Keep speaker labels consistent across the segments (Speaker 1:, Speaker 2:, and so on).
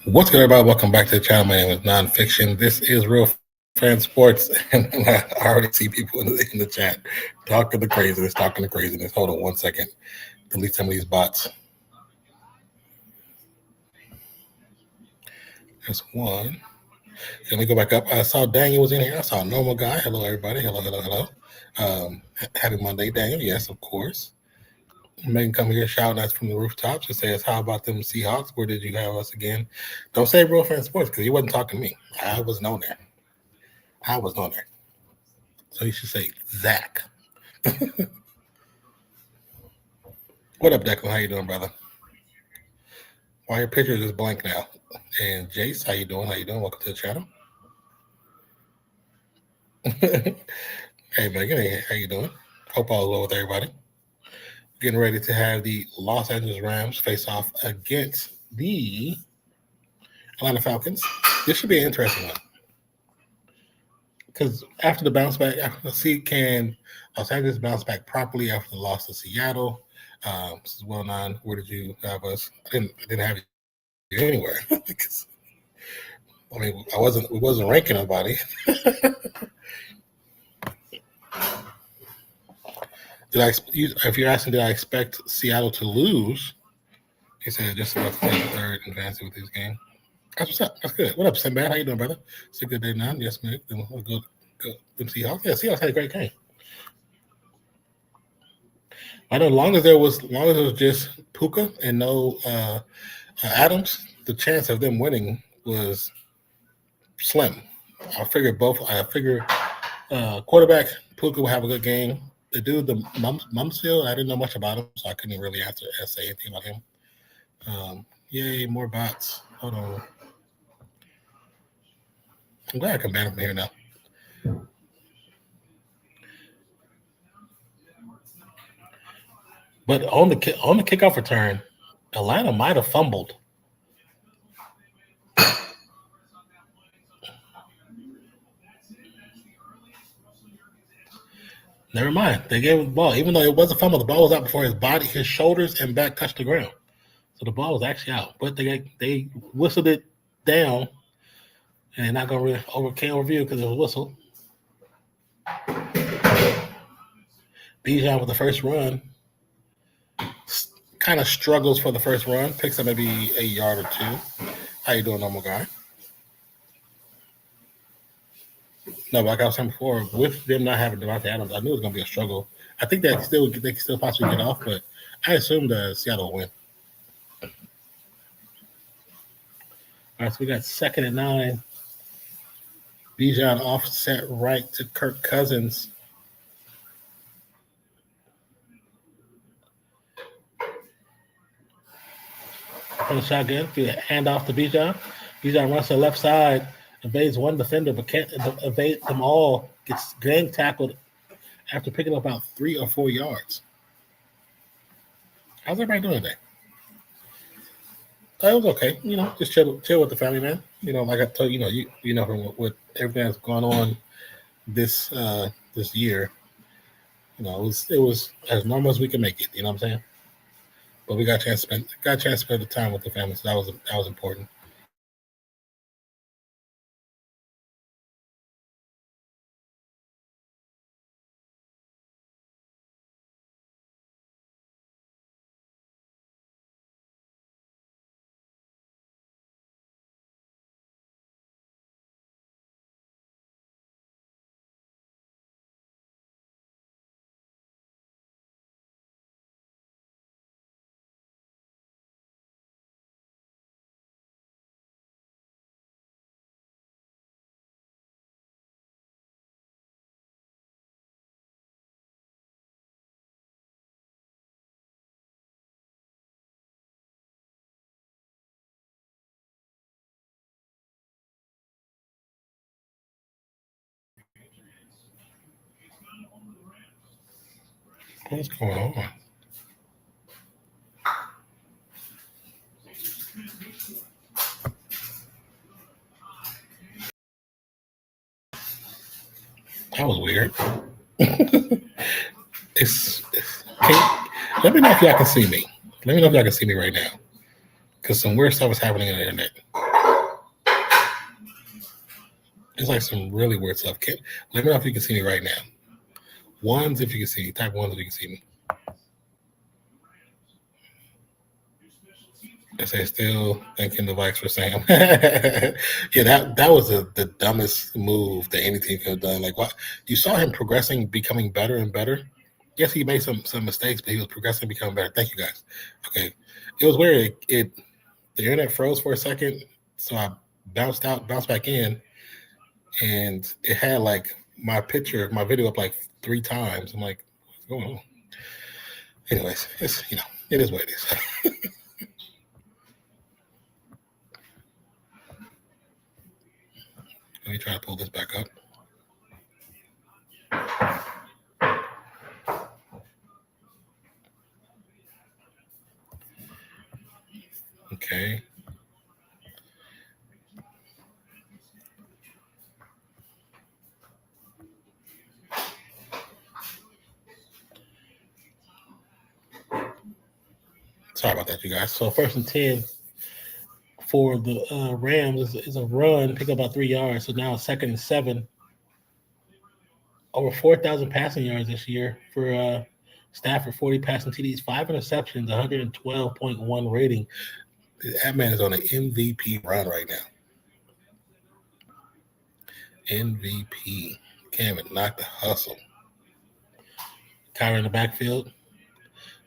Speaker 1: What's good, everybody? Welcome back to the channel. My name is Nonpfixion. This is Real Fan Sports, and I already see people in the chat talking the craziness. Hold on one second. Delete some of these bots. That's one. Let me go back up. I saw Daniel was in here. I saw a normal guy. Hello, everybody. Hello. Happy Monday, Daniel. Yes, of course. Megan come here shouting us from the rooftops. It says, how about them Seahawks? Where did you have us again? Don't say Real Fan Sports because he wasn't talking to me. I wasn't on there. So you should say Zach. What up, Declan? How you doing, brother? Why your picture is blank now? And Jace, how you doing? Welcome to the channel. Hey, Megan, how you doing? Hope all is well with everybody. Getting ready to have the Los Angeles Rams face off against the Atlanta Falcons. This should be an interesting one. Because after the bounce back, let's see, can Los Angeles bounce back properly after the loss to Seattle? This is well known. Where did you have us? I didn't have you anywhere. I mean, we wasn't ranking nobody. If you're asking, did I expect Seattle to lose? He said just about third and advancing with this game. That's what's up. That's good. What up, Sinbad? How you doing, brother? It's a good day now. Yes, man. Then we'll go them Seahawks. Yeah, Seahawks had a great game. I know, as long as it was just Puka and no Adams, the chance of them winning was slim. I figure quarterback Puka will have a good game. The dude, the Mumsfield, I didn't know much about him, so I couldn't really say anything about him. Yay, more bots. Hold on. I'm glad I can ban him from here now. But on the kickoff return, Atlanta might have fumbled. Never mind. They gave him the ball. Even though it was a fumble, the ball was out before his shoulders and back touched the ground. So the ball was actually out. But they whistled it down, and not going to overview because it was whistled. Bijan with the first run. Kind of struggles for the first run. Picks up maybe a yard or two. How you doing, normal guy? No, like I was saying before, with them not having Devontae Adams, I knew it was going to be a struggle. I think that they can still possibly get off, but I assumed Seattle will win. All right, so we got 2nd and 9. Bijan offset right to Kirk Cousins. From the shotgun, hand off to Bijan. Bijan runs to the left side, evades one defender, but can't evade them all. Gets gang tackled after picking up about 3 or 4 yards. How's everybody doing today? It was okay. Just chill with the family, man. Like I told you, from what everything that's gone on this year, it was as normal as we can make it. You know what I'm saying? But we got a chance to spend the time with the family, so that was important. What's going on? That was weird. Let me know if y'all can see me. Let me know if y'all can see me right now, because some weird stuff is happening on the internet. It's like some really weird stuff. Let me know if you can see me right now. Ones if you can see me. Type ones if you can see me. I say still thanking the Vikes for Sam. Yeah, that was the dumbest move that any team could have done. Like, what you saw him progressing, becoming better and better. Yes, he made some mistakes, but he was progressing, becoming better. Thank you guys. Okay, it was weird. The internet froze for a second, so I bounced back in, and it had like my video up like 3 times. I'm like, what's going on? Anyways, it's it is what it is. Let me try to pull this back up. Okay. Sorry about that, you guys. So 1st and 10 for the Rams is a run, pick up about 3 yards. So now 2nd and 7. Over 4,000 passing yards this year for Stafford, 40 passing TDs, 5 interceptions, 112.1 rating. That man is on an MVP run right now. MVP. Can't even knock the hustle. Kyler in the backfield.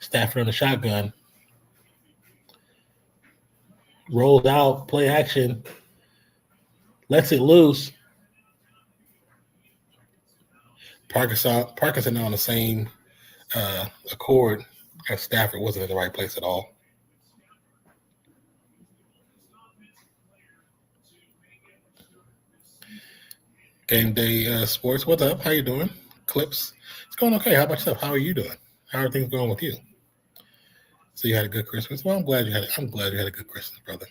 Speaker 1: Stafford on the shotgun. Rolls out, play action. Lets it loose. Parkinson now on the same accord as Stafford. Wasn't in the right place at all. Game Day Sports. What's up? How you doing? Clips. It's going okay. How about yourself? How are you doing? How are things going with you? So you had a good Christmas. Well, I'm glad you had a good Christmas, brother.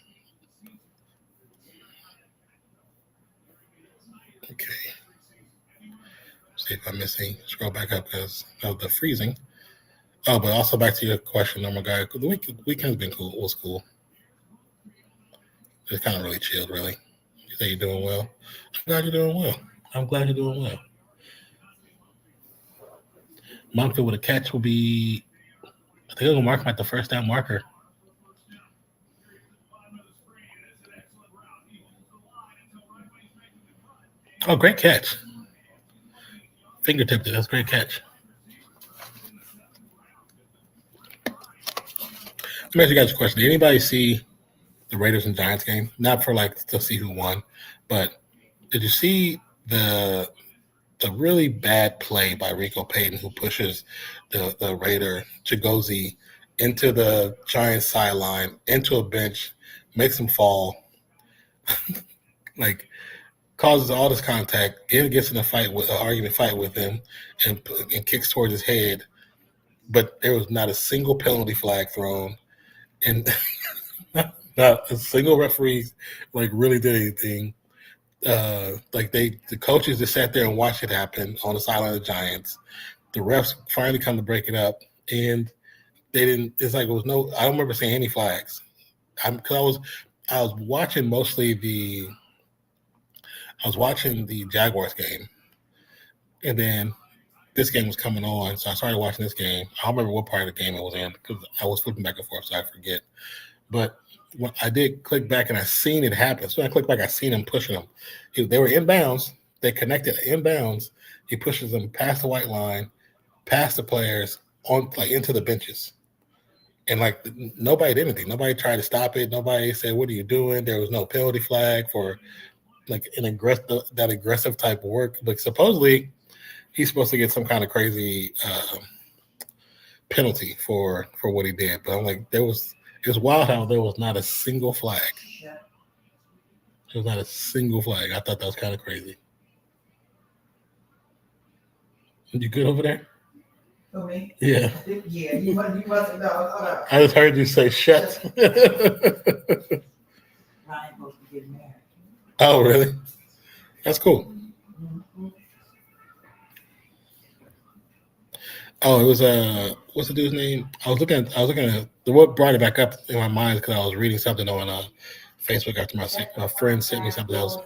Speaker 1: Okay. See if I'm missing. Scroll back up because of the freezing. Oh, but also back to your question, my guy. The weekend's been cool. It was cool. It's kind of really chilled, really. You say you're doing well. I'm glad you're doing well. Montfield with a catch will be, I think it'll mark him at the first down marker. Oh, great catch. Fingertipped it. That's a great catch. Let me ask you guys a question. Did anybody see the Raiders and Giants game? Not for to see who won, but did you see the really bad play by Rico Payton, who pushes the Raider Chigozie into the Giants sideline, into a bench, makes him fall, causes all this contact, gets in an argument fight with him, and kicks towards his head, but there was not a single penalty flag thrown, and not a single referee really did anything. The coaches just sat there and watched it happen on the sideline of the Giants. The refs finally come to break it up, and they didn't. It's it was no. I don't remember seeing any flags. Because I was watching mostly the Jaguars game, and then this game was coming on, so I started watching this game. I don't remember what part of the game it was in because I was flipping back and forth, so I forget. But when I did click back and I seen it happen. So I clicked back, I seen him pushing them. They were inbounds. They connected inbounds. He pushes them past the white line, past the players, on into the benches. And nobody did anything. Nobody tried to stop it. Nobody said, "What are you doing?" There was no penalty flag for that aggressive type of work. Supposedly he's supposed to get some kind of crazy penalty for what he did. But I'm it's wild how there was not a single flag. Yeah. There was not a single flag. I thought that was kind of crazy. You good over there?
Speaker 2: For me?
Speaker 1: Yeah.
Speaker 2: Yeah, you mustn't know.
Speaker 1: I just heard you say shut.
Speaker 2: Ryan's supposed to be getting married.
Speaker 1: Oh, really? That's cool. Mm-hmm. Oh, it was what's the dude's name? I was looking at what brought it back up in my mind because I was reading something on Facebook after my friend sent me something else.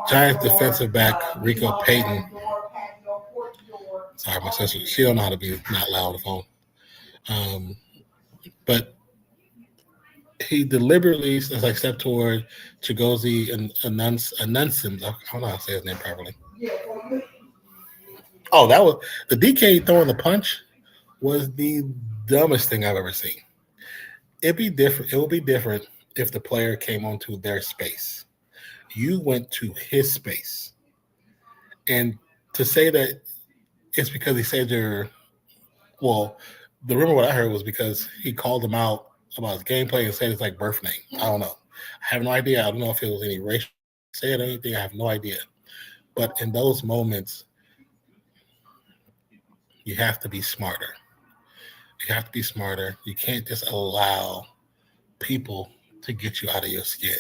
Speaker 1: Giants defensive back Rico Payton. Sorry, my sister. She don't know how to be not loud on the phone. But he deliberately stepped toward Chigozie and Anunsim. I don't know how to say his name properly. Oh, that was the DK throwing the punch was the dumbest thing I've ever seen. It'd be different. It would be different if the player came onto their space. You went to his space, and to say that it's because he said the rumor what I heard was because he called him out about his gameplay and said it's like birth name. I don't know. I have no idea. I don't know if it was any racial said or anything. I have no idea. But in those moments, you have to be smarter. You have to be smarter. You can't just allow people to get you out of your skin,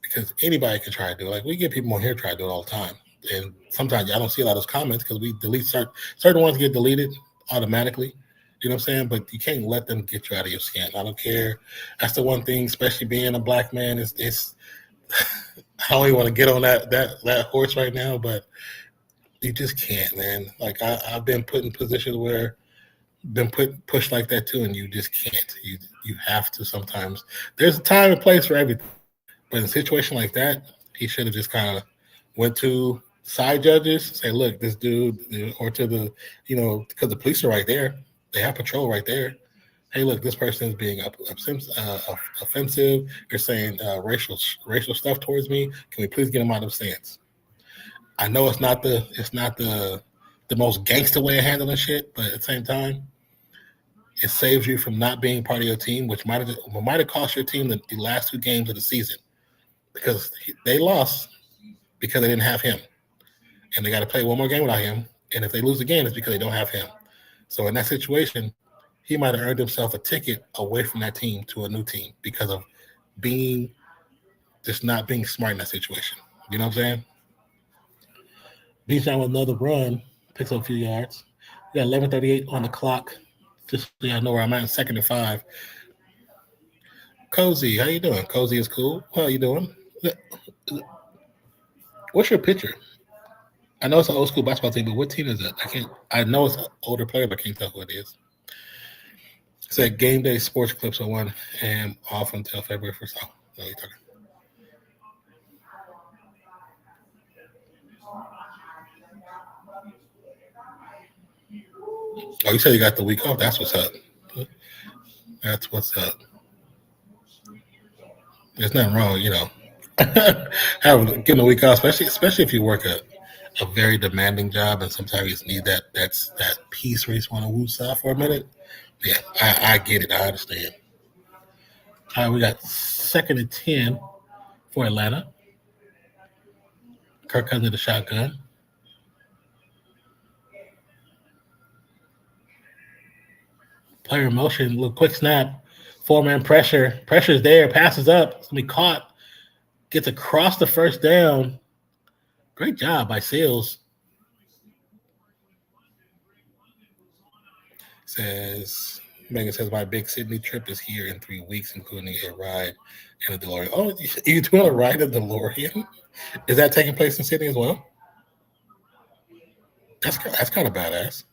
Speaker 1: because anybody can try to do it. Like, we get people on here try to do it all the time. And sometimes I don't see a lot of those comments because we delete certain ones get deleted automatically. You know what I'm saying? But you can't let them get you out of your skin. I don't care. That's the one thing, especially being a black man, it's I don't even want to get on that horse right now, but you just can't, man. Like, I've been put in positions where been pushed like that too, and you just can't. You have to sometimes. There's a time and place for everything. But in a situation like that, he should have just kind of went to side judges, say, look, this dude, or to the, because the police are right there. They have patrol right there. Hey, look, this person is being offensive. They're saying racial stuff towards me. Can we please get him out of the stands? I know it's not the most gangster way of handling shit, but at the same time, it saves you from not being part of your team, which might have cost your team the last 2 games of the season, because they lost because they didn't have him, and they got to play one more game without him. And if they lose the game, it's because they don't have him. So in that situation, he might have earned himself a ticket away from that team to a new team because of not being smart in that situation. You know what I'm saying? Beats down with another run, picks up a few yards. We got 11:38 on the clock. Just so y'all know where I'm at, 2nd and 5. Cozy, how you doing? Cozy is cool. How you doing? What's your picture? I know it's an old school basketball team, but what team is it? I know it's an older player, but I can't tell who it is. It's at Game Day Sports Clips on 1 and off until February 1st. Oh, no, you're talking. Oh, you said you got the week off? That's what's up. That's what's up. There's nothing wrong, getting a week off, especially if you work a very demanding job and sometimes you just need that piece where you just want to woosah for a minute. Yeah, I get it. I understand. All right, we got 2nd and 10 for Atlanta. Kirk Cousins in the shotgun. Player in motion, little quick snap. 4-man pressure. Pressure's there. Passes up. It's going to be caught. Gets across the first down. Great job by Seals. Megan says, my big Sydney trip is here in 3 weeks, including a ride in a DeLorean. Oh, you doing a ride in a DeLorean? Is that taking place in Sydney as well? That's kind of badass.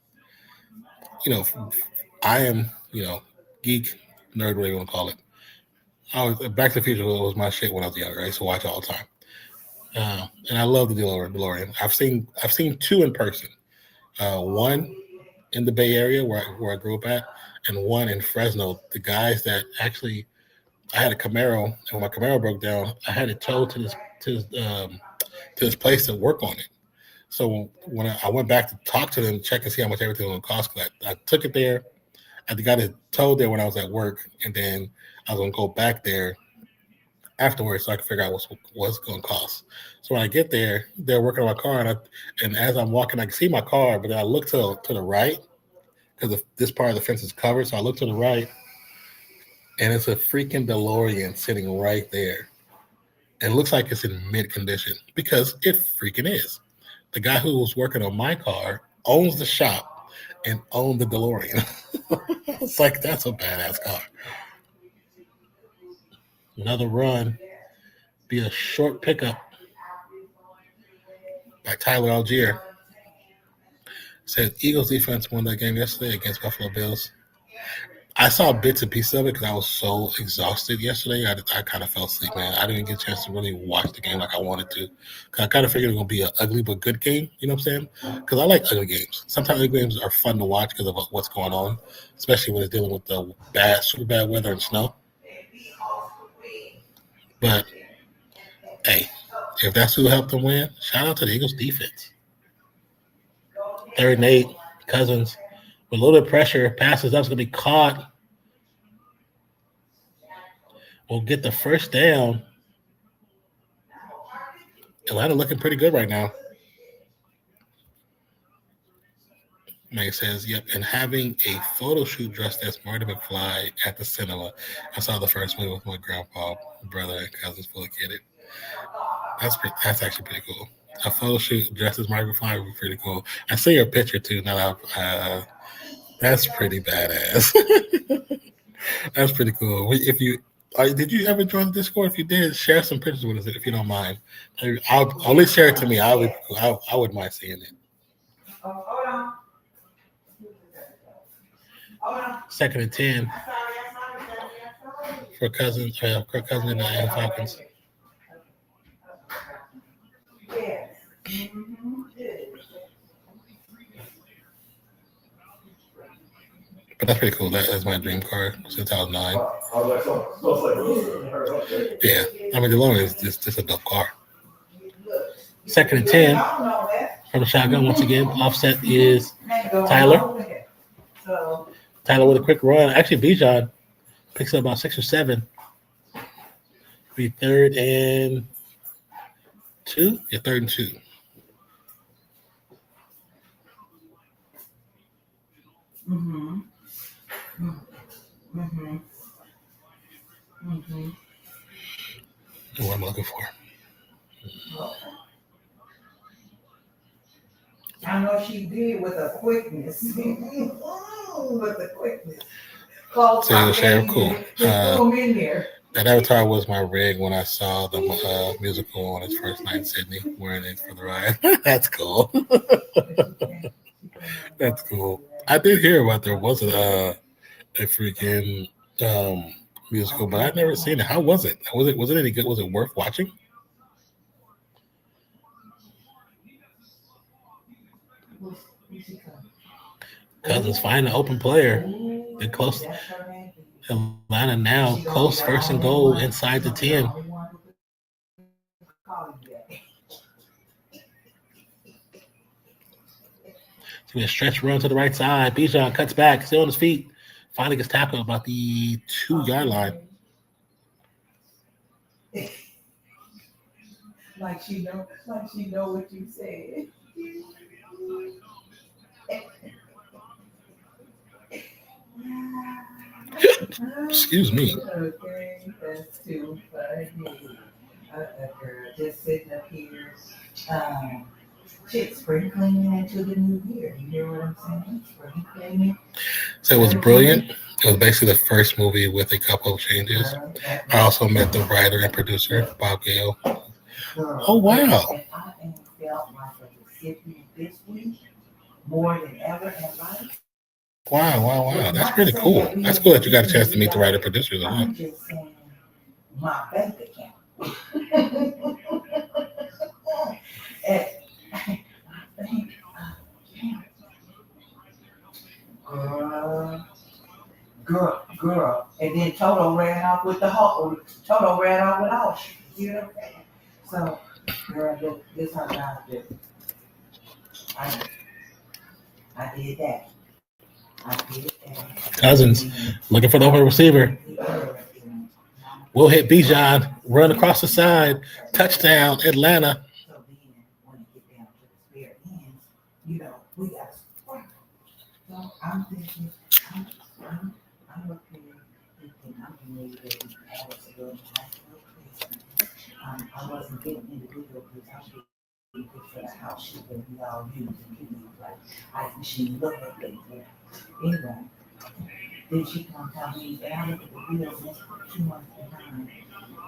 Speaker 1: I am, geek, nerd, whatever you want to call it. Back to the Future was my shit when I was younger. I used to watch it all the time. And I love the DeLorean. I've seen 2 in person. One in the Bay Area where I grew up at, and one in Fresno. The guys that actually, I had a Camaro, and when my Camaro broke down, I had it towed to this place to work on it. So when I went back to talk to them, check and see how much everything was going to cost, because I took it there. I got it towed there when I was at work, and then I was going to go back there afterwards so I could figure out what's going to cost. So when I get there, they're working on my car, and as I'm walking, I can see my car, but then I look to the right because this part of the fence is covered. So I look to the right, and it's a freaking DeLorean sitting right there. And it looks like it's in mid condition because it freaking is. The guy who was working on my car owns the shop and owned the DeLorean. It's like, that's a badass car. Another run. Be a short pickup by Tyler Algier. Said Eagles defense won that game yesterday against Buffalo Bills. I saw bits and pieces of it because I was so exhausted yesterday. I kind of fell asleep, man. I didn't get a chance to really watch the game like I wanted to. Cause I kind of figured it was going to be an ugly but good game. You know what I'm saying? Because I like ugly games. Sometimes ugly games are fun to watch because of what's going on, especially when it's dealing with the super bad weather and snow. But, hey, if that's who helped them win, shout out to the Eagles defense. 3rd and 8, Cousins. With a little bit of pressure, passes up, is going to be caught. We'll get the first down. Atlanta looking pretty good right now. Meg says, yep, and having a photo shoot dressed as Marty McFly at the cinema. I saw the first one with my grandpa, brother, and cousins fully kidded. That's actually pretty cool. A photo shoot dressed as Marty McFly would be pretty cool. I see your picture too. Now that's pretty badass. That's pretty cool. If you did you ever join the Discord? If you did, share some pictures with us if you don't mind. I'll only share it to me. I wouldn't mind seeing it.
Speaker 2: Hold on.
Speaker 1: 2nd and 10 for Cousins. Kirk Cousins and the Falcons.
Speaker 2: Yes. Mm-hmm.
Speaker 1: But that's pretty cool. That's my dream car since I was 9. Yeah, I mean, DeLorean is just a dope car. 2nd and 10 from the shotgun once again. Offset is Tyler. Tyler with a quick run. Actually, Bijan picks up about 6 or 7. Be 3rd and 2. Yeah, 3rd and 2.
Speaker 2: Mm-hmm. Mm-hmm. Mm-hmm.
Speaker 1: What I'm looking for.
Speaker 2: I know she did with a quickness. With a quickness.
Speaker 1: So, Sheriff, cool.
Speaker 2: In there.
Speaker 1: That avatar was my rig when I saw the musical on its first night in Sydney, wearing it for the ride. That's cool. That's cool. I did hear about there was a freaking musical, but I've never seen it. How was it? Was it any good? Was it worth watching? Cousins find an open player. They're close. Atlanta now close 1st and goal inside the 10. It's going to stretch run to the right side. Bijan cuts back, still on his feet. Finally gets tackled about the 2-yard line.
Speaker 2: Like she know what you said.
Speaker 1: Excuse me.
Speaker 2: Okay, that's too funny. Girl, just sitting up here, sprinkling into the new year. You hear what I'm saying? Sprinkling.
Speaker 1: So it was brilliant. It was basically the first movie with a couple of changes. I also met the writer and producer, Bob Gale. Oh, wow.
Speaker 2: And I felt like a recipient this week more than ever in life.
Speaker 1: Wow. That's pretty cool. That's cool that you got a chance to meet the writer and producer.
Speaker 2: I'm just saying my bank account. And I think, girl. And then Toto ran off with all. You know what I'm saying? So, girl, this how God did. I did that.
Speaker 1: Cousins looking for the open receiver. Will hit Bijan, run across the side, touchdown, Atlanta.
Speaker 2: So then, when it get down to the spare ends, we got to square. So I'm thinking, I'm up here thinking I'm ready to have us a little I wasn't getting individual because I'm getting good for the house shit that we all use and can use like ice machine, look at things. Anyway, Then she come tell me, and I look at the bills, and it's 2 months behind.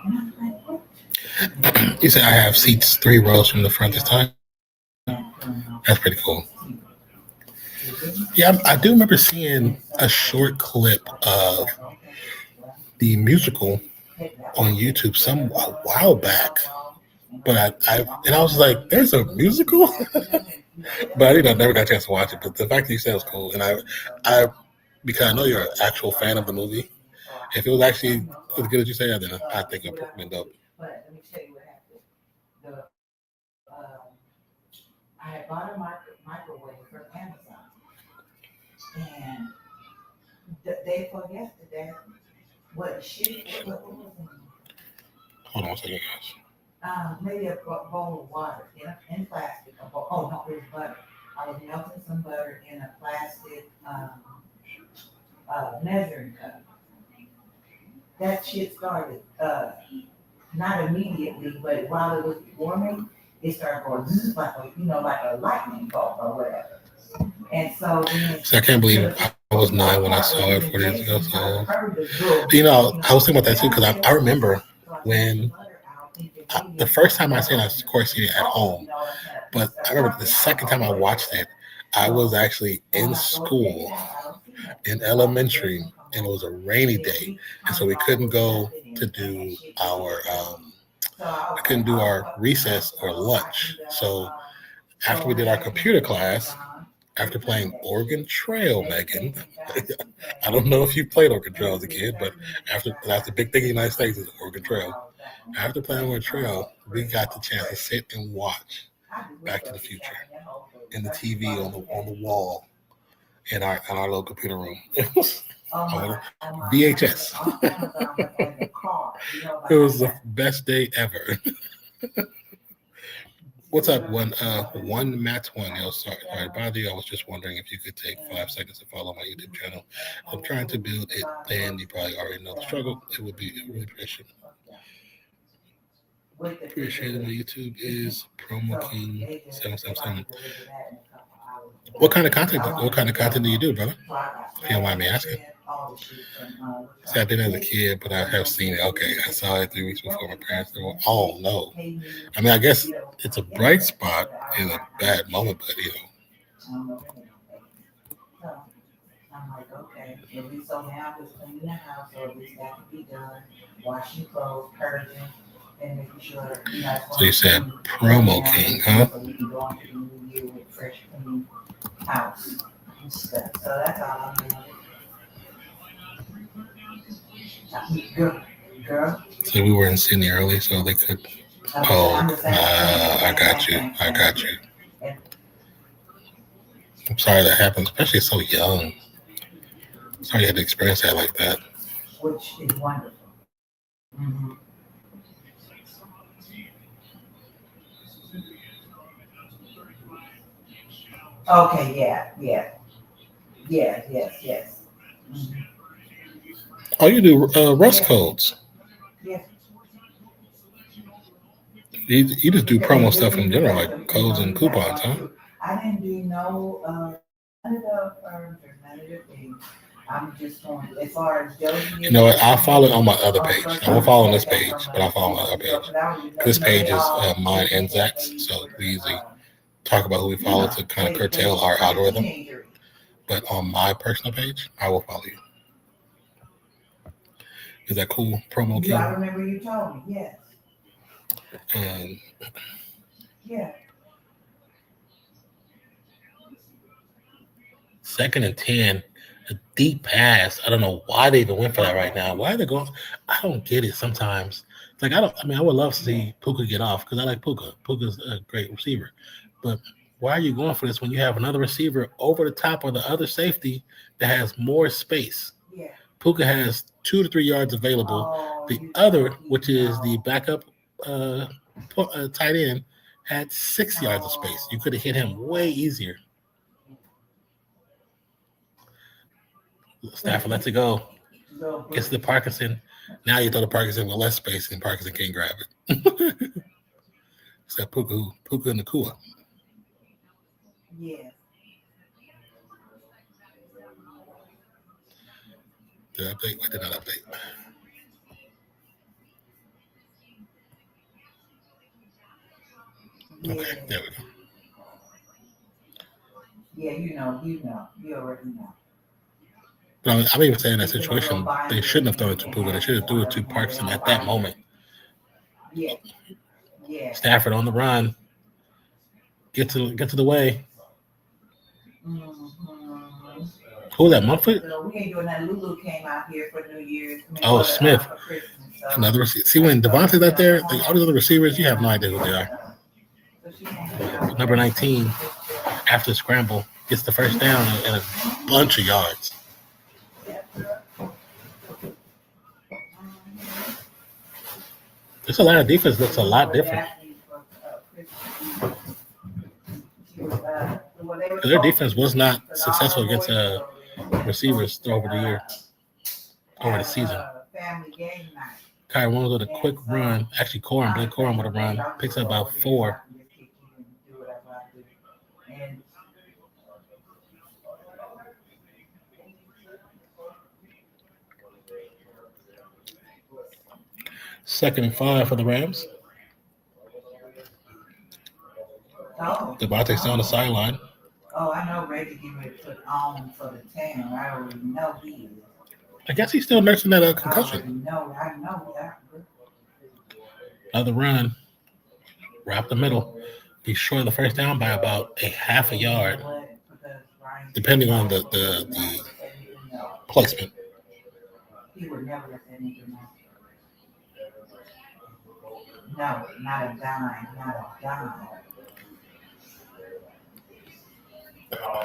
Speaker 2: And I'm like, what?
Speaker 1: You said I have seats 3 rows from the front this time. That's pretty cool. Yeah, I do remember seeing a short clip of the musical on YouTube a while back. But I was like, there's a musical? But I never got a chance to watch it. But the fact that you said it was cool, and I because I know you're an actual fan of the movie, if it was actually as good as you say, then I think it would have been dope.
Speaker 2: But let me tell you what happened. I had bought a microwave from Amazon, and the day before yesterday, what shit? What was it?
Speaker 1: Hold on a second, guys.
Speaker 2: Maybe a bowl of water in plastic. Oh no, it was butter. I was melting some butter in a plastic measuring cup. That shit started not immediately, but while it was warming, it started going zzz, like a lightning bolt or whatever. And so
Speaker 1: I can't believe I was 9 when I saw it 4 years ago. So I was thinking about that too because I remember when the first time I seen it, I of course seen it at home, but I remember the second time I watched it, I was actually in school in elementary, and it was a rainy day, and so we couldn't go to do our recess or lunch. So after we did our computer class, after playing Oregon Trail, Megan, I don't know if you played Oregon Trail as a kid, but that's the big thing in the United States is Oregon Trail. After playing Oregon Trail, we got the chance to sit and watch Back to the Future in the TV on the wall in our little computer room. VHS. It was the best day ever. What's up, one Matt one? Sorry, bother you. I was just wondering if you could take 5 seconds to follow my YouTube channel. I'm trying to build it, and you probably already know the struggle. It would be really appreciated. Appreciated. My YouTube is Promo King 777. What kind of content do you do, brother? If you don't mind me asking. See, I did as a kid, but I have seen it. Okay, I saw it 3 weeks before my parents were. Oh no! I mean, I guess it's a bright spot in a bad moment, but
Speaker 2: I'm like, okay, at least so now I'm just cleaning the house, so at least that can be done. Washing clothes, purging, and making sure,
Speaker 1: So you said Promo King, huh?
Speaker 2: So you can go on to the new year with fresh, clean house and stuff. So that's all I'm doing. Girl.
Speaker 1: So we were in Sydney early, so they could. I got you. I'm sorry that happened, especially so young. Sorry you had to experience that like that.
Speaker 2: Which is wonderful. Mm-hmm. Okay, yes. Mm-hmm.
Speaker 1: Oh, you do Rust codes.
Speaker 2: Yes.
Speaker 1: You just do promo stuff in general, like codes and coupons, huh?
Speaker 2: I didn't do none of the firms or none of the things. I'm just going, as far as Josie.
Speaker 1: You know what? I'll follow it on my other page. I won't follow on this page, but I'll follow my other page. This page is mine and Zach's, so we usually talk about who we follow to kind of curtail our algorithm. But on my personal page, I will follow you. Is that cool, Promo King?
Speaker 2: I remember you told me, yes.
Speaker 1: And
Speaker 2: yeah.
Speaker 1: 2nd and 10, a deep pass. I don't know why they even went for that right now. Why are they going? I don't get it sometimes. It's like, I would love to see Puka get off because I like Puka. Puka's a great receiver. But why are you going for this when you have another receiver over the top of the other safety that has more space?
Speaker 2: Yeah.
Speaker 1: Puka has 2 to 3 yards available. The other, which is the backup tight end, had 6 yards of space. You could have hit him way easier. Stafford lets it go. Gets to the Parkinson. Now you throw the Parkinson with less space, and Parkinson can't grab it. It's that Puka and Nakua.
Speaker 2: Yeah.
Speaker 1: Did I update? I did not update. Okay, there we go.
Speaker 2: Yeah, you already know.
Speaker 1: But I'm even saying that situation, they shouldn't have thrown it to Puka. They should have threw it to Parkinson at that moment.
Speaker 2: Yeah.
Speaker 1: Stafford on the run. Get to the way.
Speaker 2: Mm-hmm.
Speaker 1: Who was that, Mumford?
Speaker 2: So we ain't doing that. Lulu came out here for New Year's.
Speaker 1: Oh, Smith.
Speaker 2: So
Speaker 1: another receiver. See, when Devontae's out there, like all these other receivers, you have no idea who they are. Number 19, after the scramble, gets the first down and a bunch of yards. This Atlanta defense looks a lot different. Their defense was not successful against receivers over the season. Kyrie Williams with a quick run. Actually, Blake Corum with a run. Picks up about 4. Second and 5 for the Rams. Devontae still on the sideline.
Speaker 2: Oh, I know Reggie getting ready to put on for the town. I already know he is.
Speaker 1: I guess he's still nursing that concussion.
Speaker 2: I know that.
Speaker 1: Another run. Right up the middle. Be short of the first down by about a half a yard, depending on the placement.
Speaker 2: He would never let that nigga know. No, not a dime.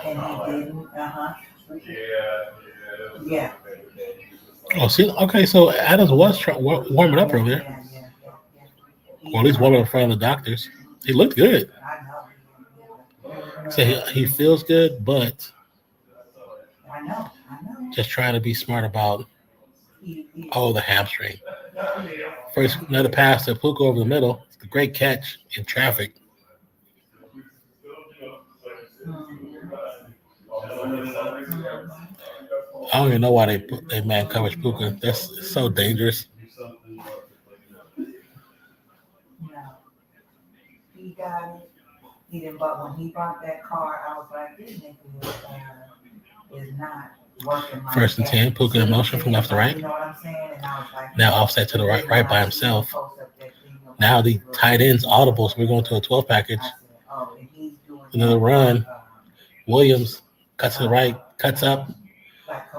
Speaker 2: And he didn't. Yeah.
Speaker 1: Oh, see, okay, so Adams was warming up earlier.
Speaker 2: Yeah.
Speaker 1: Or at least warming up in front of the doctors. He looked good.
Speaker 2: I know.
Speaker 1: So he feels good, but
Speaker 2: I know.
Speaker 1: just trying to be smart about the hamstring. First, another pass to Puka over the middle. It's a great catch in traffic. I don't even know why they man coverage Puka. That's so dangerous.
Speaker 2: He got it. He didn't. But when he bought that car, I was like, this nigga is not working.
Speaker 1: First and 10, Puka in motion from left to right.
Speaker 2: You know what I'm saying? And I was like,
Speaker 1: now offset to the right by himself. Now the tight ends audible, so we're going to a 12 package. Another run. Williams cuts to the right, cuts up,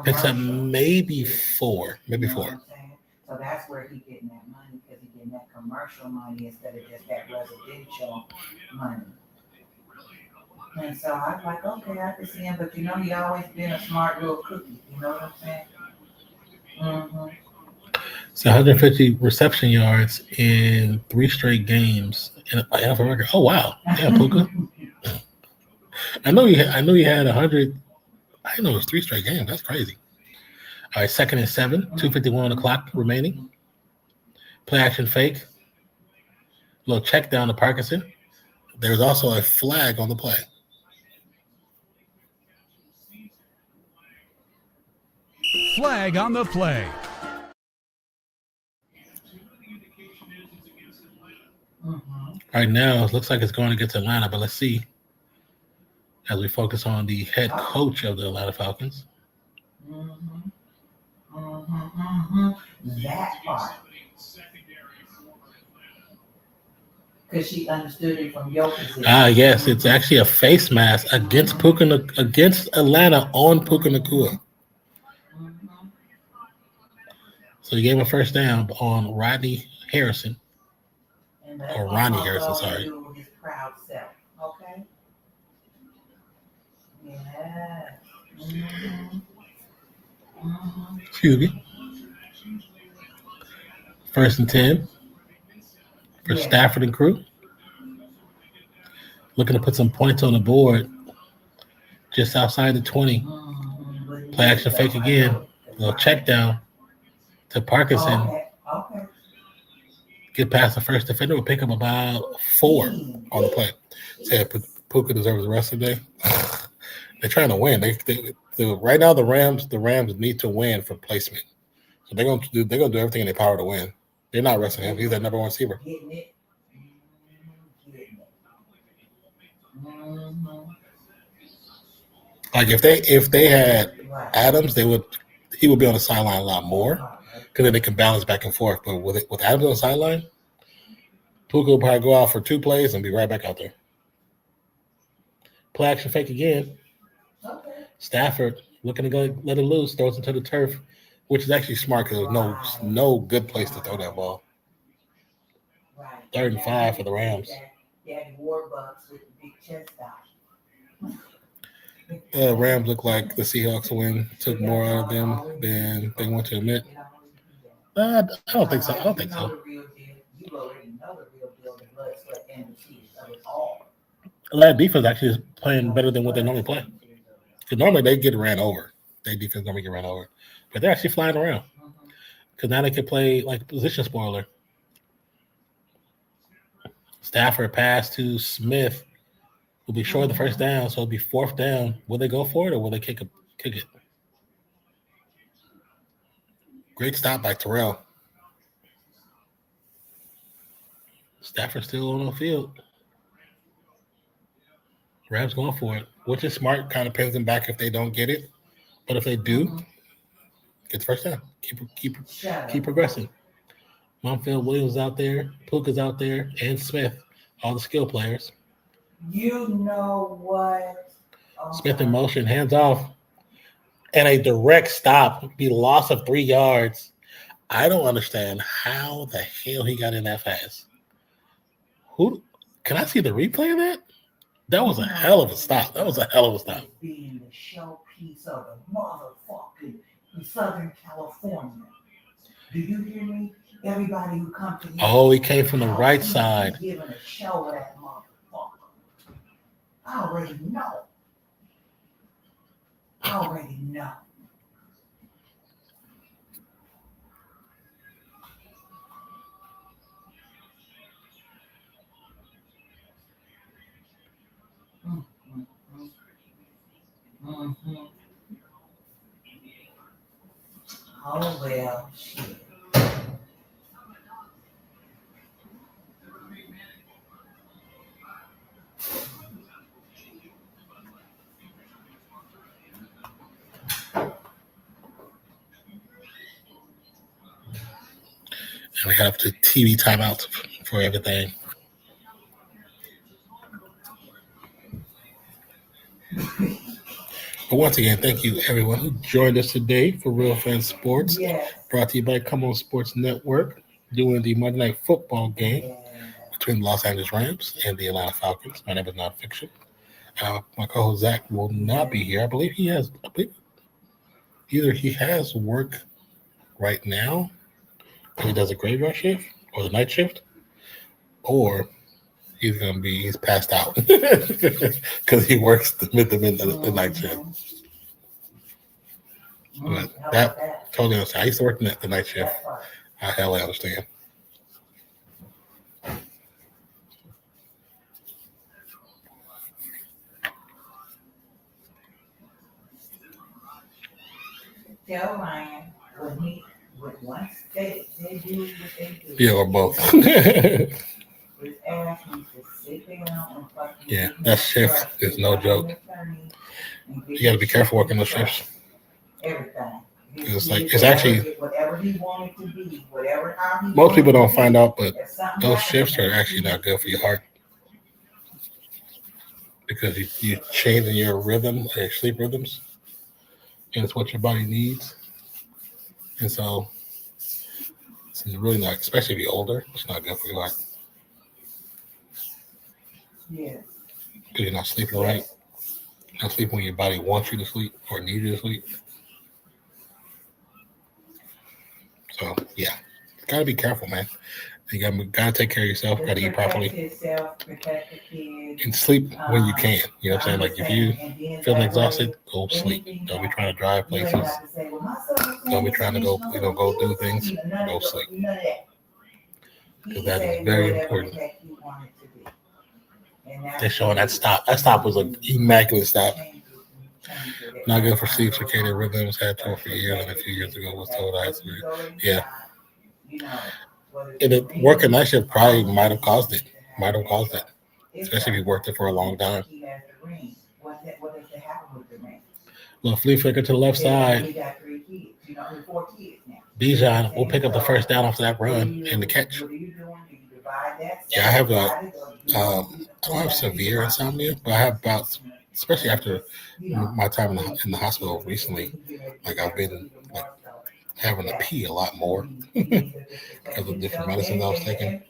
Speaker 1: picks up maybe 4.
Speaker 2: So that's where he getting that money, because he getting that commercial money instead of just that residential money. And so I was like, okay, I can see him, but he always been a smart little cookie. You know what I'm saying? Mm-hmm.
Speaker 1: So 150 reception yards in 3 straight games in NFL record. Oh wow, yeah, Puka. I know he had 100. I didn't know it was 3 straight games. That's crazy. All right, second and 7, 2:51 on the clock remaining. Play action fake. Little check down to Parkinson. There's also a flag on the play.
Speaker 3: Flag on the play.
Speaker 1: All right, now it looks like it's going against Atlanta, but let's see as we focus on the head coach of the Atlanta Falcons.
Speaker 2: That part. Because she understood it from your position.
Speaker 1: Yes, it's actually a face mask against Atlanta on Puka Nacua. So he gave him a first down on Rodney Harrison. Or Ronnie Harrison, sorry.
Speaker 2: His proud self. Okay. Yeah.
Speaker 1: Excuse me. First and 10 for Stafford and crew. Looking to put some points on the board just outside the 20. Play action fake again. Little check down to Parkinson.
Speaker 2: Okay.
Speaker 1: Get past the first defender. Will pick up about 4 on the play. Say Puka deserves the rest of the day. They're trying to win. right now the Rams need to win for placement. So they're gonna do everything in their power to win. They're not resting him. He's their number one receiver.
Speaker 2: Getting it. Getting it. Mm-hmm.
Speaker 1: Like if they had
Speaker 2: Right.
Speaker 1: Adams, he would be on the sideline a lot more because then they can balance back and forth. But with Adams on the sideline, Puka will probably go out for 2 plays and be right back out there. Play action fake again.
Speaker 2: Okay.
Speaker 1: Stafford looking to go let it loose, throws into the turf, which is actually smart because there's no good place to throw that ball.
Speaker 2: Right.
Speaker 1: 3rd and 5 for the Rams.
Speaker 2: Daddy Warbucks with the big chest out.
Speaker 1: Rams look like the Seahawks win took more out of them than they want to admit. I don't think so. I don't think so.
Speaker 2: You already know the real deal, the blood, sweat, and the tears of it all.
Speaker 1: That defense actually is playing better than what they normally play. Because normally they get ran over. Their defense normally get ran over. But they're actually flying around. Because now they can play like a position spoiler. Stafford pass to Smith will be short of the first down, so it'll be 4th down. Will they go for it or will they kick it? Great stop by Terrell. Stafford still on the field. Rams going for it, which is smart. Kind of pins them back if they don't get it. But if they do, get the first down. Keep progressing. Monfield Williams out there, Puka's out there, and Smith, all the skill players.
Speaker 2: You know what?
Speaker 1: Smith in motion, hands off, and a direct stop. Be loss of 3 yards. I don't understand how the hell he got in that fast. Who? Can I see the replay of that? That was a hell of a stop.
Speaker 2: Being the showpiece of the motherfucking Southern California. Do you hear me? Everybody who comes to
Speaker 1: he came from the right side.
Speaker 2: Giving a show of that motherfucker. I already know. Mm-hmm. Oh, well, shit.
Speaker 1: And we have the TV timeouts for everything. But once again, thank you everyone who joined us today for Real Fans Sports.
Speaker 2: Yes.
Speaker 1: Brought to you by Come On Sports Network, doing the Monday Night Football game between the Los Angeles Rams and the Atlanta Falcons. My name is Nonpfixion. My co-host Zach will not be here. I believe either he has work right now, and he does a graveyard shift or the night shift, or he's passed out because he works the night shift. But that totally understand. I used to work the night shift. I hella understand.
Speaker 2: Tell Ryan once they do what they do.
Speaker 1: Yeah, or both. Yeah, that shift is no joke. You got to be careful working those shifts.
Speaker 2: Everything.
Speaker 1: It's actually
Speaker 2: whatever he wanted to be,
Speaker 1: most people don't find out, but those shifts are actually not good for your heart because you're changing your rhythm, your sleep rhythms, and it's what your body needs. And so it's really not, especially if you're older, it's not good for your heart.
Speaker 2: Yeah.
Speaker 1: Because you're not sleeping right. You're not sleeping when your body wants you to sleep or needs you to sleep. So, yeah. Got to be careful, man. You got to take care of yourself. Got to eat properly.
Speaker 2: Protect the kids.
Speaker 1: And sleep when you can. You know what I'm saying? Like, if you feeling exhausted, go sleep. Don't be trying to drive places. Don't be trying to go do things. Go sleep. Because that is very important. They're showing that stop. That stop was an immaculate stop. Not good for sleep, circadian rhythms. Had told for years, and a few years ago was told I had to. Yeah. And it, working night shift probably might have caused it. Might have caused it. Especially if you worked it for a long time.
Speaker 2: What does that happen with the ring?
Speaker 1: Little flea flicker to the left
Speaker 2: He
Speaker 1: side.
Speaker 2: got 3 kids. You know, 4 kids now.
Speaker 1: Bijan will pick up the first down off that run and the catch.
Speaker 2: What are you doing? Do you divide that?
Speaker 1: Yeah, I have I don't have severe insomnia, but I have bouts, especially after my time in the hospital recently. Like I've been like having to pee a lot more because of different medicines I was taking.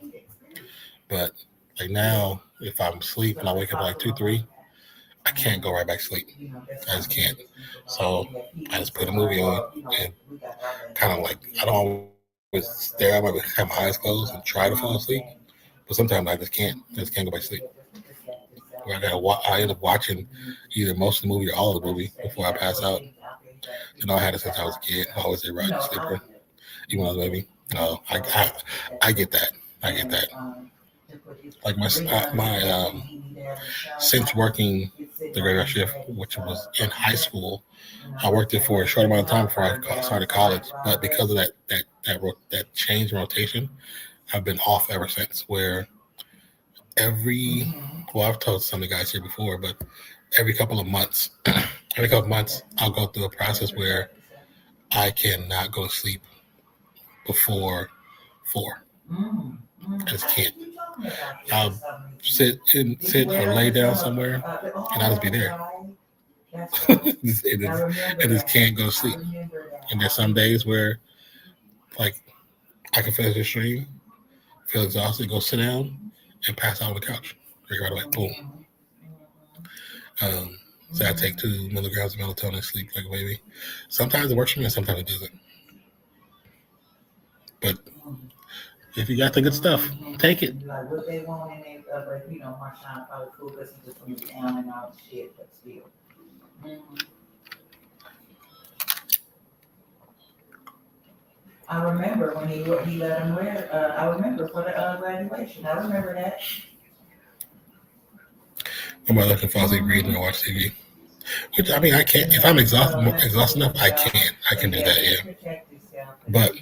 Speaker 1: But like now, if I'm asleep and I wake up at like 2, 3, I can't go right back to sleep. I just can't. So I just put a movie on and kind of like I don't always stare at have my eyes closed and try to fall asleep. But sometimes I just can't. I just can't go back to sleep. Or I end up watching either most of the movie or all of the movie before I pass out. And I had it since I was a kid. I always say ride the sleeper, even when I was a baby. No, I get that. I get that. Like my since working the graveyard shift, which was in high school, I worked it for a short amount of time before I started college. But because of that change in rotation, I've been off ever since. Where I've told some of the guys here before, but every couple of months, I'll go through a process where I cannot go to sleep before 4. I just can't. I'll sit or lay down somewhere, and I'll just be there. I just can't go to sleep. And there's some days where, like, I can finish the stream, feel exhausted, go sit down, and pass out on the couch. Right away, boom. So I take 2 milligrams of melatonin and sleep like a baby. Sometimes it works for me, and sometimes it doesn't. But if you got the good stuff, take it.
Speaker 2: Like what they want in it, but you know, Marshawn probably cool because he just moved down and all the shit, but still. I remember when he let him wear. I remember for the graduation. I remember that.
Speaker 1: I'm not looking for reading or watch TV. Which I mean, I can't. If I'm exhausted enough, I can. I can do that. Yeah. But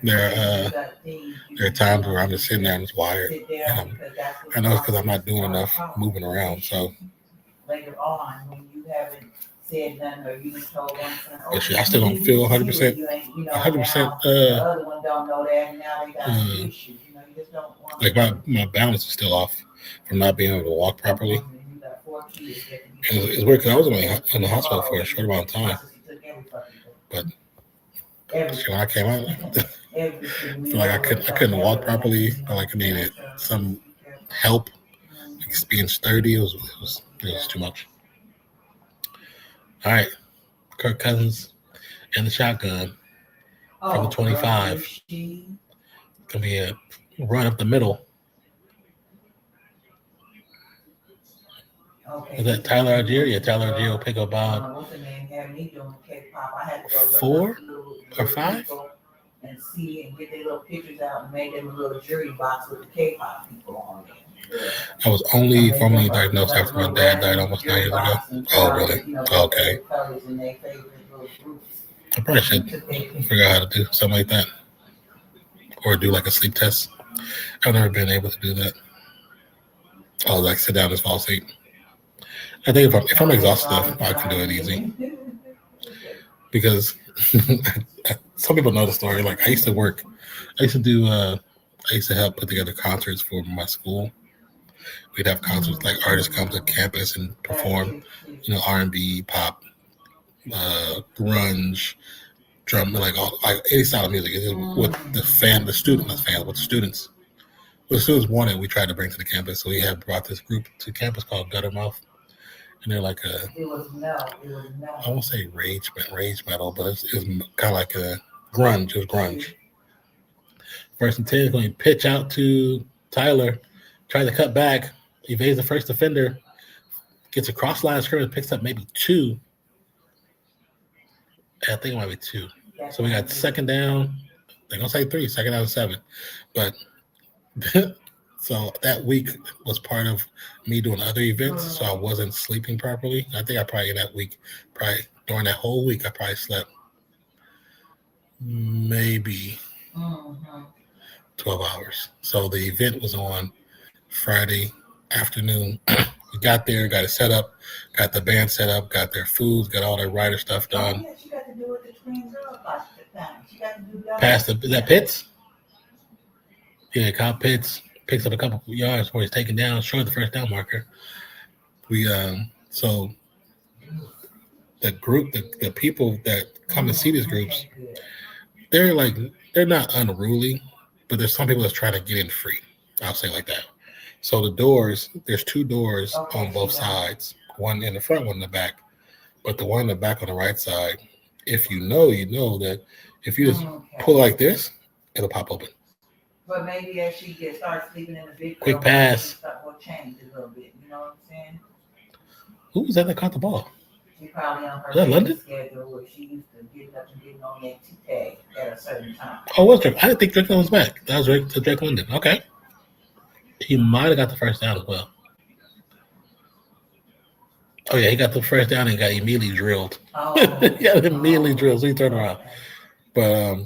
Speaker 1: there are times where I'm just sitting there and just wired. I know it's because I'm not doing enough moving around. So
Speaker 2: later on, when you haven't said nothing or you told one
Speaker 1: I still don't feel 100%. 100%.
Speaker 2: The other one don't know that, and now they got some issues. You know, you just don't want.
Speaker 1: Like my balance is still off from not being able to walk properly. It's weird because I was in the hospital for a short amount of time, but when I came out, I feel like I couldn't walk properly. I needed some help. Like being sturdy, it was too much. All right, Kirk Cousins and the shotgun from the 25. Gonna be a run up the middle.
Speaker 2: Okay.
Speaker 1: Is that Tyler Algier? Yeah, Tyler Algier will pick up about 4 or 5.
Speaker 2: And see and get their little pictures out and make them a little jury box with the K-pop people on it.
Speaker 1: I was only formally diagnosed after my dad died almost 9 years ago. Oh, really? Okay. I probably should figure out how to do something like that. Or do like a sleep test. I've never been able to do that. I'll like sit down and fall asleep. I think if I'm exhausted enough, I can do it easy. Because some people know the story. Like I used to help put together concerts for my school. We'd have concerts like artists come to campus and perform, R&B, pop, grunge, drum, like any style of music. It's just what the students wanted, we tried to bring to the campus. So we had brought this group to campus called Guttermouth. And they're like I won't say rage metal, but it was kind of like a grunge. It was grunge. First and 10 is going to pitch out to Tyler, tries to cut back, evades the first defender, gets a cross line of scrimmage, picks up maybe 2. I think it might be 2. So we got second down. They're going to say 3, second down 7. But So that week was part of me doing other events, so I wasn't sleeping properly. I think I probably in that week, probably during that whole week, I probably slept maybe 12 hours. So the event was on Friday afternoon. We got there, got it set up, got the band set up, got their food, got all their writer stuff done.
Speaker 2: Oh, yeah, she got to do what the twin girls like the time. She got to do that.
Speaker 1: Past is that Pitts? Yeah, Kyle Pitts picks up a couple yards before he's taken down, short the first down marker. We so the group, the people that come and see these groups, they're not unruly, but there's some people that's trying to get in free. I'll say it like that. So the doors, there's two doors on both sides, one in the front, one in the back. But the one in the back on the right side, if you know that if you just pull like this, it'll pop open.
Speaker 2: But maybe as she starts sleeping in the big
Speaker 1: Quick pass.
Speaker 2: Will change a little bit. You know what I'm saying?
Speaker 1: Who was that caught the ball?
Speaker 2: She probably on her
Speaker 1: Was that London?
Speaker 2: schedule where she used to get up and get on that T-tag at a certain time.
Speaker 1: Oh, was Drake? I didn't think Drake was back. That was Drake London. Okay. He might have got the first down as well. Oh, yeah, he got the first down and got immediately drilled.
Speaker 2: Oh,
Speaker 1: he got immediately drilled, so he turned around. But,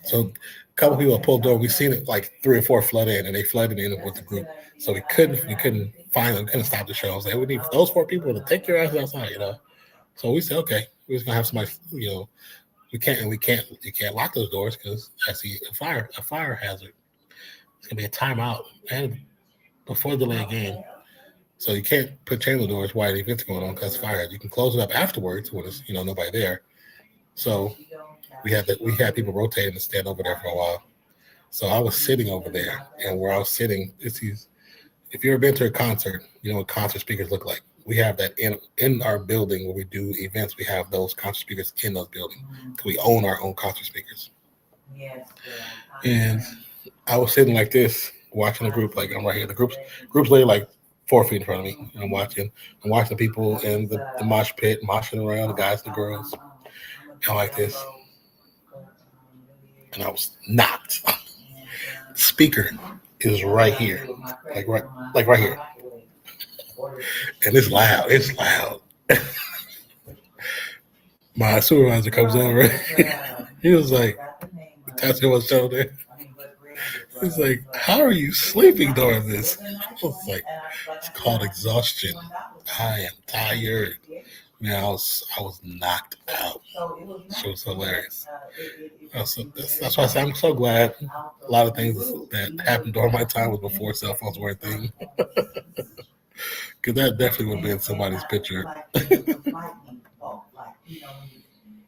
Speaker 1: so a couple people pulled over. We seen it like 3 or 4 flood in, and they flooded in with the group. So we couldn't find them, couldn't stop the show. I was like, we need those 4 people to take your ass outside, So we said, okay, we're just gonna have somebody, you can't lock those doors because I see a fire hazard. It's gonna be a timeout and before the delay game. So you can't put chain the doors while the event's going on because fire. You can close it up afterwards when it's nobody there. So we had people rotating and stand over there for a while. So I was sitting over there, and where I was sitting, if you've ever been to a concert, you know what concert speakers look like. We have that in our building where we do events. We have those concert speakers in those buildings. We own our own concert speakers.
Speaker 2: Yes.
Speaker 1: And I was sitting like this, watching the group. Like I'm right here. The group's literally like 4 feet in front of me. And I'm watching people in the mosh pit, moshing around, the guys and the girls. And like this. And I was knocked. Speaker is right here. Like right here. And it's loud. It's loud. My supervisor comes over. He was like, taps him on the shoulder. He's like, how are you sleeping during this? I was like, it's called exhaustion. I am tired. Man, I was knocked out. It was hilarious. That's why I say I'm so glad a lot of things that happened during my time was before cell phones were a thing. Because that definitely would have been somebody's picture.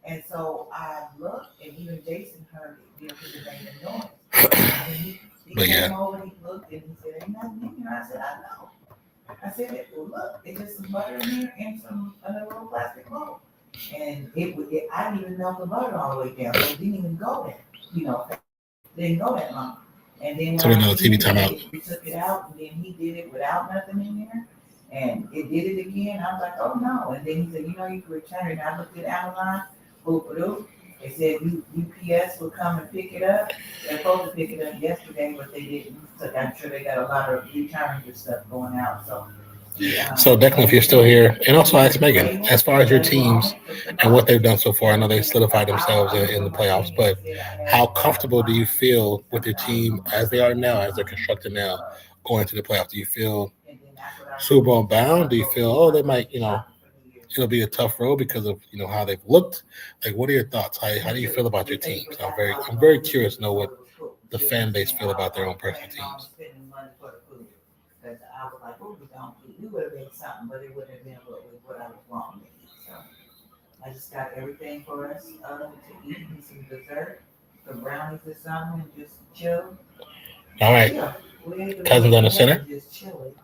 Speaker 2: And so I looked, and even Jason heard it, because it made a noise. And he came over, he looked, and he said, ain't nothing in here. I said, I know. I said, well, look, it's just some butter in here and another little plastic bowl. And I didn't even melt the butter all the way down, so it didn't even go there, didn't go that long. And then
Speaker 1: so another TV timeout.
Speaker 2: We took it out, and then he did it without nothing in there. And it did it again. I was like, oh no. And then he said, you can return it. And I looked at Amazon, they said UPS would come and pick it up. They're supposed to pick it up yesterday, but they didn't. So I'm sure they got a lot of returns and stuff going out. So
Speaker 1: Declan, if you're still here, and also ask Megan, as far as your teams and what they've done so far, I know they solidified themselves in the playoffs, but how comfortable do you feel with your team as they are now, as they're constructed now, going to the playoffs? Do you feel Super Bowl bound? Do you feel, they might, it'll be a tough road because of how they've looked? Like, what are your thoughts? How do you feel about your teams? I'm very curious to know what the fan base feel about their own personal teams.
Speaker 2: Because I was like, we would have been something, but it wouldn't have been what I was wrong with. So I just got everything for us to eat and some dessert, some brownies or something, and just chill.
Speaker 1: All right.
Speaker 2: Yeah,
Speaker 1: Cousins on the center.
Speaker 2: Just chilling.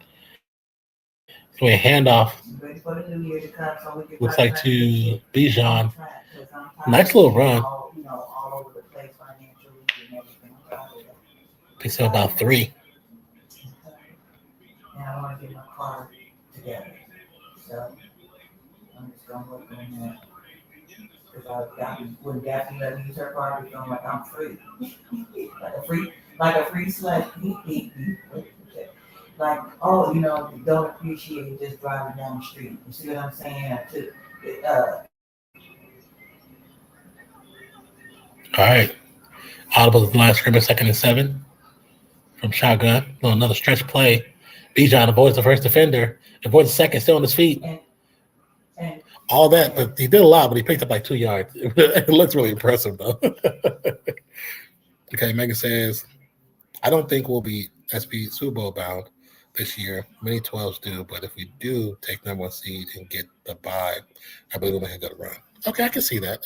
Speaker 1: So we hand off.
Speaker 2: Ready for the new year to come, so we can
Speaker 1: looks like to Bijan. Nice little run.
Speaker 2: All over the place financially and everything.
Speaker 1: Picks up about 3.
Speaker 2: And I want to get my car together. So I'm just going to work on that. Because when Daphne let me use her car, I'm like, I'm free. like a free sled. like, oh, you know, don't appreciate just driving down the street. You see what I'm saying?
Speaker 1: All right. Audible the line scrimmage, 2nd and 7 from shotgun. Another stretch play. Bijan avoids the first defender, avoids the second, still on his feet.
Speaker 2: And
Speaker 1: all that, but he did a lot, but he picked up like 2 yards. It looks really impressive, though. Okay, Megan says, I don't think we'll be SP Super Bowl bound this year. Many 12s do, but if we do take number 1 seed and get the bye, I believe we'll make a good run. Okay, I can see that.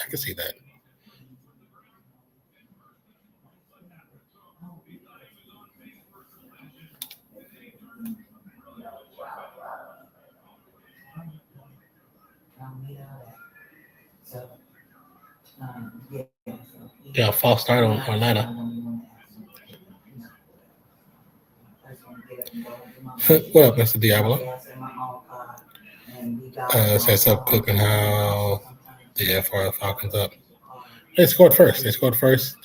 Speaker 1: Yeah, false start on Atlanta. What up, Mr. Diablo? Sets up cooking how the FR Falcons up. They scored first,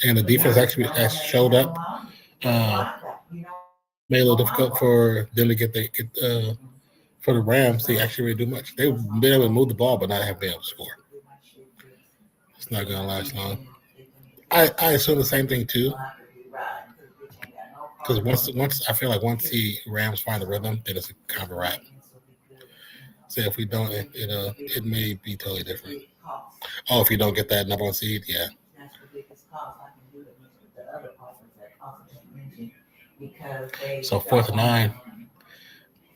Speaker 1: and the defense actually showed up. Made it a little difficult for them to get for the Rams. They actually really do much. They've been able to move the ball, but not have been able to score. It's not going to last long. I assume the same thing too. Because once I feel like once the Rams find the rhythm, then it's kind of a wrap. So if we don't, it may be totally different. Oh, if you don't get that number 1 seed, yeah. So 4th and 9,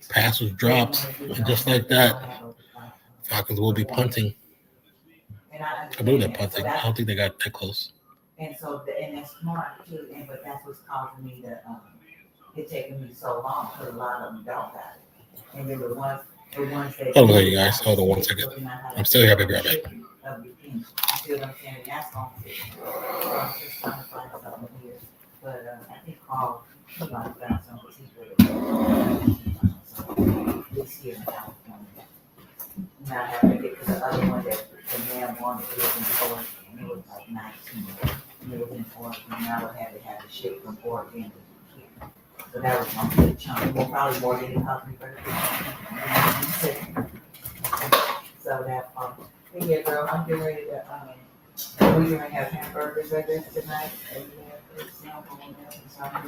Speaker 1: pass was dropped, and just like that, Falcons will be punting. I believe they're punting. I don't think they got that close.
Speaker 2: And so, and that's smart too, but that's what's causing me to, it's taking me so long, because a lot of them don't got it. And then the ones that.
Speaker 1: Hold on, you guys. Hold on 1 second. I'm still here. I'll be right back.
Speaker 2: You see what I'm saying? That's going to fit. I'm just trying to find something here. But I think Carl, he might have found something this here in California. Not having to get to the other one that the man wanted to live in Oregon, and it was like 19. And it was in Oregon, and I would have to have the shit from Oregon to here. So that was my big chunk. Well, probably more than it cost me for the so that but yeah, girl, I'm getting ready to we're gonna have hamburgers right there tonight. And so I'm gonna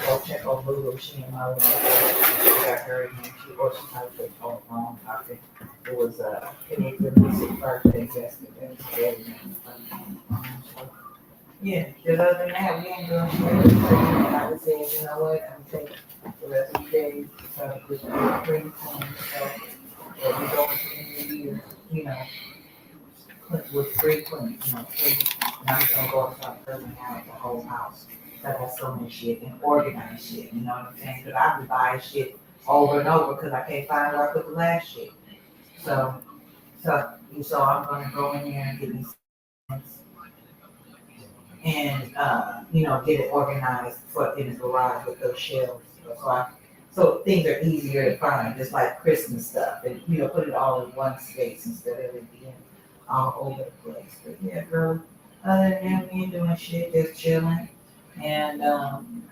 Speaker 2: go check on Lulu. She and my got her and she probably took home wrong topic. It was Canadian music birthday yesterday. Yeah, because other than that, we ain't doing shit. And I was saying, you know what, I'm taking the rest of the day, with the spring clean, so we go into the new year, you know, with spring clean, you know, and I'm gonna go and start cleaning out the whole house. So I got so much shit and organized shit, you know what I'm saying? Because I be buying shit over and over because I can't find where I put the last shit. So I'm gonna go in there and get these things and get it organized in the garage with those shelves. So things are easier to find, just like Christmas stuff, and put it all in one space instead of it being all over the place. But yeah, girl, other than that, we ain't doing shit, just chilling and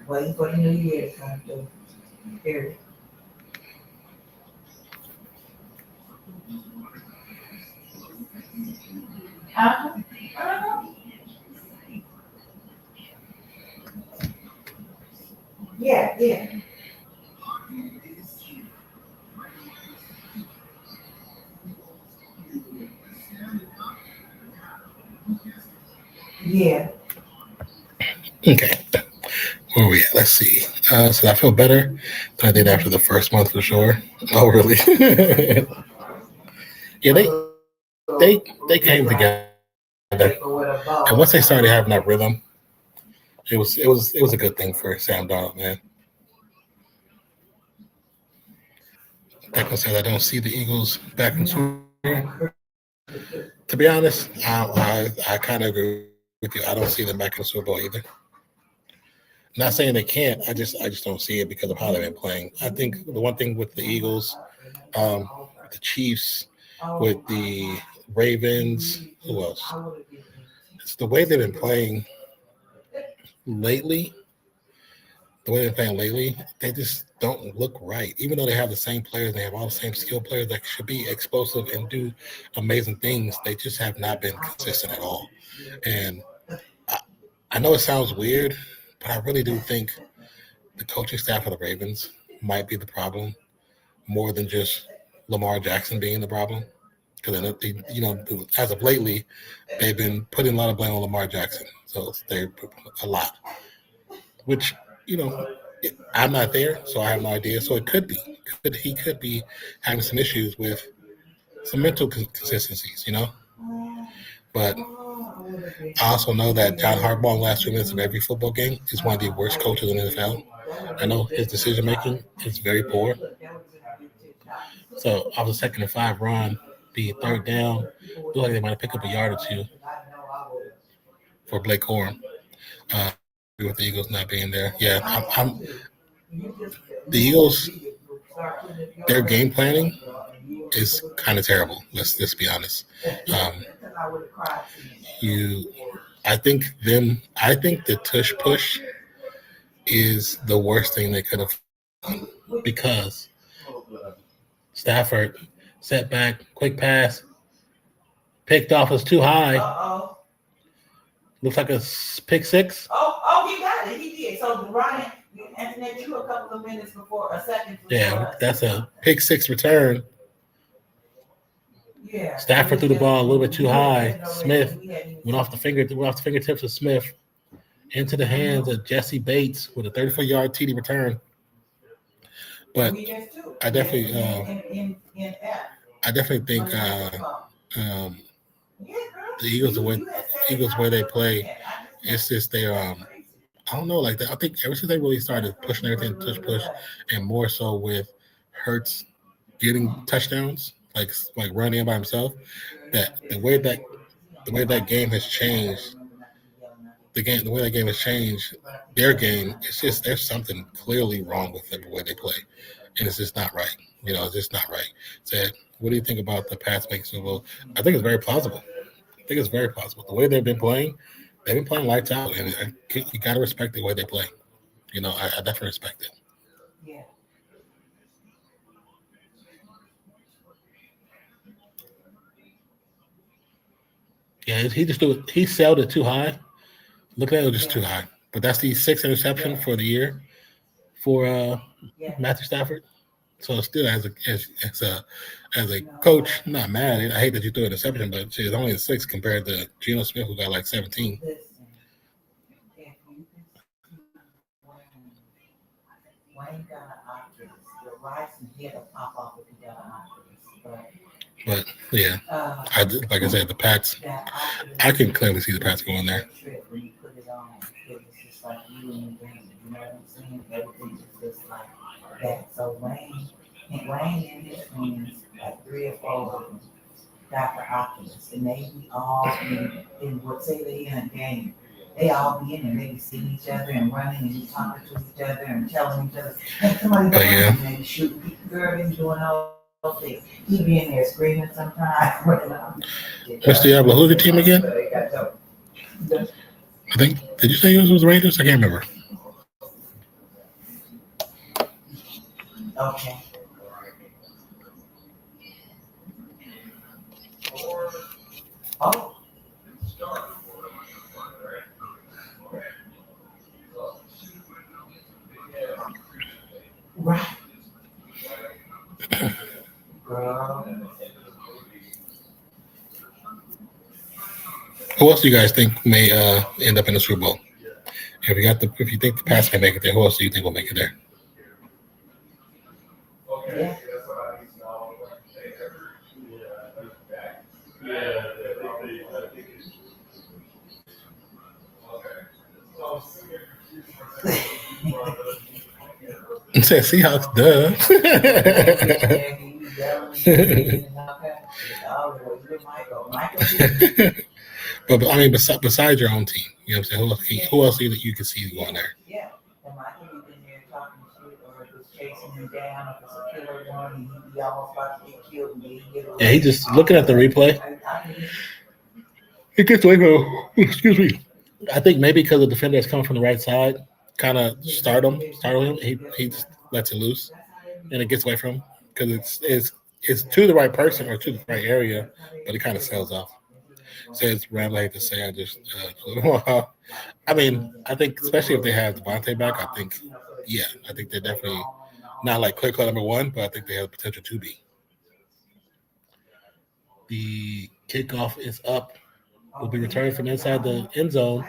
Speaker 2: waiting for the new year to come through. Period. Yeah. Yeah.
Speaker 1: Okay. Where are we at? Let's see. So I feel better than I did after the first month for sure. Oh, really? Yeah, they came together, and once they started having that rhythm, it was a good thing for Sam Darnold, man. Declan said, I don't see the Eagles back in Super Bowl. To be honest, I kind of agree with you. I don't see them back in the Super Bowl either. Not saying they can't. I just don't see it because of how they've been playing. I think the one thing with the Eagles, the Chiefs, with the Ravens, who else? It's the way they've been playing lately. the way they're playing lately, they just don't look right. Even though they have the same players, they have all the same skill players that should be explosive and do amazing things. They just have not been consistent at all. And I know it sounds weird, but I really do think the coaching staff of the Ravens might be the problem more than just Lamar Jackson being the problem. Because, as of lately, they've been putting a lot of blame on Lamar Jackson. So they're a lot, which, I'm not there, so I have no idea. So it could be. He could be having some issues with some mental consistencies, But I also know that John Harbaugh in the last 2 minutes of every football game is one of the worst coaches in the NFL. I know his decision-making is very poor. So off the 2nd and 5 run, be 3rd down, look like they might pick up a yard or two for Blake Corum. With the Eagles not being there. Yeah, the Eagles, their game planning is kind of terrible. Let's be honest. I think the tush push is the worst thing they could have done because Stafford set back, quick pass, picked off was too high. Looks like a pick six.
Speaker 2: Oh, he got it. He did. So Ryan, Anthony, you a couple of minutes before a second.
Speaker 1: Yeah, that's a pick six return.
Speaker 2: Yeah.
Speaker 1: Stafford threw the ball a little bit too high. Smith went off the fingertips of Smith into the hands of Jesse Bates with a 34-yard TD return. But I definitely think the Eagles where they play, it's just they're I don't know, like I think ever since they really started pushing everything push and more so with Hurts getting touchdowns, like running by himself, that the way that game has changed, the way that game has changed, their game, it's just there's something clearly wrong with the way they play. And it's just not right. It's just not right. Said, what do you think about the Pats making Super Bowl? I think it's very plausible. The way they've been playing lights out, and you got to respect the way they play. I definitely respect it.
Speaker 2: Yeah.
Speaker 1: Yeah, he sailed it too high. Look at it, just too high. But that's the 6th interception for the year for Matthew Stafford. So still, as a coach, I'm not mad. I hate that you threw an interception, but it's only a 6 compared to Geno Smith, who got like 17.
Speaker 2: Wayne got an Oculus. Your rights and head will pop off if you got an Oculus.
Speaker 1: But yeah, like I said, the Pats. I can clearly see the Pats going there.
Speaker 2: When you put it on, it's just like you and your game. You know what I'm saying? Everything is just like that. So Wayne and his friends, like 3 or 4 of them, got the Oculus, and they be all in what say they in a game. They all be in there, they be seeing each other and running and talking to each other and telling each other, hey, somebody and they shooting people, girl, and doing all those things. He be in there screaming sometimes.
Speaker 1: Mr. Diablo, who's your team again? I think, did you say yours was the Raiders? I can't remember.
Speaker 2: Okay. Oh. Right. Girl.
Speaker 1: Who else do you guys think may end up in the Super Bowl? If you think the Pats can make it there, who else do you think will make it there?
Speaker 2: Yeah.
Speaker 1: It says Seahawks, duh. But I mean, besides your own team, you know what I'm saying? Who else do you can see going there?
Speaker 2: Yeah, and Michael be in there talking shit, or if it's chasing him down, if it's a killer one, and he be almost about to get killed, and he get away.
Speaker 1: Yeah, he just looking at the replay. He gets away from. Excuse me. I think maybe because the defender is coming from the right side, kind of startle him. He just lets it loose, and it gets away from him because it's to the right person or to the right area, but it kind of sails off. Says Rams, I hate to say, I just I mean, I think especially if they have Devontae back, I think they're definitely not like clear cut number one, but I think they have the potential to be. The kickoff is up. Will be returned from inside the end zone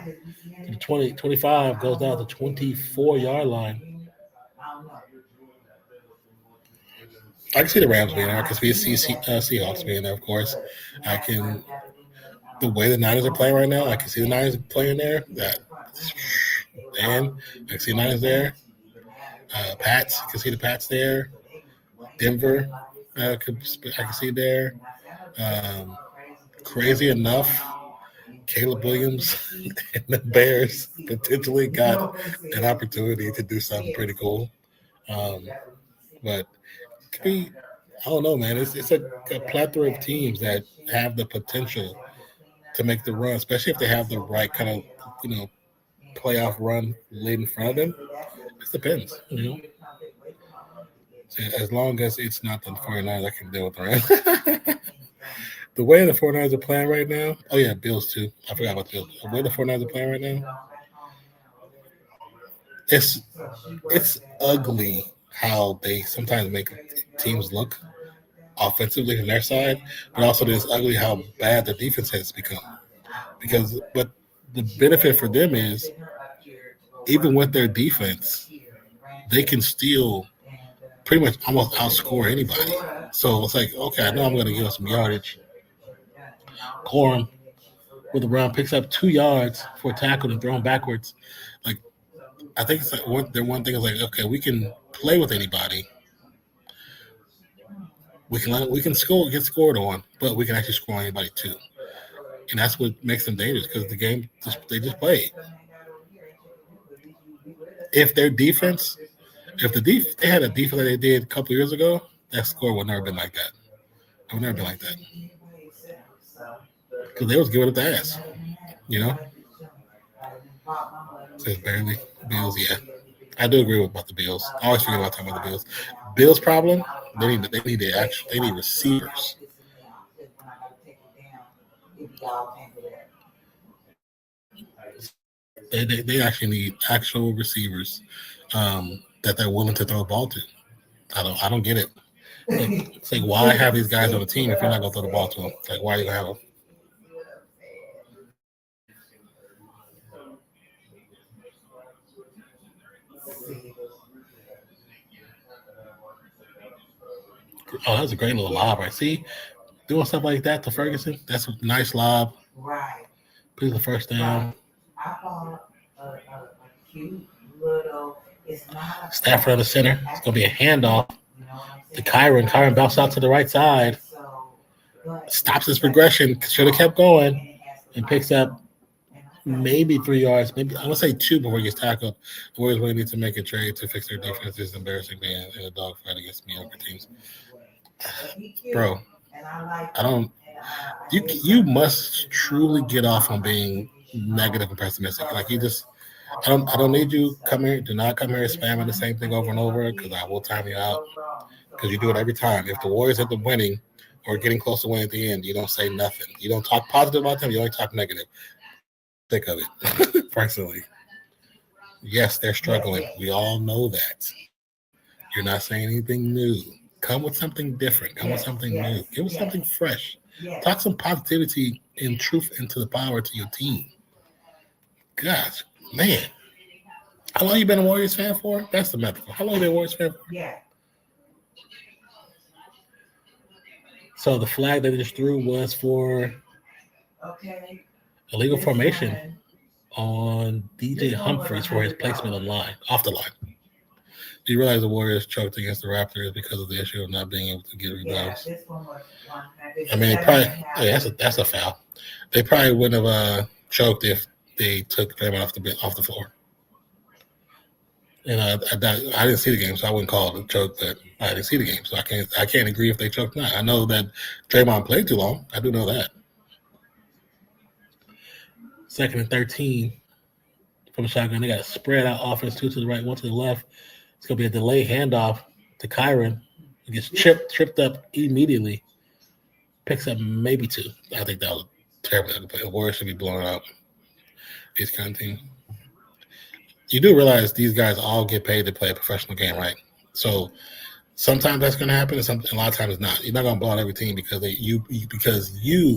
Speaker 1: to the 25, goes down to the 24-yard line. I can see the Rams being there. I can see Seahawks being there, of course. I can, the way the Niners are playing right now, I can see the Niners playing there. And I can see the Niners there. Pats, I can see the Pats there. Denver, I can see there. Crazy enough, Caleb Williams and the Bears potentially got an opportunity to do something pretty cool. But it could be, I don't know, man. It's a plethora of teams that have the potential to make the run, especially if they have the right kind of, playoff run laid in front of them. It depends, As long as it's not the 49ers, I can deal with the Rams. The way the 49ers are playing right now, oh yeah, Bills too. I forgot about the Bills. The way the 49ers are playing right now, it's ugly how they sometimes make teams look offensively from their side, but also it's ugly how bad the defense has become. But the benefit for them is even with their defense, they can still pretty much almost outscore anybody. So it's like, okay, I know I'm going to give us some yardage. Corum with the run picks up 2 yards for a tackle and thrown backwards. Like, I think it's like one thing is like, okay, we can play with anybody. We can score, get scored on, but we can actually score on anybody too. And that's what makes them dangerous because the game they just played. If their defense, they had a defense that they did a couple years ago, that score would never been like that. It would never been like that. Because they was giving it the ass, Says barely. Bills, yeah. I do agree about the Bills. I always forget about talking about the Bills. Bills' problem, they need receivers. They actually need actual receivers that they're willing to throw a ball to. I don't get it. It's like, why have these guys on the team if you're not going to throw the ball to them? Like, why are you going to have them? Oh, that was a great little lob, right? See, doing stuff like that to Ferguson, that's a nice lob.
Speaker 2: Right.
Speaker 1: Put the first down.
Speaker 2: I bought a cute little.
Speaker 1: Stafford on the center. It's going to be a handoff to Kyron. Kyron bounced out to the right side. Stops his progression. Should have kept going and picks up maybe 3 yards. Maybe I want to say 2 before he gets tackled. The Warriors really need to make a trade to fix their defense. It's embarrassing being in a dogfight against mediocre teams. Bro, I don't. You must truly get off on being negative and pessimistic. Like you just. I don't need you come here. Do not come here spamming the same thing over and over because I will time you out. Because you do it every time. If the Warriors end up winning or getting close to winning at the end, you don't say nothing. You don't talk positive about them. You only talk negative. Think of it personally. Yes, they're struggling. We all know that. You're not saying anything new. Come with something different. Come with something new. Give us something fresh. Talk some positivity and truth into the power to your team. Gosh. Man, how long you been a Warriors fan for? That's the metaphor. How long you been a Warriors fan for?
Speaker 2: Yeah.
Speaker 1: So the flag that they just threw was for illegal formation on DJ Humphries for his placement off the line. Do you realize the Warriors choked against the Raptors because of the issue of not being able to get rebounds? I mean, that's a foul. They probably wouldn't have choked if they took Draymond off the floor. And I didn't see the game, so I wouldn't call it a choke, but I didn't see the game, so I can't agree if they choked or not. I know that Draymond played too long. I do know that. 2nd and 13 from the shotgun. They got a spread out offense, 2 to the right, 1 to the left. It's going to be a delay handoff to Kyron. He gets tripped up immediately. Picks up maybe 2. I think that was terrible. The Warriors should be blown out. These kind of things. You do realize these guys all get paid to play a professional game, right? So sometimes that's going to happen, and a lot of times it's not. You're not going to blow out every team because you,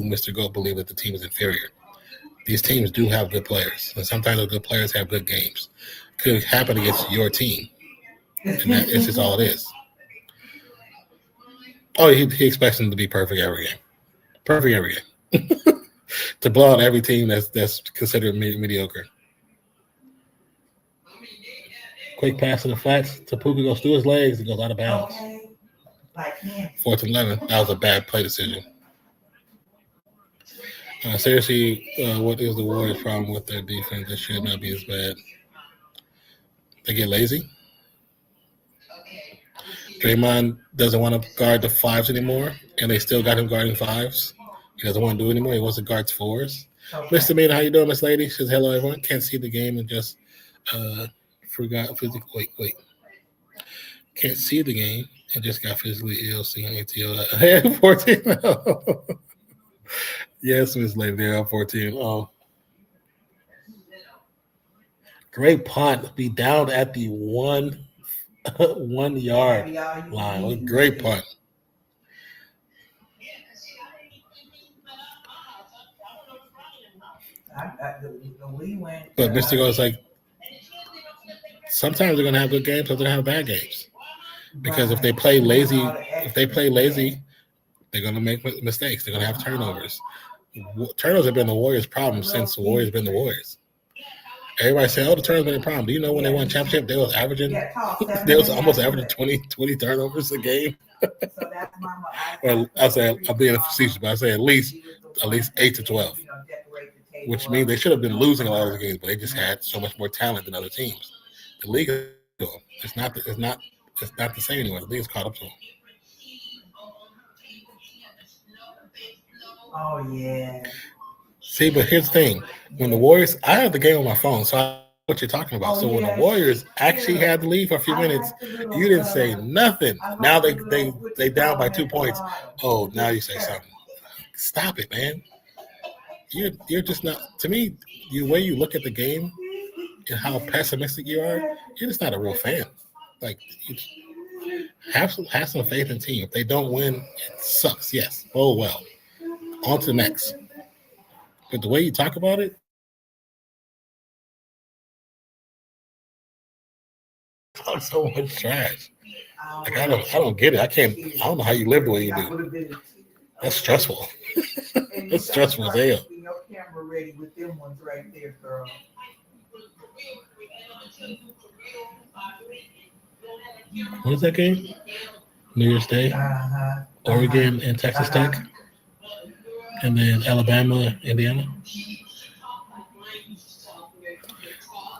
Speaker 1: Mr. Goat, believe that the team is inferior. These teams do have good players, and sometimes those good players have good games. It could happen against your team, and it's just all it is. Oh, he expects them to be perfect every game. Perfect every game. To blow out every team that's considered mediocre. Quick pass to the flats. Tapuka goes through his legs and goes out of bounds.
Speaker 2: Okay.
Speaker 1: 4th and 11. That was a bad play decision. Seriously, what is the Warriors' problem with their defense? It should not be as bad. They get lazy. Draymond doesn't want to guard the 5s anymore, and they still got him guarding 5s. He doesn't want to do it anymore. He wants to guard 4s. Okay. Mr. Mina, how you doing, Miss Lady? She says, hello, everyone. Can't see the game and just forgot physically. Wait. Can't see the game and just got physically ill seeing ATO. 14. Yes, Miss Lady, they're up 14. Oh. Great punt. Be down at the 1 yard line. Great punt. But Mr. Go's like, sometimes they're gonna have good games, sometimes they're gonna have bad games. Because if they play lazy, they're gonna make mistakes. They're gonna have turnovers. Turnovers have been the Warriors' problem since the Warriors been the Warriors. Everybody say, "Oh, the turnovers been a problem." Do you know when they won championship, they was averaging, they was almost averaging 20 turnovers a game. Well, I say I'm being facetious, but I say at least 8 to 12, which means they should have been losing a lot of the games, but they just had so much more talent than other teams. The league, it's not the same anymore. The league's caught up to them.
Speaker 2: Oh yeah.
Speaker 1: See, but here's the thing: when the Warriors, I have the game on my phone, so I know what you're talking about. So when the Warriors actually had the lead for a few minutes, you didn't say nothing. Now they down by 2 points. Oh, now you say something. Stop it, man. You're just not. To me, the way you look at the game and how pessimistic you are, you're just not a real fan. Like, have some faith in the team. If they don't win, it sucks. Yes. Oh well. On to the next. But the way you talk about it, talk so much trash. Like I don't get it. I don't know how you live the way you do. That's stressful. That's stressful as hell.
Speaker 2: Your camera ready with them ones right there, girl.
Speaker 1: What is that game? New Year's Day, Oregon and Texas Tech, and then Alabama, Indiana.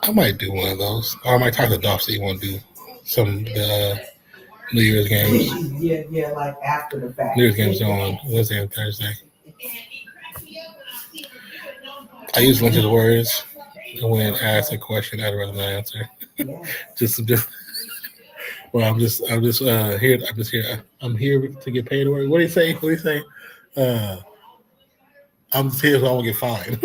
Speaker 1: I might do one of those, or I might talk to Dolph. See, you want to do some New Year's games.
Speaker 2: Yeah, like after the fact.
Speaker 1: New Year's games on Wednesday and Thursday. I usually went to the Warriors, and when asked a question, I'd rather not answer.
Speaker 2: Yeah.
Speaker 1: just. Well, I'm just here. I'm here to get paid to work. What do you say? I'm just here so I won't get fined.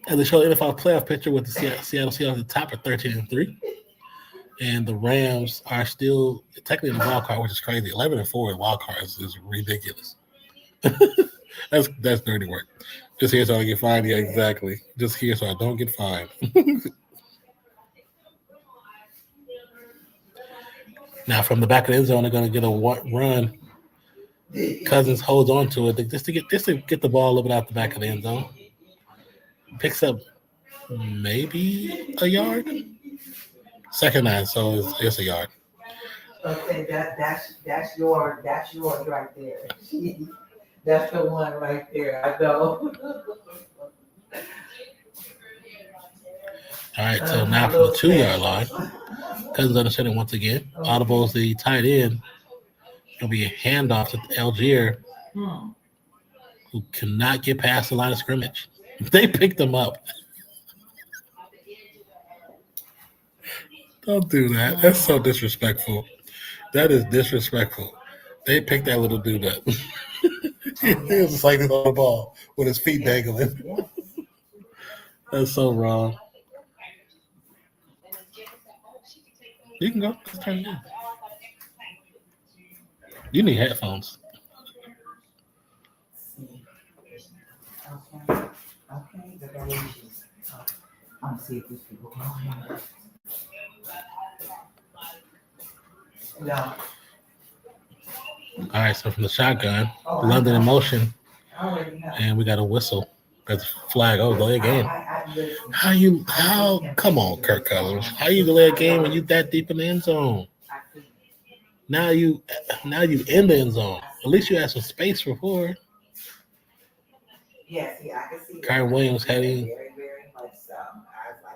Speaker 1: And they show the NFL playoff picture with the Seattle Seahawks at the top at 13-3. And the Rams are still technically in the wild card, which is crazy. 11-4 in wild cards is ridiculous. That's dirty work. Just here so I don't get fined. Yeah, exactly. Just here so I don't get fined. Now from the back of the end zone, they're going to get a run. Cousins holds on to it just to get the ball a little bit out the back of the end zone. Picks up maybe a yard. Second 9, so it's a yard.
Speaker 2: Okay, that's yours right there. That's the one right there. I know.
Speaker 1: All right, so now from the 2-yard line, Cousins understanding once again. Audible's the tight end. It'll be a handoff to Algier, who cannot get past the line of scrimmage. They picked them up. Don't do that. That's so disrespectful. That is disrespectful. They picked that little dude up. He was just like this on the ball with his feet dangling. That's so wrong. You can go. Just turn it in. You need headphones.
Speaker 2: Okay. Okay. The babies. I'm gonna see if these people go here. No.
Speaker 1: All right, so from the shotgun, London in motion,
Speaker 2: Already know.
Speaker 1: and we got a whistle. That's a flag. Oh, delay a game.
Speaker 2: Listen.
Speaker 1: Come on, Kirk Cousins. How you delay a game when you that deep in the end zone? Now you in the end zone. At least you had some space before.
Speaker 2: Yes, yeah, I can see.
Speaker 1: Kyron Williams heading
Speaker 2: very, very much so.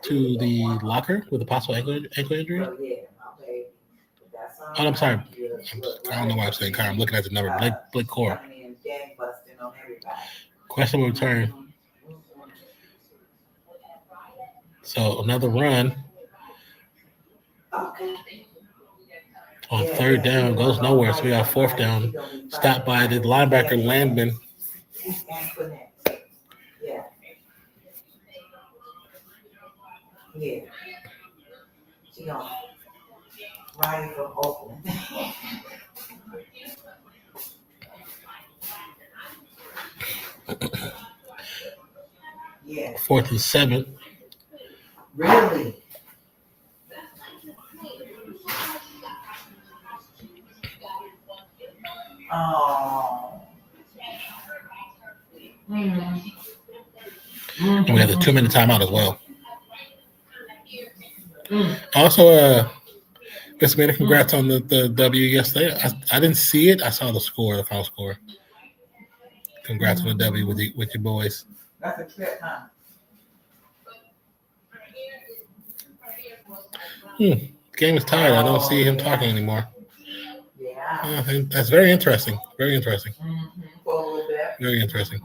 Speaker 1: to the locker with a possible ankle injury.
Speaker 2: Oh, yeah, my baby. That's all
Speaker 1: Oh, I'm sorry.
Speaker 2: right.
Speaker 1: I don't know why I'm saying Kyron. I'm looking at the number. Blake Core.
Speaker 2: Coming in gangbusting on everybody.
Speaker 1: Questionable return. So another run
Speaker 2: Okay.
Speaker 1: on third down goes nowhere. So we got fourth down. Stopped by the linebacker Landman.
Speaker 2: Yeah. Yeah. She gonna ride from Oakland. Yeah.
Speaker 1: 4th and 7.
Speaker 2: Really? Oh. Mm-hmm.
Speaker 1: And we have the 2-minute timeout as well. Also, Mr. Manning, congrats on the W yesterday. I didn't see it. I saw the final score. Congrats on the W with your boys.
Speaker 2: That's a trip, huh?
Speaker 1: Game is tired. I don't see him talking anymore.
Speaker 2: Yeah.
Speaker 1: That's very interesting. Very interesting.
Speaker 2: Mm-hmm. For a little bit.
Speaker 1: Very interesting.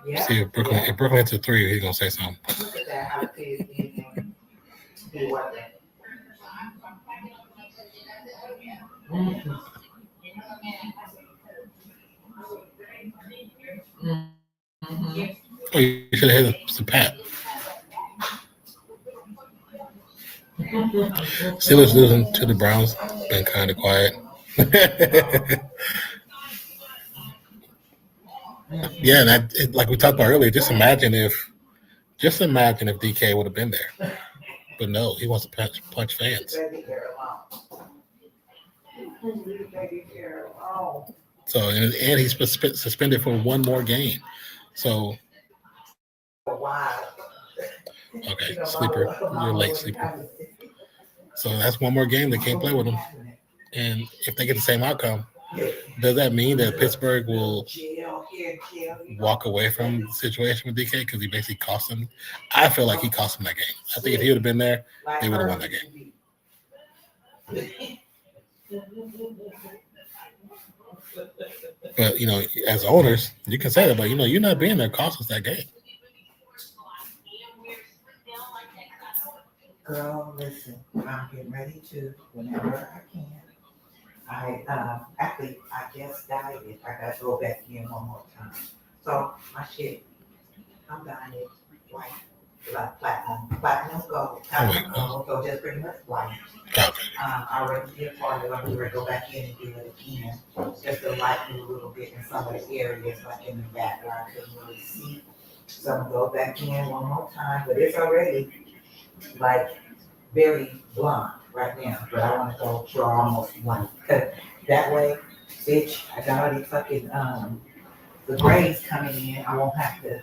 Speaker 2: Yeah.
Speaker 1: See, if Brooklyn hits a 3, he's going to say something.
Speaker 2: Look at that, how kids do what they. Mm-hmm. Mm-hmm.
Speaker 1: Oh, you should have hit some Pat. Steelers losing to the Browns. Been kind of quiet. Yeah, like we talked about earlier. Just imagine if DK would have been there. But no, he wants to punch fans. So and he's suspended for one more game. So okay, sleeper, you're late sleeper. So that's one more game they can't play with him. And if they get the same outcome, does that mean that Pittsburgh will walk away from the situation with DK because he basically cost them? I feel like he cost them that game. I think if he would have been there, they would have won that game. But, as owners, you can say that, but, you not being there cost us that game.
Speaker 2: Girl, listen, I'm getting ready to, whenever I can. I just dieted. I got to go back in one more time. So, my shit, I'm dying white, like platinum gold, so just pretty much white. I already did part of it. I'm going to go back in and do it again, just to lighten a little bit in some of the areas, like in the back where I couldn't really see. So I'm going to go back in one more time, but it's already like very blonde right now, but I want to go draw almost white, because that way, bitch, I got all these fucking, the braids coming in, I won't have to,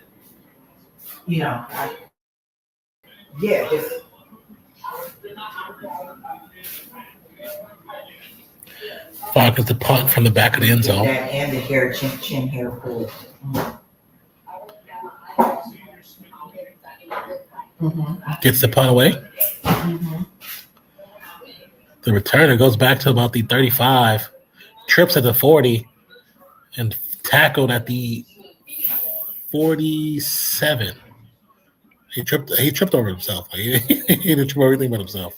Speaker 2: just.
Speaker 1: Falcons the punt from the back of the end zone.
Speaker 2: And the hair, chin hair pull.
Speaker 1: Gets the punt away. The returner goes back to about the 35, trips at the 40, and tackled at the 47. He tripped over himself. Like, he didn't trip over everything but himself.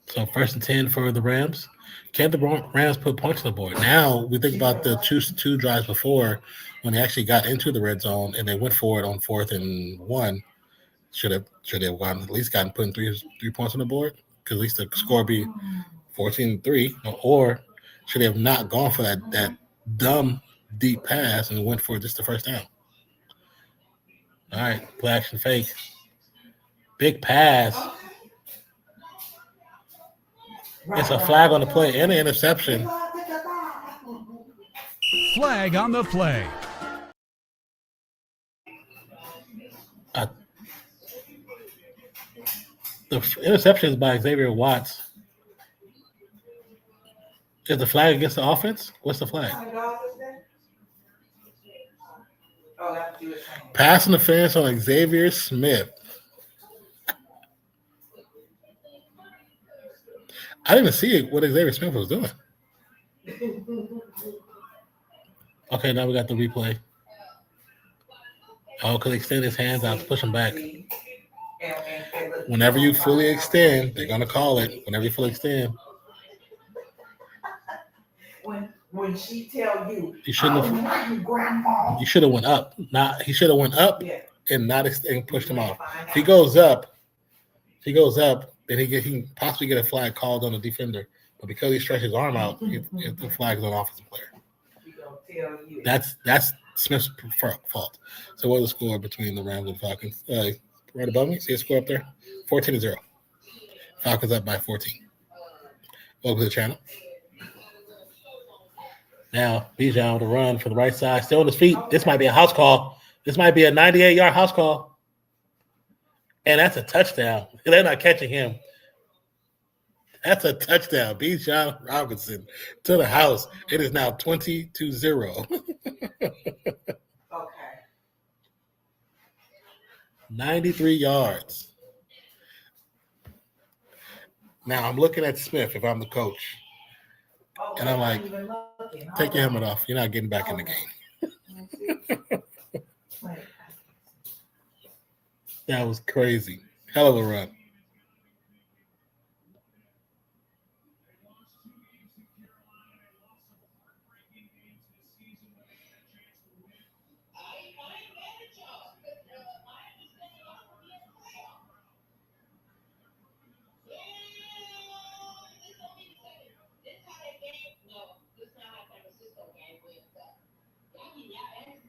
Speaker 1: So 1st and 10 for the Rams. Can the Rams put points on the board? Now we think about the two drives before when they actually got into the red zone and they went for it on 4th and 1. Should have gotten at least putting three points on the board? Because at least the score be 14-3. Or should they have not gone for that dumb deep pass and went for just the first down? All right, play action fake. Big pass. It's a flag on the play and an interception.
Speaker 3: Flag on the play.
Speaker 1: The interception is by Xavier Watts. Is the flag against the offense? What's the flag? Pass interference on Xavier Smith. I didn't see what Xavier Smith was doing. Okay, now we got the replay. Oh, because he extended his hands out to push him back. Whenever you fully extend, they're going to call it. Whenever you fully extend.
Speaker 2: When she tell you,
Speaker 1: you shouldn't have went up. He should have went up and not and pushed him off. If he goes up, then he can possibly get a flag called on the defender. But because he stretched his arm out, the flag is on offensive player. That's Smith's fault. So what's the score between the Rams and Falcons? Right above me, see a score up there? 14-0. Falcons up by 14. Welcome to the channel. Now, Bijan with a run for the right side, still on his feet. This might be a house call. This might be a 98-yard house call. And that's a touchdown. They're not catching him. That's a touchdown. Bijan Robinson to the house. It is now 20-0. Okay. 93 yards. Now, I'm looking at Smith if I'm the coach. And I'm like, take your helmet off. You're not getting back in the game. That was crazy. Hell of a run.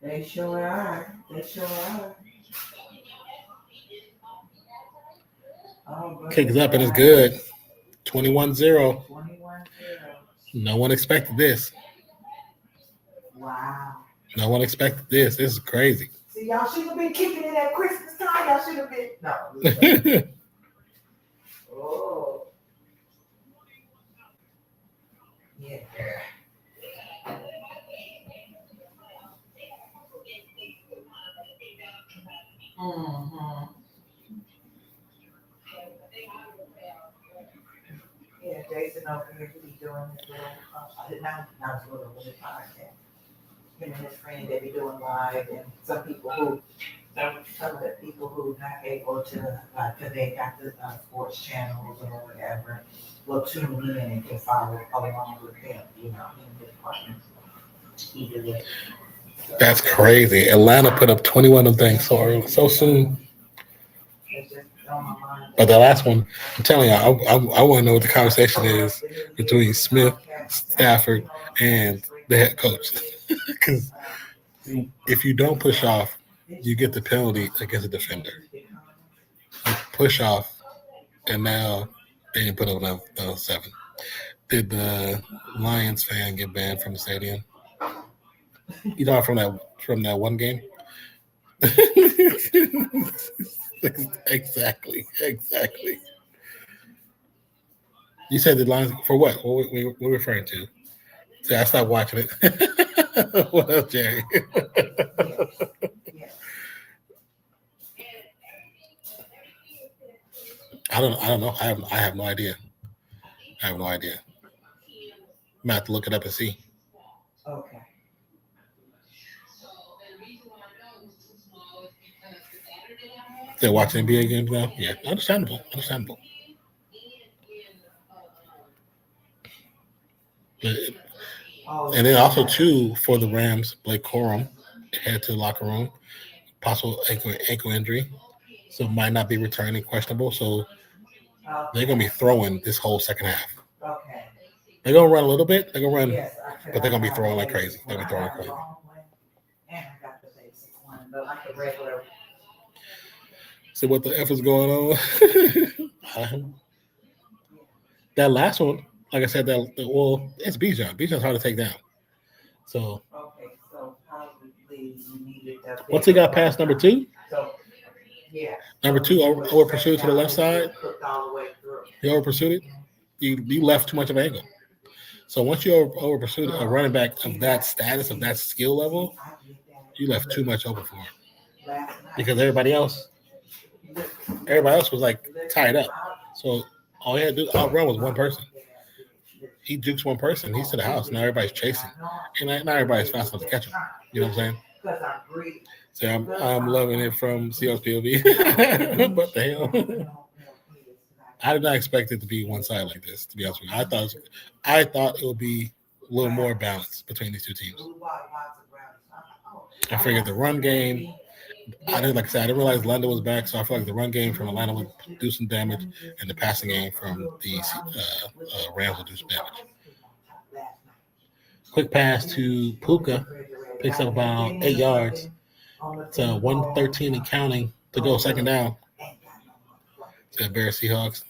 Speaker 2: They sure are.
Speaker 1: Kicks up and it's good. 21-0. No one expected this.
Speaker 2: Wow.
Speaker 1: No one expected this. This is crazy.
Speaker 2: See, y'all should have been kicking it at Christmas time. Y'all should have been. No. Oh. Yeah. Mm-hmm. Yeah, Jason over here to be doing his little, not little podcast. Him and his friend, they be doing live, and some of the people who not able to, because they got the sports channels or whatever, will tune in and can follow along with them, in his partners. Either way.
Speaker 1: That's crazy. Atlanta put up 21 of things so soon. But the last one, I'm telling you, I want to know what the conversation is between Smith, Stafford, and the head coach. Because if you don't push off, you get the penalty against the defender. You push off, and now they didn't put up another 7. Did the Lions fan get banned from the stadium? You know, from that one game? Exactly. You said the Lions for what? What we're referring to? See, I stopped watching it. What else, Jerry? I don't know. I have no idea. I'm gonna have to look it up and see.
Speaker 2: Okay.
Speaker 1: They're watching NBA games now. Yeah, understandable. And then also too for the Rams, Blake Corum head to the locker room, possible ankle injury, so might not be returning, questionable. So they're gonna be throwing this whole second half.
Speaker 2: Okay.
Speaker 1: They're gonna run a little bit. They're gonna run,
Speaker 2: Yes,
Speaker 1: but they're gonna be throwing like crazy. They're gonna be throwing like crazy.
Speaker 2: And I got the basic one, but like a regular.
Speaker 1: See what the F is going on. That last one, like I said, it's Bijan. Bijan's hard to take down. So
Speaker 2: Okay, so probably you needed that.
Speaker 1: Once he got past number 2,
Speaker 2: so yeah.
Speaker 1: Number 2 over pursued to the left side.
Speaker 2: All the way through.
Speaker 1: He over pursued it. You left too much of an angle. So once you over pursued a running back of that status, of that skill level, you left too much open for him. Because everybody else was like tied up. So all he had to do outrun was one person. He jukes one person. He's to the house. Now everybody's chasing, and not everybody's fast enough to catch him. You know what I'm saying? So I'm loving it from CO's POV. What the hell? I did not expect it to be one side like this. To be honest with you, I thought it would be a little more balanced between these two teams. I figured the run game. I didn't realize London was back, so I feel like the run game from Atlanta would do some damage, and the passing game from the Rams would do some damage. Quick pass to Puka, picks up about 8 yards to 113 and counting to go second down. To Bear Seahawks.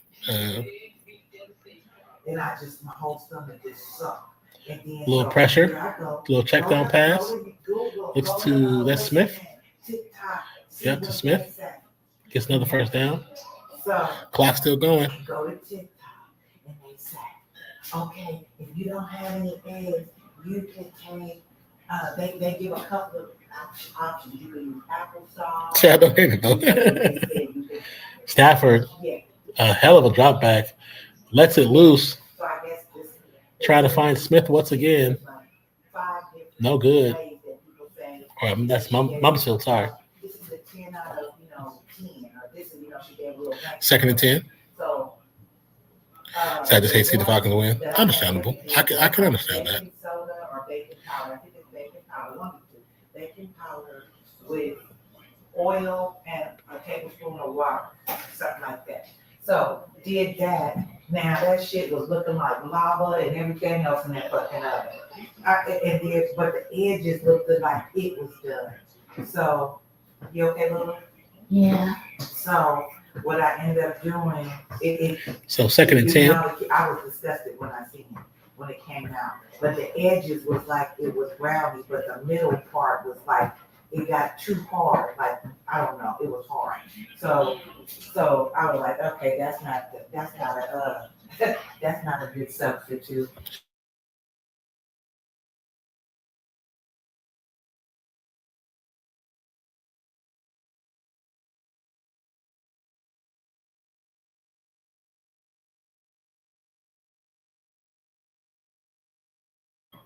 Speaker 1: Little pressure, little check down pass. Looks to that's Smith. Yep, to Smith. Gets another first down. Clock still going.
Speaker 2: Go to TikTok and they say, okay, if you don't have any eggs, you can take. They give a couple of options. You can use applesauce.
Speaker 1: Yeah, I don't hear it though. Stafford, a hell of a drop back, lets it loose.
Speaker 2: So I guess
Speaker 1: Try to find Smith once again. No good. That's Mumsfield, sorry.
Speaker 2: This is a 10 out of 10, or this is she gave a little.
Speaker 1: Second and 10.
Speaker 2: So
Speaker 1: I just hate to see the Falcons win. Understandable. I can understand that.
Speaker 2: Baking soda or baking powder. I think it's baking powder. One of the two. Baking powder with oil and a tablespoon of water, something like that. So did that. Now that shit was looking like lava and everything else in that fucking oven. But the edges looked like it was done. So you okay, Lulu?
Speaker 4: Yeah.
Speaker 2: So what I ended up doing,
Speaker 1: So second and 10.
Speaker 2: I was disgusted when I seen it, when it came out. But the edges was like it was brownish, but the middle part was like it got too hard. Like I don't know, it was hard. So I was like, okay, that's not a good substitute.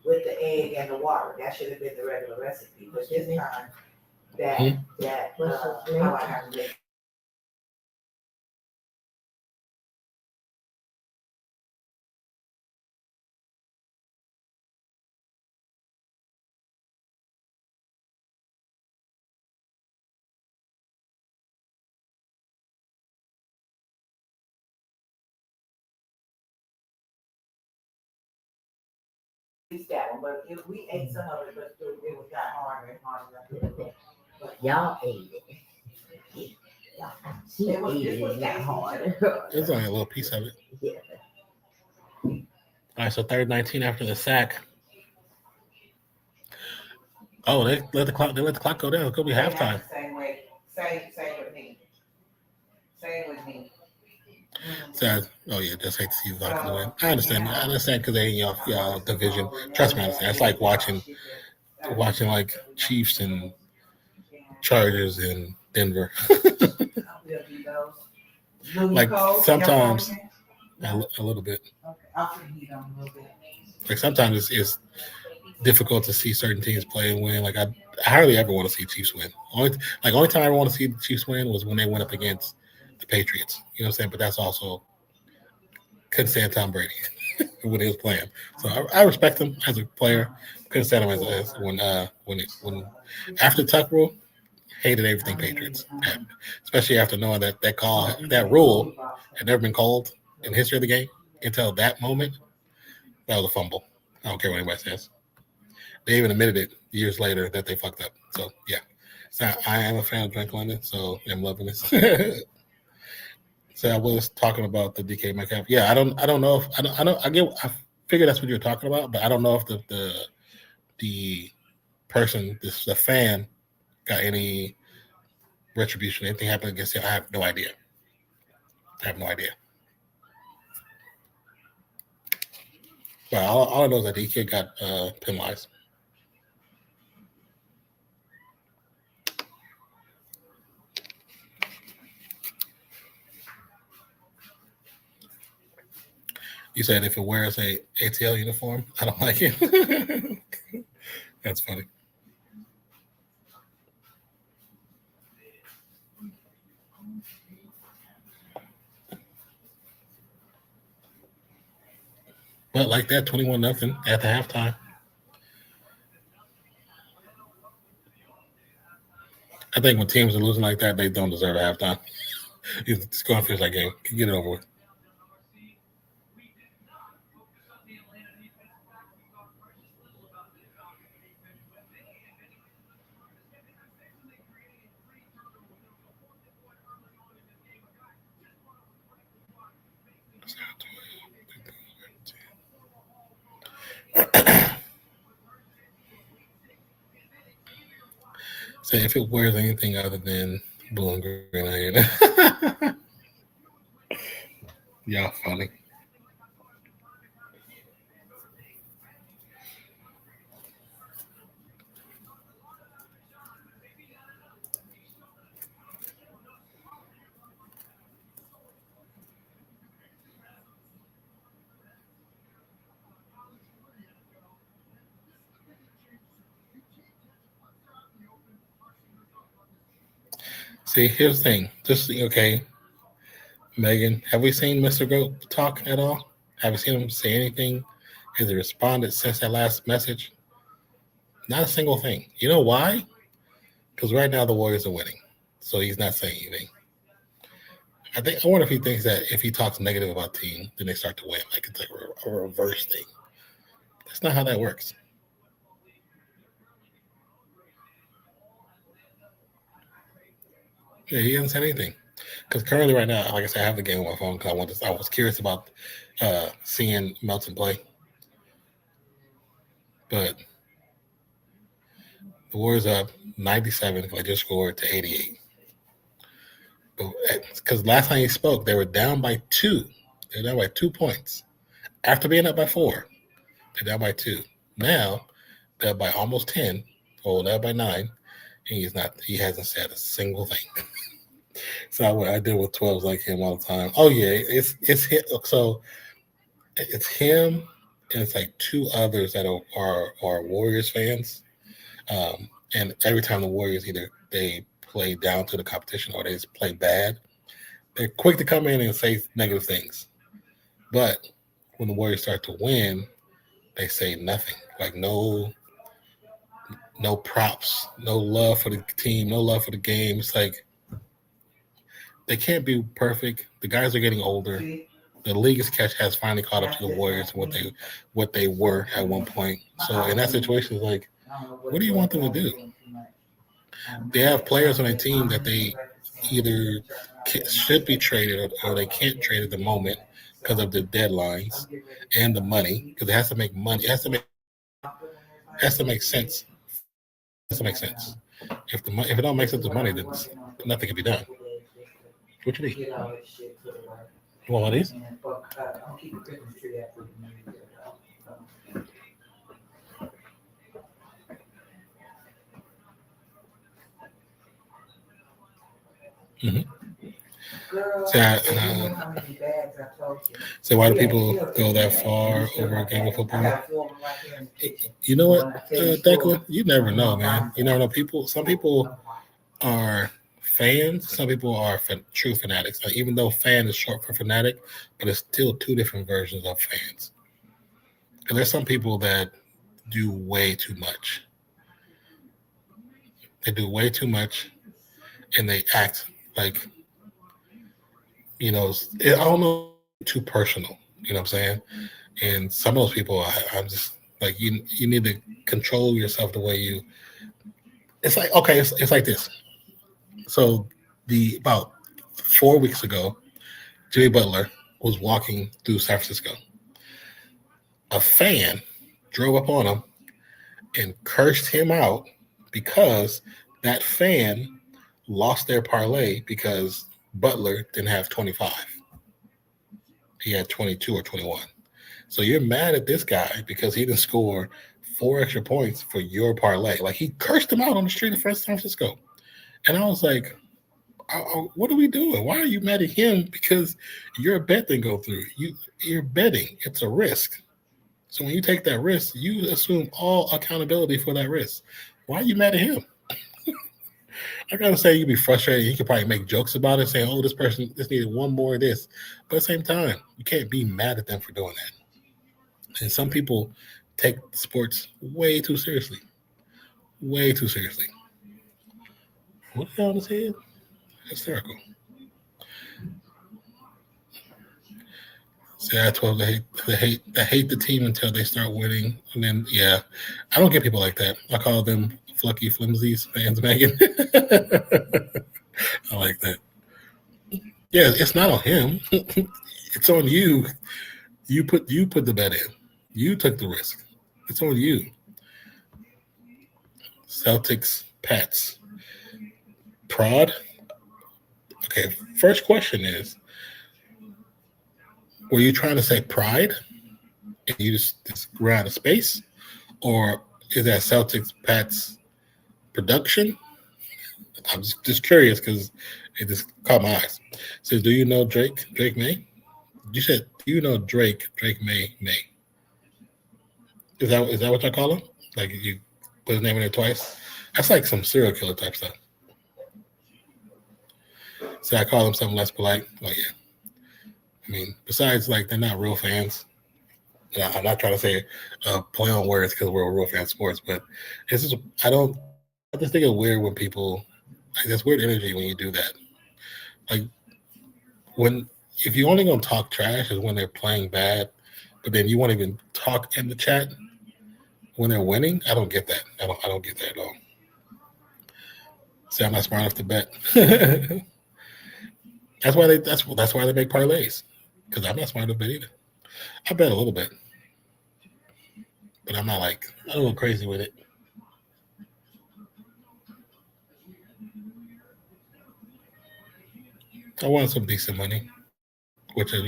Speaker 2: With the egg and the water, that should have been the regular recipe. But this time, how I have it. That one, but if we ate some of it, but it was got harder and harder.
Speaker 4: Y'all ate it. She ate it and got harder.
Speaker 1: There's only a little piece of it.
Speaker 4: Yeah.
Speaker 1: All right, so 3rd 19 after the sack. Oh, they let the clock go down. It's gonna be halftime.
Speaker 2: Same way. Same with me. Same with me.
Speaker 1: So, just hate to see the Falcons win. I understand because they in y'all division. Trust me, I understand. It's like watching like Chiefs and Chargers in Denver. Like sometimes a little bit.
Speaker 2: Okay, I'll put heat on a little bit.
Speaker 1: Like sometimes it's difficult to see certain teams play and win. Like I hardly ever want to see Chiefs win. Only time I ever want to see the Chiefs win was when they went up against the Patriots. You know what I'm saying? But that's also couldn't stand Tom Brady when he was playing. So I respect him as a player. Couldn't stand him as when after Tuck rule, hated everything Patriots, especially after knowing that rule had never been called in the history of the game until that moment. That was a fumble. I don't care what anybody says. They even admitted it years later that they fucked up. So yeah, so I am a fan of Drake London, so I'm loving this. So I was talking about the DK Metcalf. Yeah, I don't know if I figure that's what you're talking about, but I don't know if the person, the fan, got any retribution, anything happened against him. I have no idea. But all I know is that DK got penalized. You said if it wears a ATL uniform, I don't like it. That's funny. But like that, 21-0 at the halftime. I think when teams are losing like that, they don't deserve a halftime. Just go and finish that game. Get it over with. So if it wears anything other than blue and green, y'all funny. See, here's the thing. Okay, Megan, have we seen Mr. Goat talk at all? Have you seen him say anything? Has he responded since that last message? Not a single thing. You know why? Because right now the Warriors are winning, so he's not saying anything. I wonder if he thinks that if he talks negative about the team, then they start to win. Like it's like a reverse thing. That's not how that works. Yeah, he hasn't said anything. Because currently, right now, like I said, I have the game on my phone because I was curious about seeing Melton play. But the Warriors up 97. I just scored to 88. Because last time he spoke, they were down by 2. They're down by 2 points. After being up by 4, they're down by 2. Now, they're up by almost 10. Or they're up by 9. And he hasn't said a single thing. So I deal with 12s like him all the time. Oh yeah, it's him. So it's him, and it's like 2 others that are Warriors fans. And every time the Warriors either they play down to the competition or they just play bad, they're quick to come in and say negative things. But when the Warriors start to win, they say nothing. Like no props, no love for the team, no love for the game. It's like they can't be perfect. The guys are getting older. The league has finally caught up to the Warriors and what they were at one point. So in that situation, it's like, what do you want them to do? They have players on a team that they either should be traded or they can't trade at the moment because of the deadlines and the money, because it has to make money. It has to make sense. It has to make sense. If it don't make sense with money, then nothing can be done. What you need? You want one of these? Mm-hmm. So why do people go that far over a game of football? You know what, Declan? You never know, man. You never know. Some people are fans. Some people are true fanatics. Like, even though fan is short for fanatic, but it's still two different versions of fans. Because there's some people that do way too much. They do way too much, and they act like, I don't know, too personal. You know what I'm saying? And some of those people, I'm just like, you need to control yourself the way you. It's like, okay, it's like this. So about 4 weeks ago, Jimmy Butler was walking through San Francisco. A fan drove up on him and cursed him out because that fan lost their parlay because Butler didn't have 25. He had 22 or 21. So you're mad at this guy because he didn't score 4 extra points for your parlay. Like, he cursed him out on the street of San Francisco. And I was like, what are we doing? Why are you mad at him? Because your bet didn't go through. You're betting. It's a risk. So when you take that risk, you assume all accountability for that risk. Why are you mad at him? I gotta say, you'd be frustrated. You could probably make jokes about it, saying, "Oh, this person just needed one more of this." But at the same time, you can't be mad at them for doing that. And some people take sports way too seriously. Way too seriously. What the hell on his head? Hysterical. See, I told them they hate the team until they start winning, and then I don't get people like that. I call them flucky flimsies, fans, Megan. I like that. Yeah, it's not on him. It's on you. You put the bet in. You took the risk. It's on you. Celtics, Pats, Prod. Okay, first question is, were you trying to say pride and you just ran out of space? Or is that Celtics, Pats production? I'm just curious because it just caught my eyes. So, do you know Drake May? You said, do you know Drake May? Is that what I call him? Like, you put his name in there twice? That's like some serial killer type stuff. So I call him something less polite. Oh, yeah. I mean, besides, like, they're not real fans. I'm not trying to say play on words because we're real fan sports, but it's just, I just think it's weird when people, like, that's weird energy when you do that. Like, if you only gonna talk trash is when they're playing bad, but then you won't even talk in the chat when they're winning. I don't get that. I don't get that at all. See, I'm not smart enough to bet. That's why they make parlays, because I'm not smart enough to bet either. I bet a little bit, but I'm not like, I don't go crazy with it. I wanted some decent money, which is,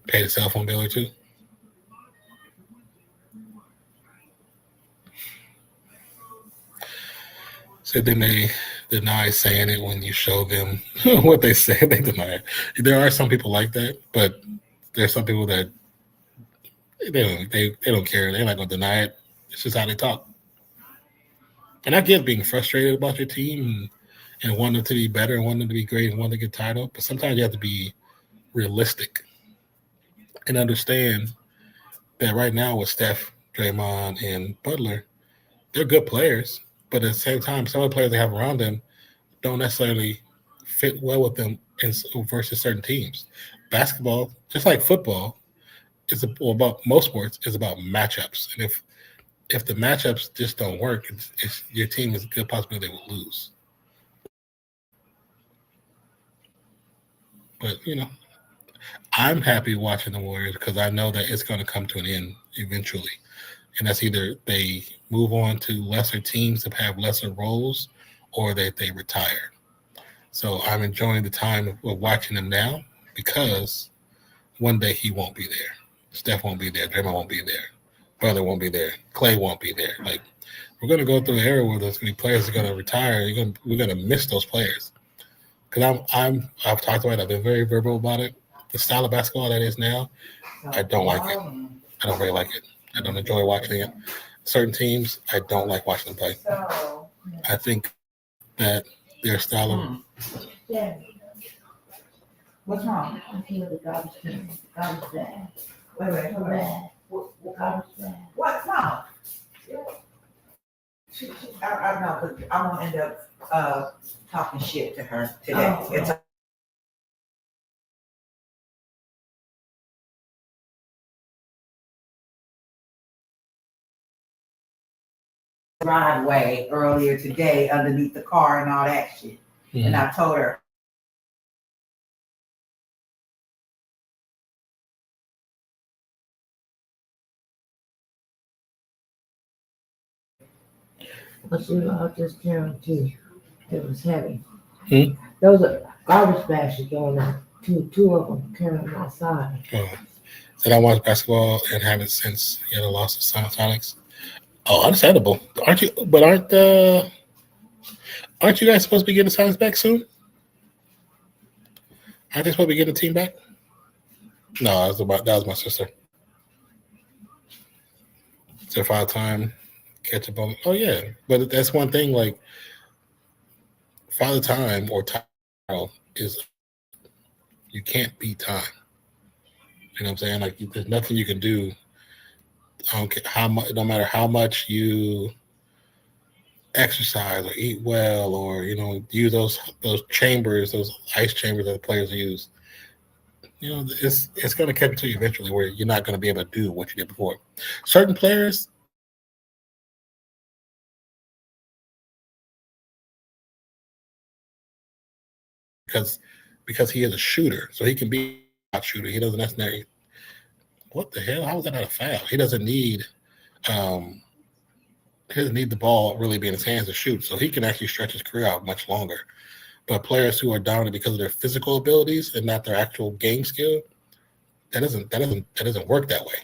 Speaker 1: paid a cell phone bill or two. So then they deny saying it when you show them what they say. They deny it. There are some people like that, but there's some people that they don't care. They're not going to deny it. It's just how they talk. And I get being frustrated about your team and wanting them to be better and wanting them to be great and wanting to get title. But sometimes you have to be realistic and understand that right now with Steph, Draymond, and Butler, they're good players. But at the same time, some of the players they have around them don't necessarily fit well with them versus certain teams. Basketball, just like football, about most sports, is about matchups. And if the matchups just don't work, it's your team is a good possibility they will lose. But, I'm happy watching the Warriors because I know that it's going to come to an end eventually. And that's either they move on to lesser teams that have lesser roles or that they retire. So I'm enjoying the time of watching them now because one day he won't be there. Steph won't be there. Draymond won't be there. Butler won't be there. Clay won't be there. Like, we're going to go through an era where there's going to be players that are going to retire. We're going to miss those players. Because I've talked about it. I've been very verbal about it. The style of basketball that is now, I don't like it. I don't really like it. I don't enjoy watching it. Certain teams, I don't like watching them play.
Speaker 2: So,
Speaker 1: I think that their style of
Speaker 4: Yeah,
Speaker 2: what's wrong?
Speaker 4: I feel the garbage can. Garbage bag.
Speaker 2: Wait, hold on.
Speaker 4: Bag.
Speaker 2: What-
Speaker 4: Garbage bag.
Speaker 2: What? No. I know, but I'm gonna end up talking shit to her today.
Speaker 4: Oh.
Speaker 2: It's driveway earlier today underneath the car and all that shit. And I told her,
Speaker 4: But you know, I'll just guarantee it was heavy.
Speaker 1: Hmm?
Speaker 4: Those are garbage bags you're going out. Two of them carrying them outside.
Speaker 1: Said I watched basketball and haven't since the loss of Sonics. Oh, understandable. Aren't you? But aren't you guys supposed to be getting the Sonics back soon? Aren't they supposed to be getting the team back? No, that was my sister. It's their 5-time catch up on. Oh yeah, but that's one thing. Like Father Time or time is you can't beat time. You know what I'm saying? Like there's nothing you can do. I don't care how much, no matter how much you exercise or eat well or use those chambers, those ice chambers that the players use. It's going to catch to you eventually where you're not going to be able to do what you did before. Certain players, because he is a shooter, so he can be a shooter. He doesn't necessarily. What the hell? How was that not a foul? He doesn't need the ball really be in his hands to shoot, so he can actually stretch his career out much longer. But players who are dominant because of their physical abilities and not their actual game skill, that doesn't work that way.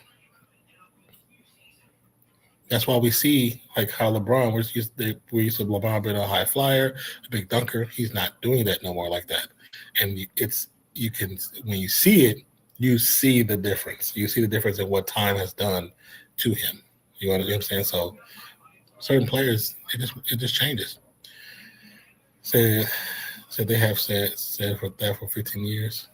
Speaker 1: That's why we see like how LeBron we used to LeBron being a high flyer, a big dunker. He's not doing that no more like that. And you can when you see it, you see the difference. You see the difference in what time has done to him. You understand what I'm saying? So certain players, it just changes. So they have said for that for 15 years.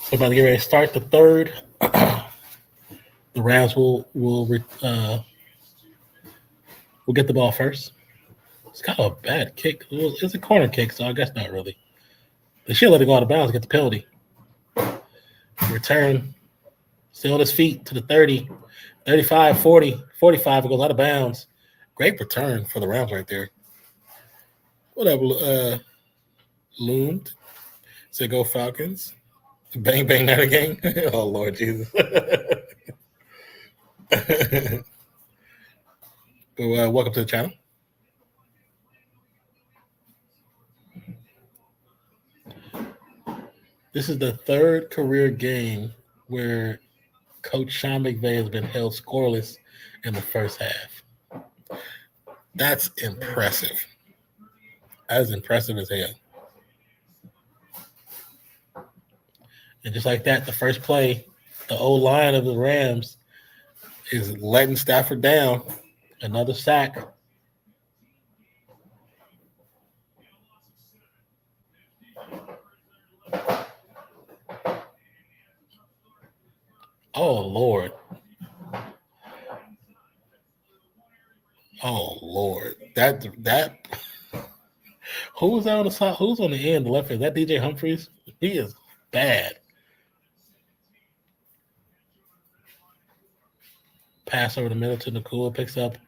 Speaker 1: So about to get ready to start the third. The Rams will get the ball first. It's kind of a bad kick. It's a corner kick, so I guess not really. They should let it go out of bounds to get the penalty. Return. Still on his feet to the 30, 35, 40, 45. It goes out of bounds. Great return for the Rams right there. Whatever. Loomed. Say go Falcons. Bang, bang, that again. Oh, Lord Jesus. But welcome to the channel. This is the third career game where Coach Sean McVay has been held scoreless in the first half. That's impressive. That is impressive as hell. And just like that, the first play, the O-line of the Rams is letting Stafford down. Another sack. Oh, Lord. Oh, Lord. That who was that on the side? Who's on the end, the left? Is that DJ Humphries? He is bad. Pass over the middle to Nakua, picks up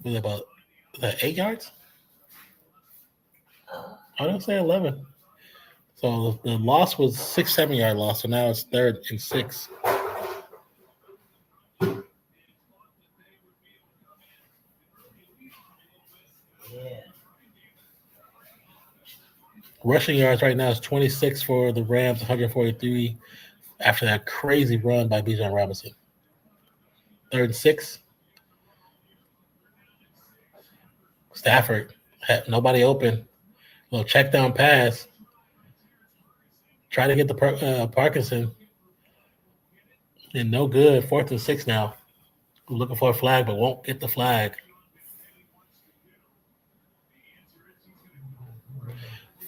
Speaker 1: with about 8 yards? I don't say 11. So the loss was 6-7 yard loss, so now it's 3rd and 6. Rushing yards right now is 26 for the Rams, 143 after that crazy run by Bijan Robinson. 3rd and 6. Stafford had nobody open. Little check down pass. Try to get the Parkinson. And no good. 4th and 6 now. Looking for a flag, but won't get the flag.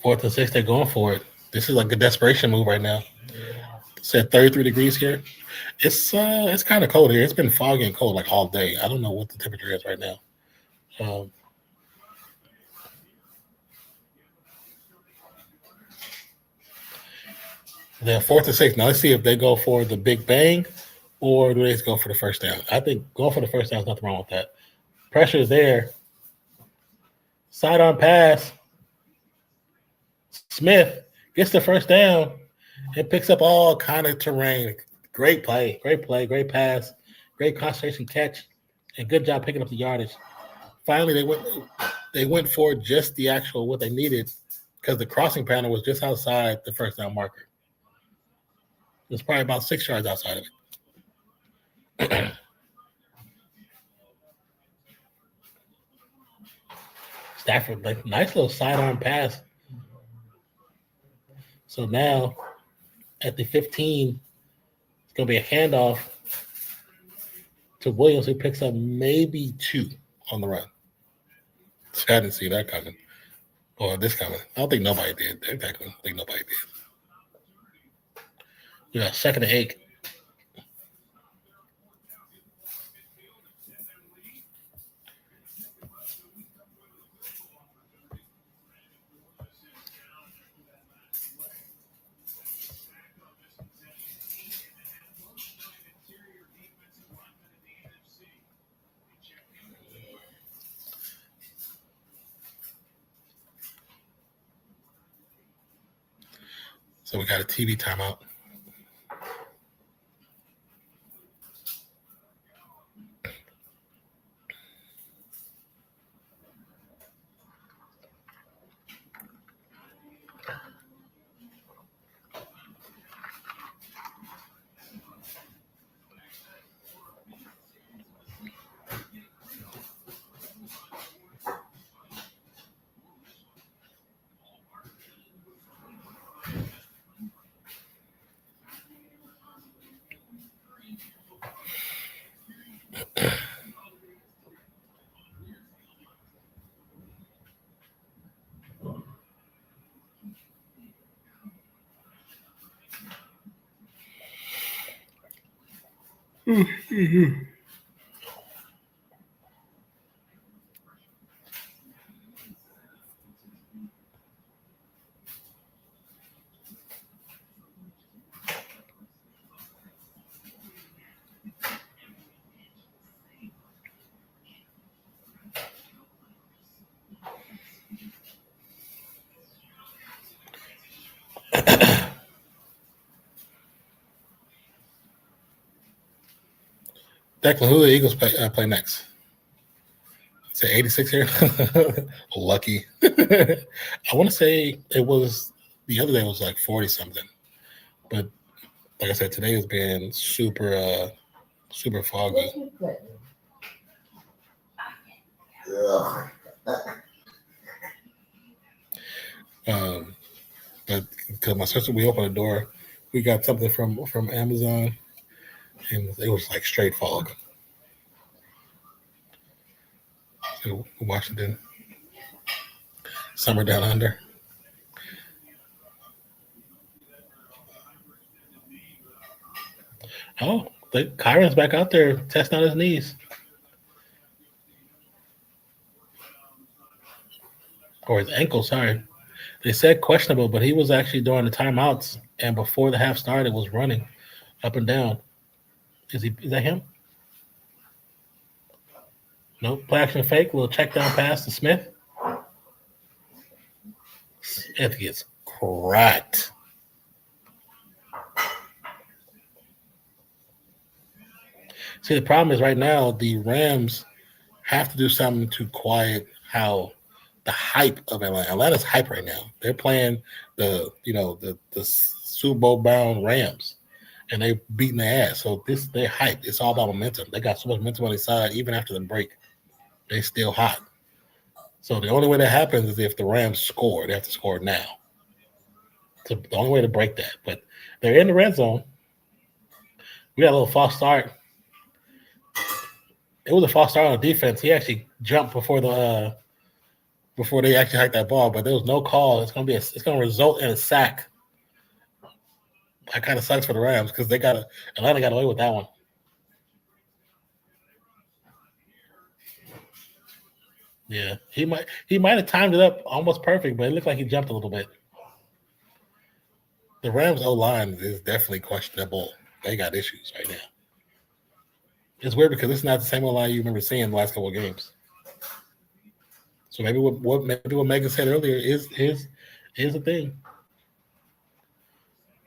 Speaker 1: 4th and 6, they're going for it. This is like a desperation move right now. It's at 33 degrees here. It's kind of cold here. It's been foggy and cold like all day. I don't know what the temperature is right now. They're 4th and 6. Now let's see if they go for the big bang or do they just go for the first down. I think going for the first down is nothing wrong with that. Pressure is there. Sidearm pass. Smith gets the first down and picks up all kind of terrain. Great play, great pass, great concentration catch, and good job picking up the yardage. Finally, they went for just the actual what they needed because the crossing panel was just outside the first down marker. It was probably about 6 yards outside of it. Stafford, like nice little sidearm pass. So now at the 15, it's going to be a handoff to Williams, who picks up maybe 2 on the run. I didn't see that coming. Or this coming. I don't think nobody did. I don't think nobody did. We got 2nd and 8. So we got a TV timeout. Declan, who do the Eagles play next? Is it 86 here? Lucky. I want to say it was the other day was like 40-something. But like I said, today has been super foggy. But because my sister, we opened the door, we got something from Amazon, and it was like straight fog. So Washington, summer down under. Oh, Kyron's back out there testing on his knees. Or his ankle, sorry. They said questionable, but he was actually during the timeouts and before the half started was running up and down. Is that him? Nope. Play action fake, little check down pass to Smith. Smith gets cracked. See, the problem is right now the Rams have to do something to quiet how the hype of Atlanta. Atlanta's hype right now. They're playing the Super Bowl bound Rams, and they beating their ass. So they're hype. It's all about momentum. They got so much momentum on their side. Even after the break, they still hot. So the only way that happens is if the Rams score. They have to score now. So the only way to break that. But they're in the red zone. We got a little false start. It was a false start on defense. He actually jumped before they actually hiked that ball, but there was no call. It's gonna result in a sack. That kind of sucks for the Rams because Atlanta got away with that one. Yeah, he might have timed it up almost perfect, but it looked like he jumped a little bit. The Rams O-line is definitely questionable. They got issues right now. It's weird because it's not the same O-line you remember seeing in the last couple of games. So maybe what Megan said earlier is the thing.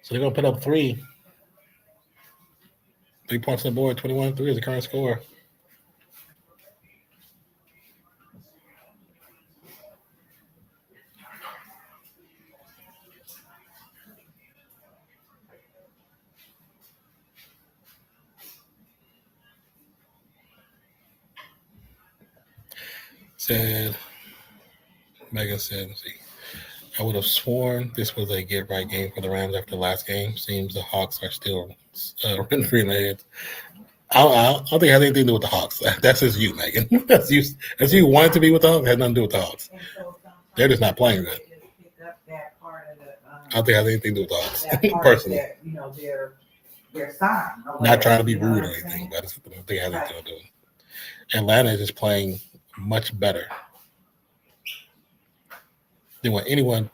Speaker 1: So they're gonna put up 3 points on the board. 21-3 is the current score. Megan said, I would have sworn this was a get-right game for the Rams after the last game. Seems the Hawks are still rent-free in their heads. I don't think it has anything to do with the Hawks. That's just you, Megan. That's you wanted to be with the Hawks. It has nothing to do with the Hawks. They're just not playing good. I don't think it has anything to do with the Hawks, personally.
Speaker 2: Their sign.
Speaker 1: Not trying to be rude or anything, but I don't think it has anything to do with it. Atlanta is just playing much better than what anyone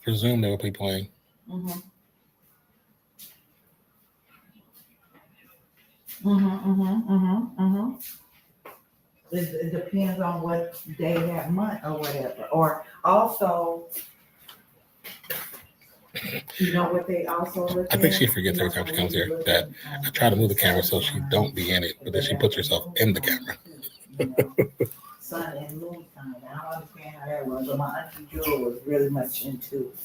Speaker 1: presumed they would be playing.
Speaker 2: Mm-hmm. It depends on what day that month or whatever. Or also, you know what they also look at?
Speaker 1: I think she forgets every time she comes here that I try to move the camera so she don't be in it, but then she puts herself in the camera.
Speaker 2: Sun and moon sign. I don't understand how that was, but my auntie Jewel was really much into it.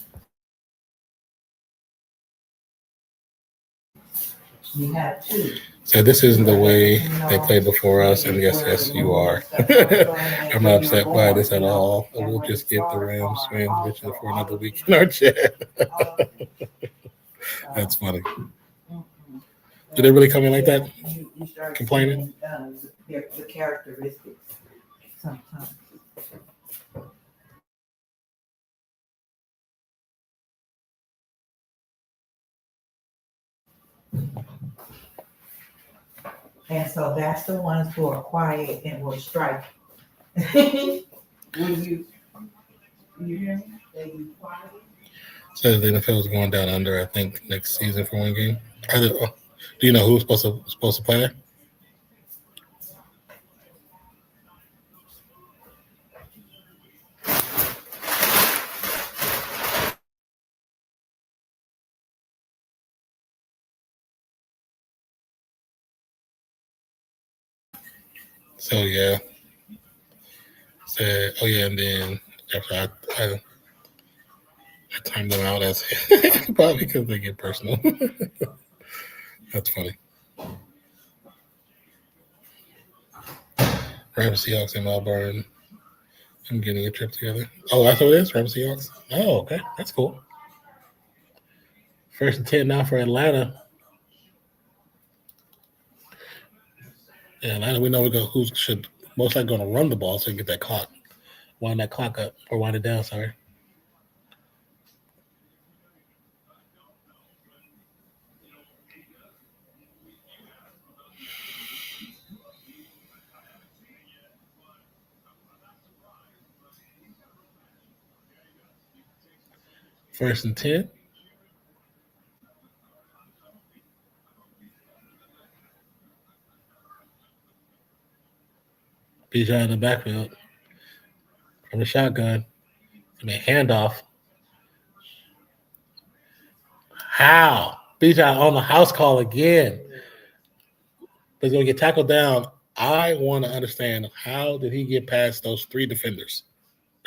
Speaker 2: You have 2.
Speaker 1: So this isn't the way they played before us, and yes, you are. I'm not upset by this at all. We'll just give the Rams fans bitches for another week in our chat. That's funny. Did they really come in like that?
Speaker 2: You start
Speaker 1: complaining?
Speaker 2: Seeing, the characteristics sometimes. And so that's the ones who are quiet and will strike. Will you hear me? They be quiet.
Speaker 1: So the NFL is going down under, I think, next season for one game. Do you know who's supposed to play there? So yeah. Said, and then after I timed them out as probably because they get personal. That's funny. Rams Seahawks in Melbourne. I'm getting a trip together. Oh, that's what it is? Rams Seahawks? Oh, okay. That's cool. 1st and 10 now for Atlanta. Yeah, Atlanta, we know who should most likely going to run the ball so we can get that clock. Wind that clock up, or wind it down, sorry. First and 10. Bijan in the backfield from the shotgun. Handoff. How? Bijan on the house call again. He's going to get tackled down. I want to understand, how did he get past those 3 defenders?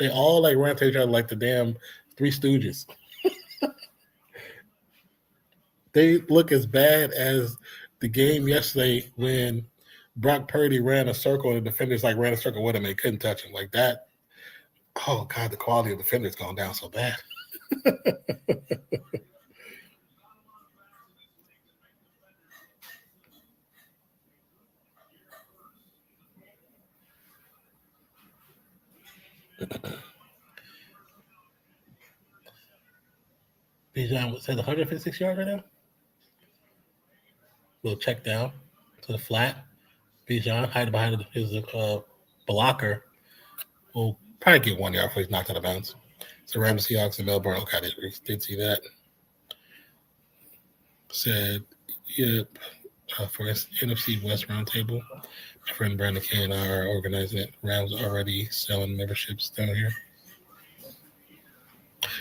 Speaker 1: They all like ran to each other like the damn Three Stooges. They look as bad as the game yesterday when Brock Purdy ran a circle and the defenders like ran a circle with him and they couldn't touch him. Like that. Oh God, the quality of the defenders gone down so bad. Bijan said 156 yards right now. Little check down to the flat. Bijan hiding behind his blocker will probably get 1 yard before he's knocked out of bounds. So Rams, Seahawks, and Melbourne. Okay, I did see that. Said, yep, for his NFC West Roundtable. My friend Brandon Kay and I are organizing it. Rams are already selling memberships down here.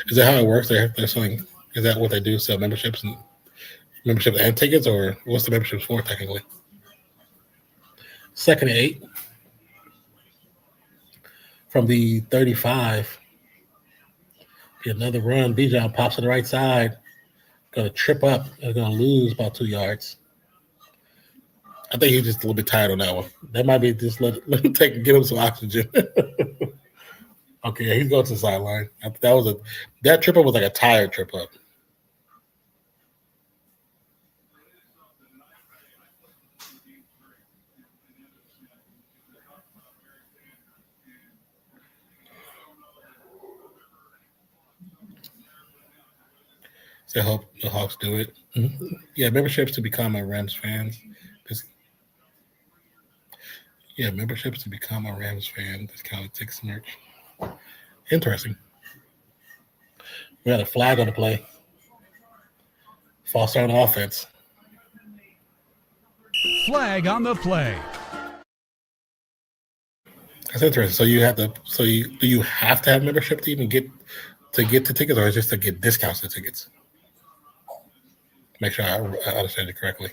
Speaker 1: Is that how it works? They're selling. Is that what they do? Sell memberships and tickets, or what's the memberships for technically? 2nd and 8 from the 35. Another run. Bijan pops to the right side. Going to trip up. They're going to lose about 2 yards. I think he's just a little bit tired on that one. That might be just let him get him some oxygen. Okay, yeah, he's going to the sideline. That trip up was like a tired trip up. So I hope the Hawks do it. Mm-hmm. Yeah, memberships to become a Rams fan. Memberships to become a Rams fan. Discounted tickets merch. Interesting. We had a flag on the play. False start on offense.
Speaker 3: Flag on the play.
Speaker 1: That's interesting. So you have to. Do you have to have membership to even get to tickets, or is it just to get discounts to tickets? Make sure I understand it correctly.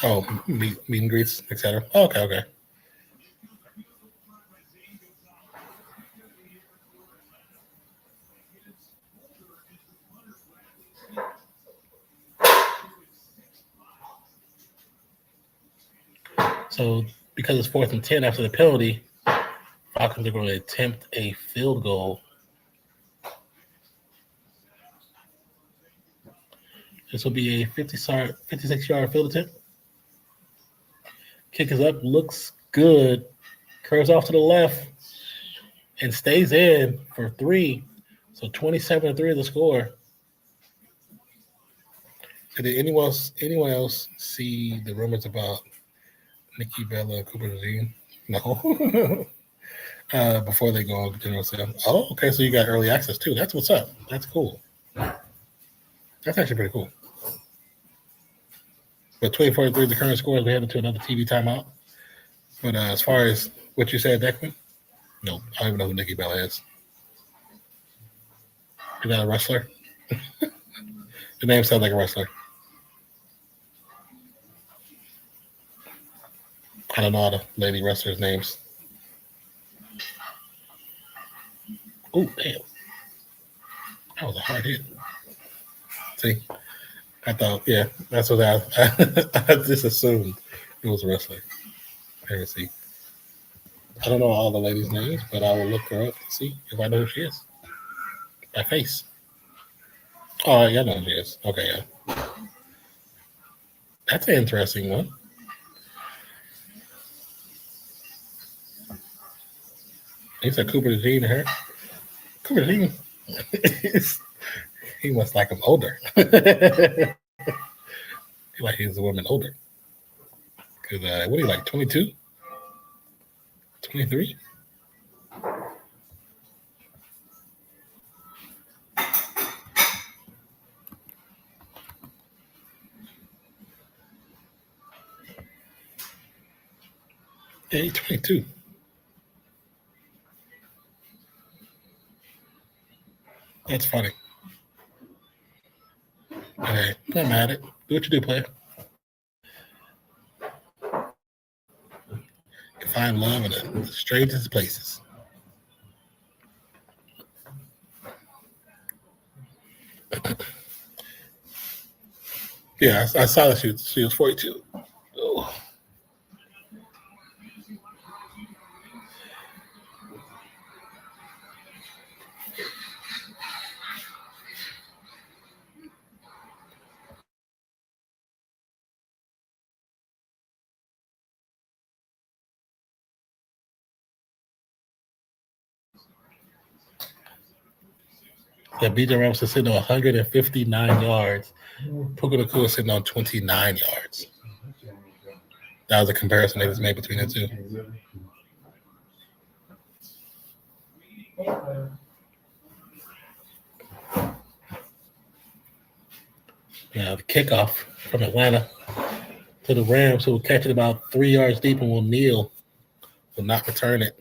Speaker 1: Oh, meet and greets, etc. Oh, okay. So because it's 4th and 10 after the penalty, Falcons are going to attempt a field goal. This will be a 56-yard field attempt. Kick is up, looks good, curves off to the left, and stays in for 3. So 27-3 is the score. Did anyone else see the rumors about Nikki Bella and Cooper DeJean? No. Before they go on general sale. Oh, okay. So you got early access too. That's what's up. That's cool. That's actually pretty cool. But 24-3 the current score. We head into another TV timeout. But as far as what you said, Declan, no, I don't even know who Nikki Bella is. Is that a wrestler? The name sounds like a wrestler. I don't know all the lady wrestlers' names. Oh, damn. That was a hard hit. See? I thought, yeah, that's what I just assumed it was a wrestler. Let me see. I don't know all the ladies' names, but I will look her up to see if I know who she is. By face. Oh, yeah, I know who she is. Okay, yeah. That's an interesting one. He said Cooper DeJean to her. Cooper DeJean. He must like him older. He like he's a woman older. Because what are you like, 22? 23? Yeah, he's 22. That's funny. Okay, I'm mad at it. Do what you do, player. You can find love in the strangest places. Yeah, I saw that she was 42. Oh. Yeah, BJ Ramos is sitting on 159 yards. Puka Nacua is sitting on 29 yards. That was a comparison they just made between the two. Yeah, the kickoff from Atlanta to the Rams, who will catch it about 3 yards deep and will kneel, will not return it.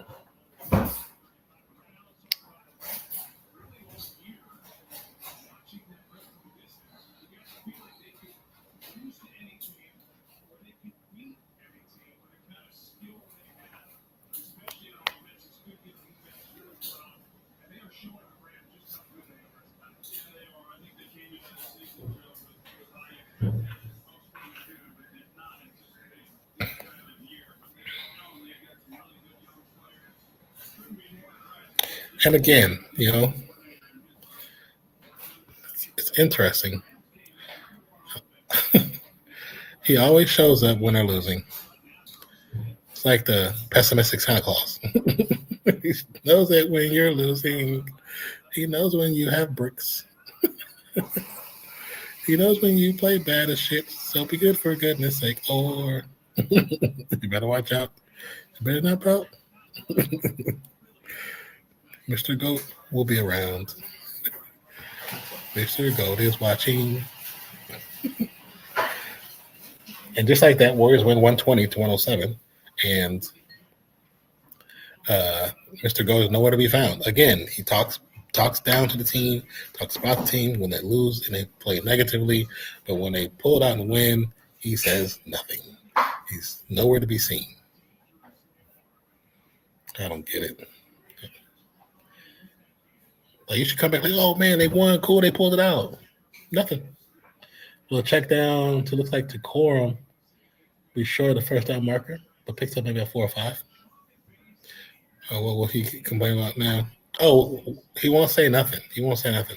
Speaker 1: And again, it's interesting. He always shows up when they're losing. It's like the pessimistic Santa Claus. He knows that when you're losing. He knows when you have bricks. He knows when you play bad as shit. So be good for goodness sake. Or you better watch out. You better not pout. Mr. Goat will be around. Mr. Goat is watching. And just like that, Warriors win 120 to 107. And Mr. Goat is nowhere to be found. Again, he talks down to the team, talks about the team when they lose and they play negatively. But when they pull it out and win, he says nothing. He's nowhere to be seen. I don't get it. Like, you should come back like, oh man, they won, cool, they pulled it out. Nothing. We'll check down to looks like Decorum. Be sure the first down marker, but picks up maybe a 4 or 5. Oh, what will he complain about now? Oh, he won't say nothing. He won't say nothing.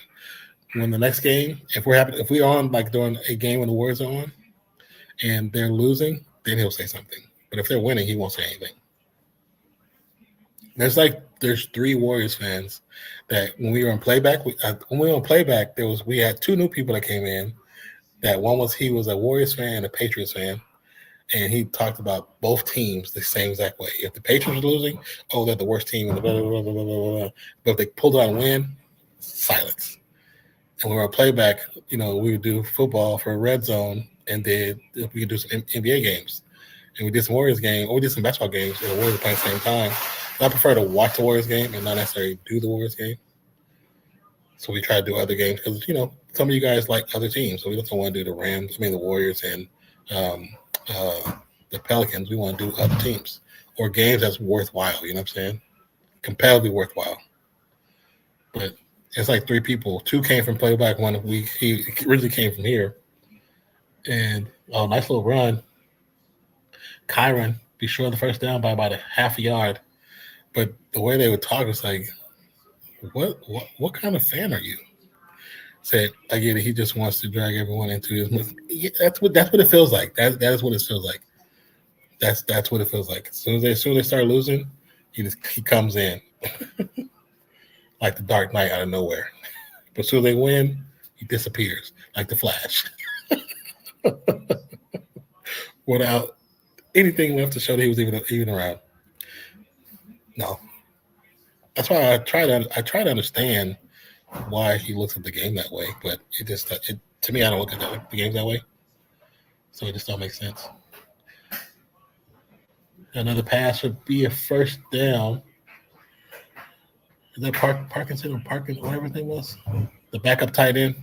Speaker 1: When the next game, if we're on like during a game when the Warriors are on and they're losing, then he'll say something. But if they're winning, he won't say anything. There's 3 Warriors fans that when we were on playback, we had 2 new people that came in. That he was a Warriors fan and a Patriots fan, and he talked about both teams the same exact way. If the Patriots are losing, oh, they're the worst team, and blah, blah, blah, blah, blah, blah. But if they pulled out and win, silence. And when we were on playback, we would do football for Red Zone, and then we could do some NBA games. And we did some Warriors game, or we did some basketball games, and the Warriors were playing at the same time. I prefer to watch the Warriors game and not necessarily do the Warriors game. So we try to do other games because, some of you guys like other teams. So we don't want to do the Warriors and the Pelicans. We want to do other teams or games that's worthwhile. You know what I'm saying? Competitively worthwhile. But it's like 3 people. 2 came from playback. He originally came from here. And nice little run. Kyron, be sure the first down by about a half a yard. But the way they would talk was like, what kind of fan are you? Said, I get it. He just wants to drag everyone into his. Yeah, that's what it feels like. That is what it feels like. That's what it feels like. As soon as they start losing, he comes in like the Dark Knight out of nowhere. But as soon as they win, he disappears like the Flash, without anything left to show that he was even around. No, that's why I try to understand why he looks at the game that way, but to me, I don't look at the game that way, so it just don't make sense. Another pass would be a first down. Is that Parkinson or Parkin, whatever his name was? The backup tight end.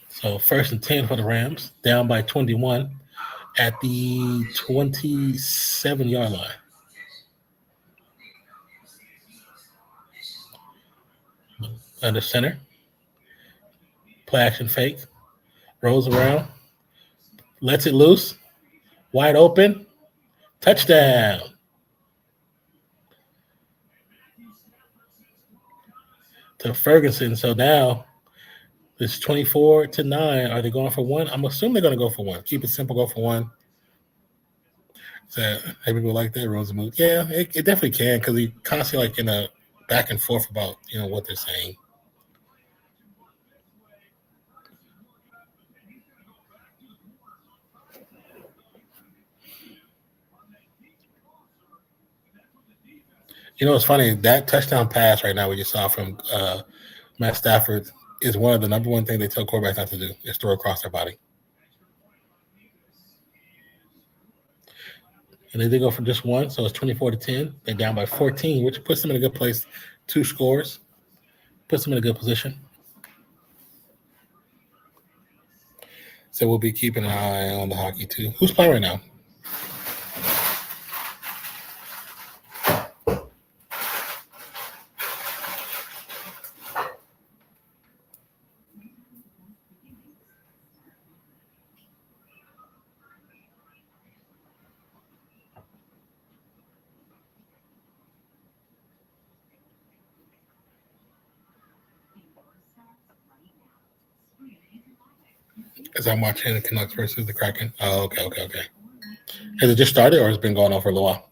Speaker 1: So 1st and 10 for the Rams, down by 21 at the 27-yard line. Under center. Play action fake. Rolls around. Lets it loose. Wide open. Touchdown. To Ferguson. So now it's 24-9. Are they going for one? I'm assuming they're going to go for one. Keep it simple. Go for one. So hey, people like that Rosamund. Yeah, it definitely can because we constantly like in a back and forth about what they're saying. It's funny, that touchdown pass right now we just saw from Matt Stafford is one of the number one thing they tell quarterbacks not to do is throw across their body. And they did go for just one, so it's 24-10. They're down by 14, which puts them in a good place. 2 scores, puts them in a good position. So we'll be keeping an eye on the hockey too. Who's playing right now? As I'm watching the Canucks versus the Kraken. Oh, okay. Has it just started or has it been going on for a little while?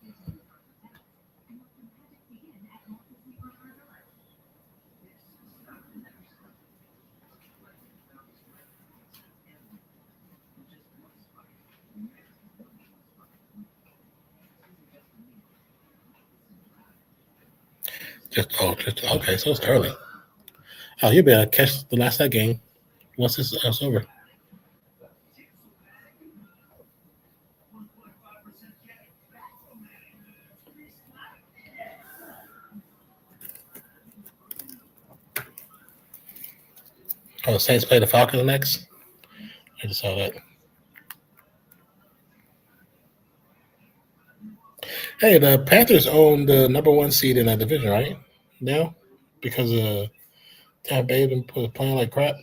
Speaker 1: Just okay, so it's early. Oh, you'll be able to catch the last of that game once it's over. Oh, the Saints play the Falcons next? I just saw that. Hey, the Panthers own the number 1 seed in that division, right? Now? Because Tampa Bay been playing like crap?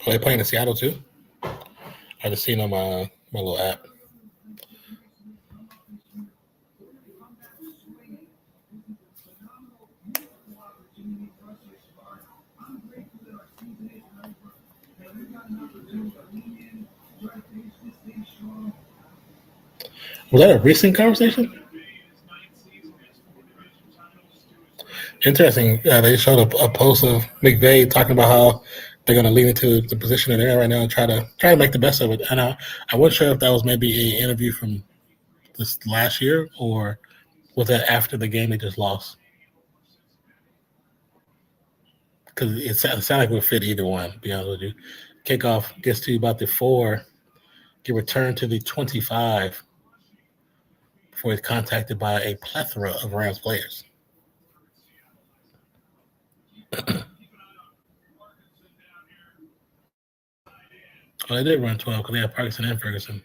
Speaker 1: Are they playing in Seattle too? I just seen on my little app. Was that a recent conversation? Interesting. They showed a post of McVay talking about how they're going to lean into the position they're in right now and try to make the best of it. And I wasn't sure if that was maybe an interview from this last year or was that after the game they just lost? Because it sounded like it would fit either one, to be honest with you. Kickoff gets to about the 4, get returned to the 25 before he's contacted by a plethora of Rams players. Oh, they did run 12 because they had Parkinson and Ferguson.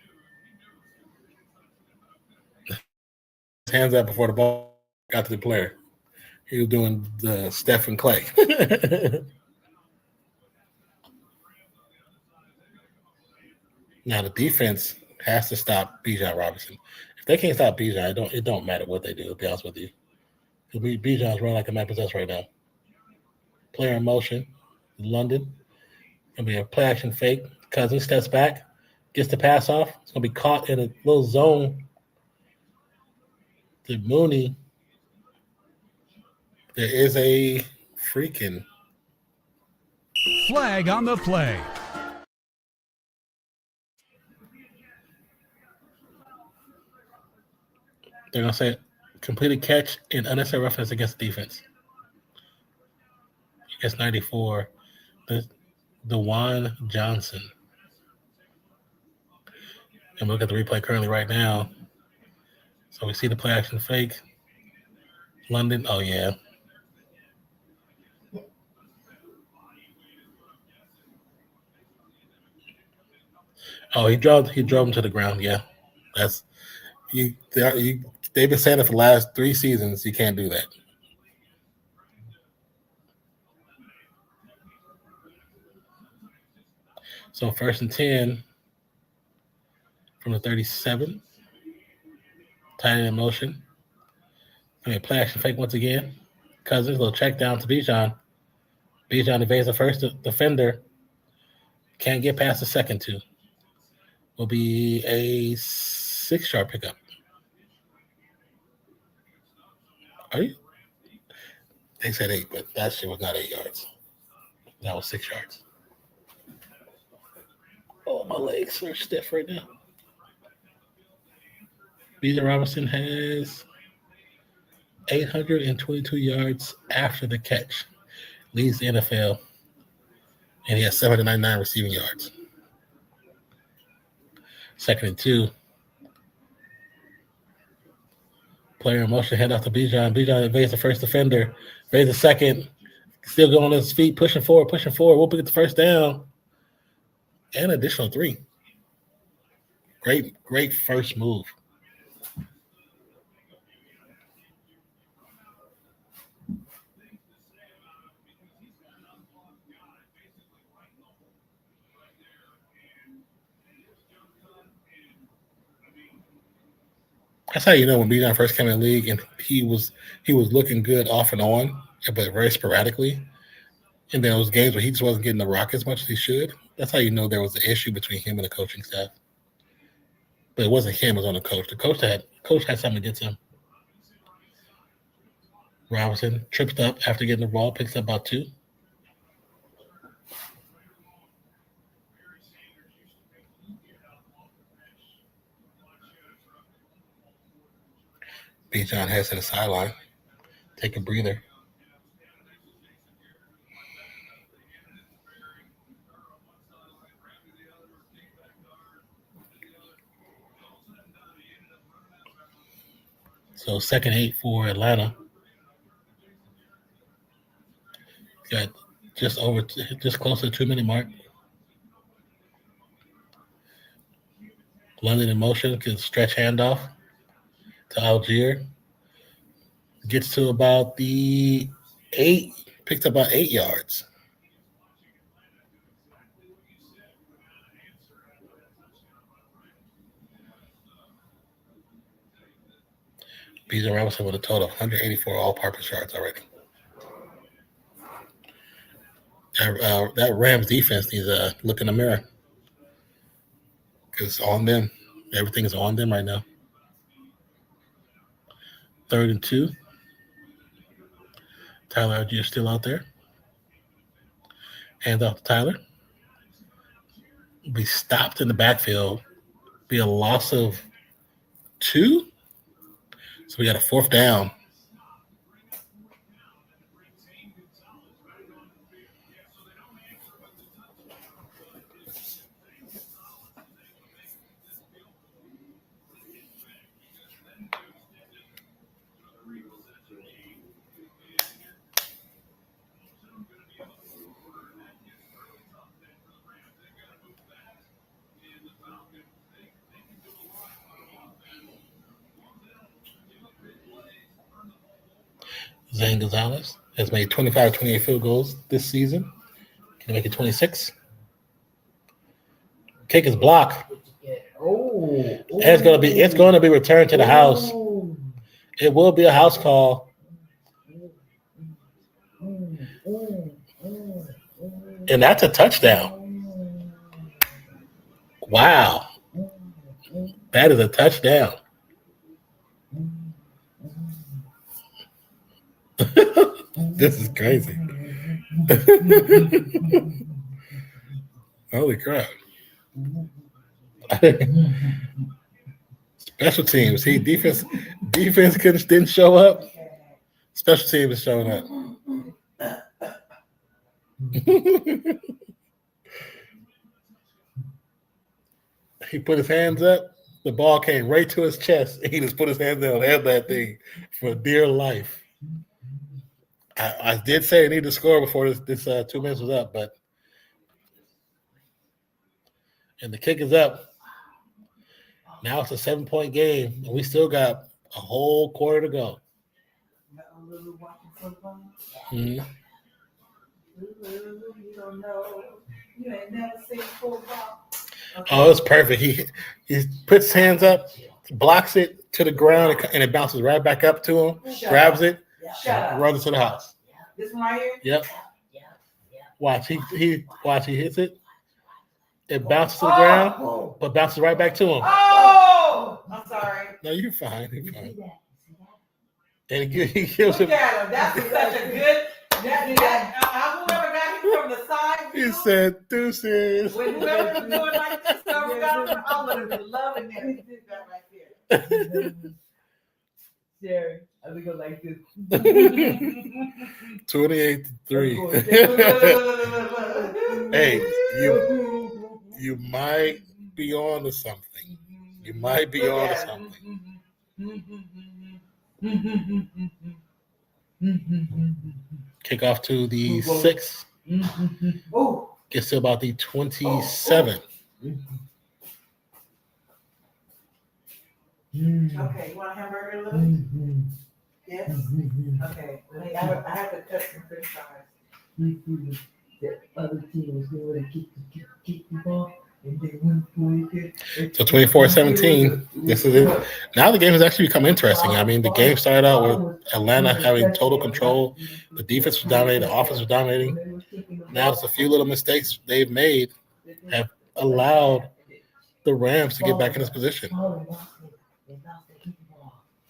Speaker 1: Hands up before the ball got to the player. He was doing the Stephen Clay. Now the defense has to stop Bijan Robinson. If they can't stop Bijan, it don't matter what they do, to be honest with you. Bijan's running like a man possessed right now. Player in motion, London. Gonna be a play action fake. Cousins steps back, Gets the pass off. It's going to be caught in a little zone to Mooney. There is a freaking
Speaker 3: Flag on the play.
Speaker 1: They're going to say completed catch in unnecessary roughness against defense. Against 94. DeJuan Johnson. And look at the replay currently right now. So we see the play action fake. London. Oh, yeah. Oh, he drove him to the ground. Yeah. That's they've been saying it for the last 3 seasons. You can't do that. So 1st and 10 from the 37. Tight end in motion. Play action fake once again. Cousins, little check down to Bijan. Bijan evades the first defender. Can't get past the second 2. Will be a 6-yard pickup. Are you? They said 8, but that shit was not 8 yards. That was 6 yards. Oh, my legs are stiff right now. Bijan Robinson has 822 yards after the catch. Leads the NFL. And he has 799 receiving yards. 2nd and 2. Player in motion, hand off to Bijan. Bijan evades the first defender. Evades the second. Still going on his feet, pushing forward. We'll pick the first down. And additional 3. Great first move. That's how you know when Bijan first came in the league and he was looking good off and on, but very sporadically. And there was games where he just wasn't getting the rock as much as he should. That's how you know there was an issue between him and the coaching staff. But it wasn't him, it was on the coach. The coach had something against him. Robinson tripped up after getting the ball, picks up about 2. Bijan heads to the sideline. Take a breather. So 2nd and 8 for Atlanta. Got just close to the 2-minute mark. London in motion, can stretch handoff to Algier. Gets to about the 8, picked up about 8 yards. Bijan Robinson with a total of 184 all-purpose yards already. That Rams defense needs to look in the mirror. Because on them. Everything is on them right now. 3rd and 2. Tyler Algier still out there. Hands off to Tyler. Be stopped in the backfield. Be a loss of 2. So we got a 4th down. Zane Gonzalez has made 25-28 field goals this season. Can he make it 26? Kick is blocked. It's going to be returned to the house. It will be a house call. And that's a touchdown. Wow. That is a touchdown. This is crazy. Holy crap. Special teams. See, defense didn't show up. Special team is showing up. He put his hands up. The ball came right to his chest. He just put his hands down and held that thing for dear life. I did say I need to score before this 2 minutes was up, but and the kick is up. Now it's a 7-point game, and we still got a whole quarter to go. Mm-hmm.
Speaker 2: You don't know. You ain't never seen football. Okay.
Speaker 1: Oh, it's perfect. He puts his hands up, blocks it to the ground, and it bounces right back up to him, grabs it, runs it to the house.
Speaker 2: This one right here?
Speaker 1: Yep. Watch, he hits it. It bounces to the ground, but bounces right back to him.
Speaker 2: Oh! I'm sorry.
Speaker 1: No, you're fine. You're fine. And he gives him.
Speaker 2: Look at him. That's such a good. Whoever got him from the side.
Speaker 1: He said, "Deuces."
Speaker 2: When whoever was doing like this, whoever got him, I would have been loving that. He did that right there.
Speaker 4: Jerry, I think I like this.
Speaker 1: 28-3. Hey, you might be on to something. You might be on to something. Kickoff to the 6. Gets to about the 27.
Speaker 2: Okay, you want a hamburger, Lou? Yes? Okay. I have to cut some french fries.
Speaker 4: The other team was going to kick the ball, and they went for it.
Speaker 1: So 24-17. This is it. Now the game has actually become interesting. I mean, the game started out with Atlanta having total control. The defense was dominating. The offense was dominating. Now just a few little mistakes they've made have allowed the Rams to get back in this position.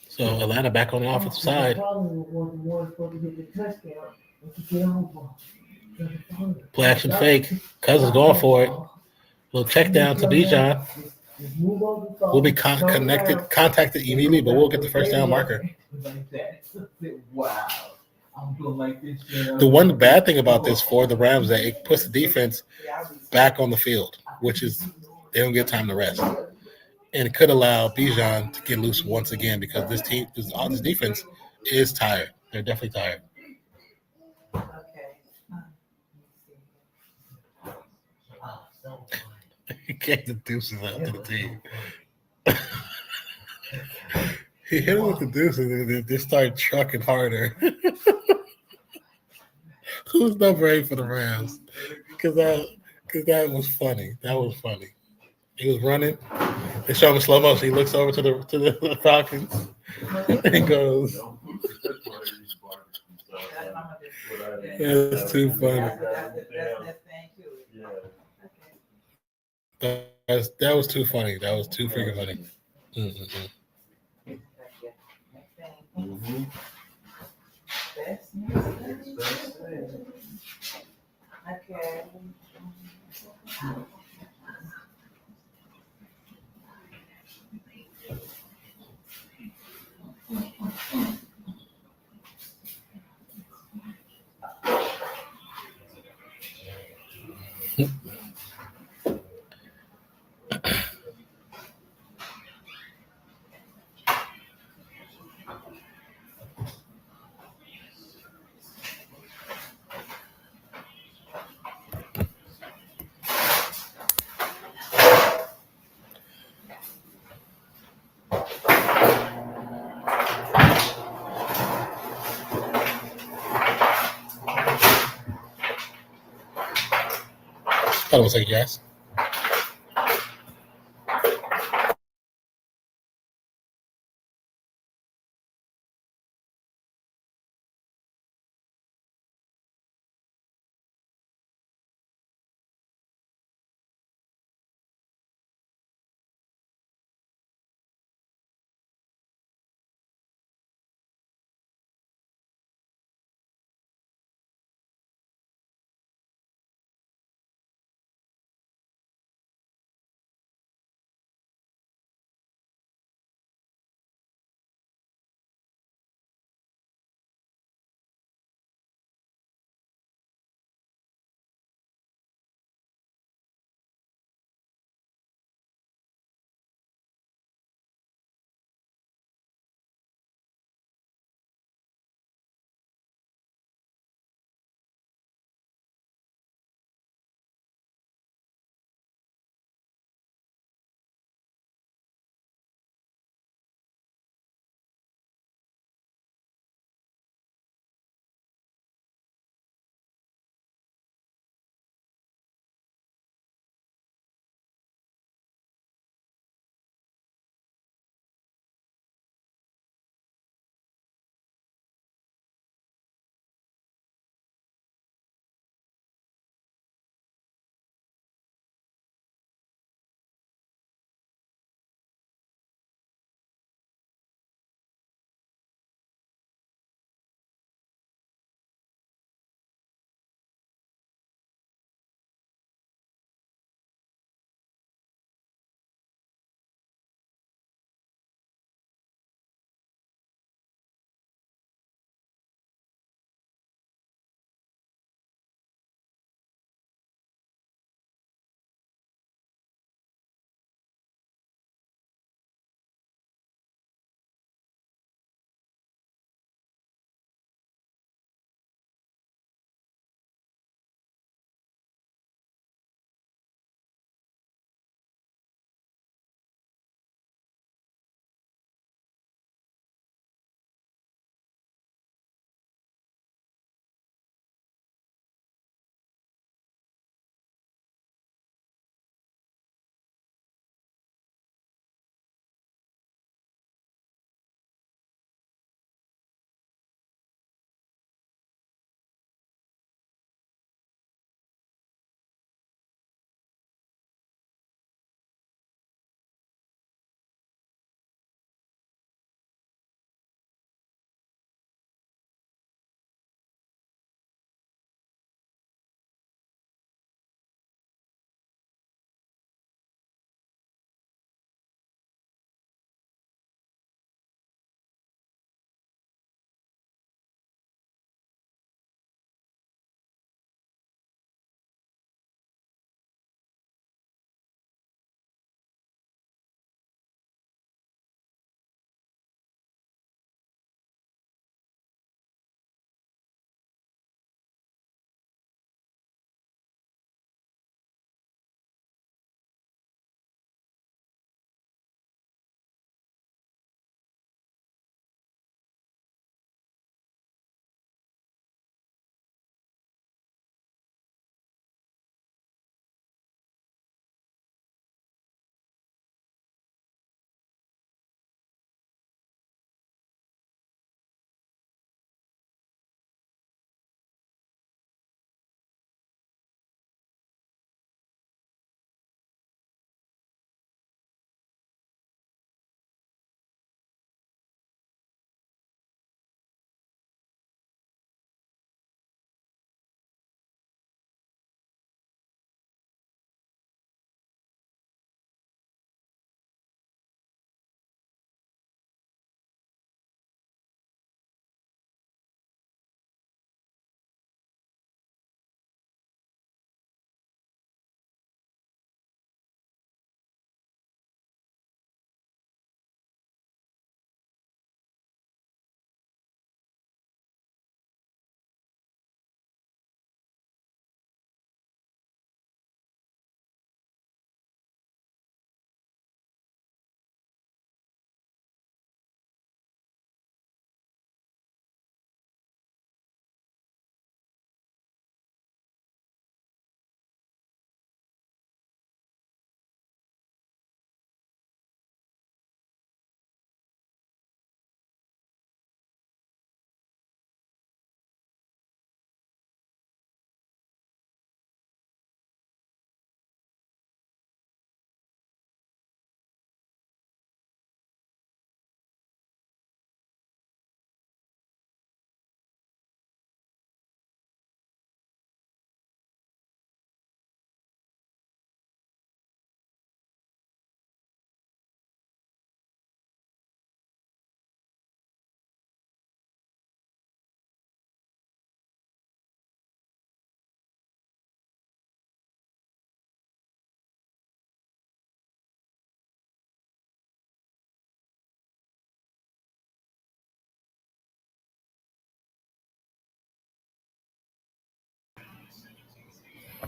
Speaker 1: So Atlanta back on the offensive side. Play action fake. Cousins going for it. Little check down to Bijan. We'll be contacted immediately, but we'll get the first down marker.
Speaker 4: Wow.
Speaker 1: The one bad thing about this for the Rams is that it puts the defense back on the field, which is they don't get time to rest. And it could allow Bijan to get loose once again because this defense is tired. They're definitely tired. He gave the deuces out to the team. He hit him with the deuces and they started trucking harder. Who's number 8 for the Rams? Because that was funny. That was funny. He was running. They show him in slow motion. He looks over to the Falcons and goes. That's too funny. That was too funny. That was too freaking funny. Mm-hmm.
Speaker 2: Okay.
Speaker 1: Hold on a second, guys.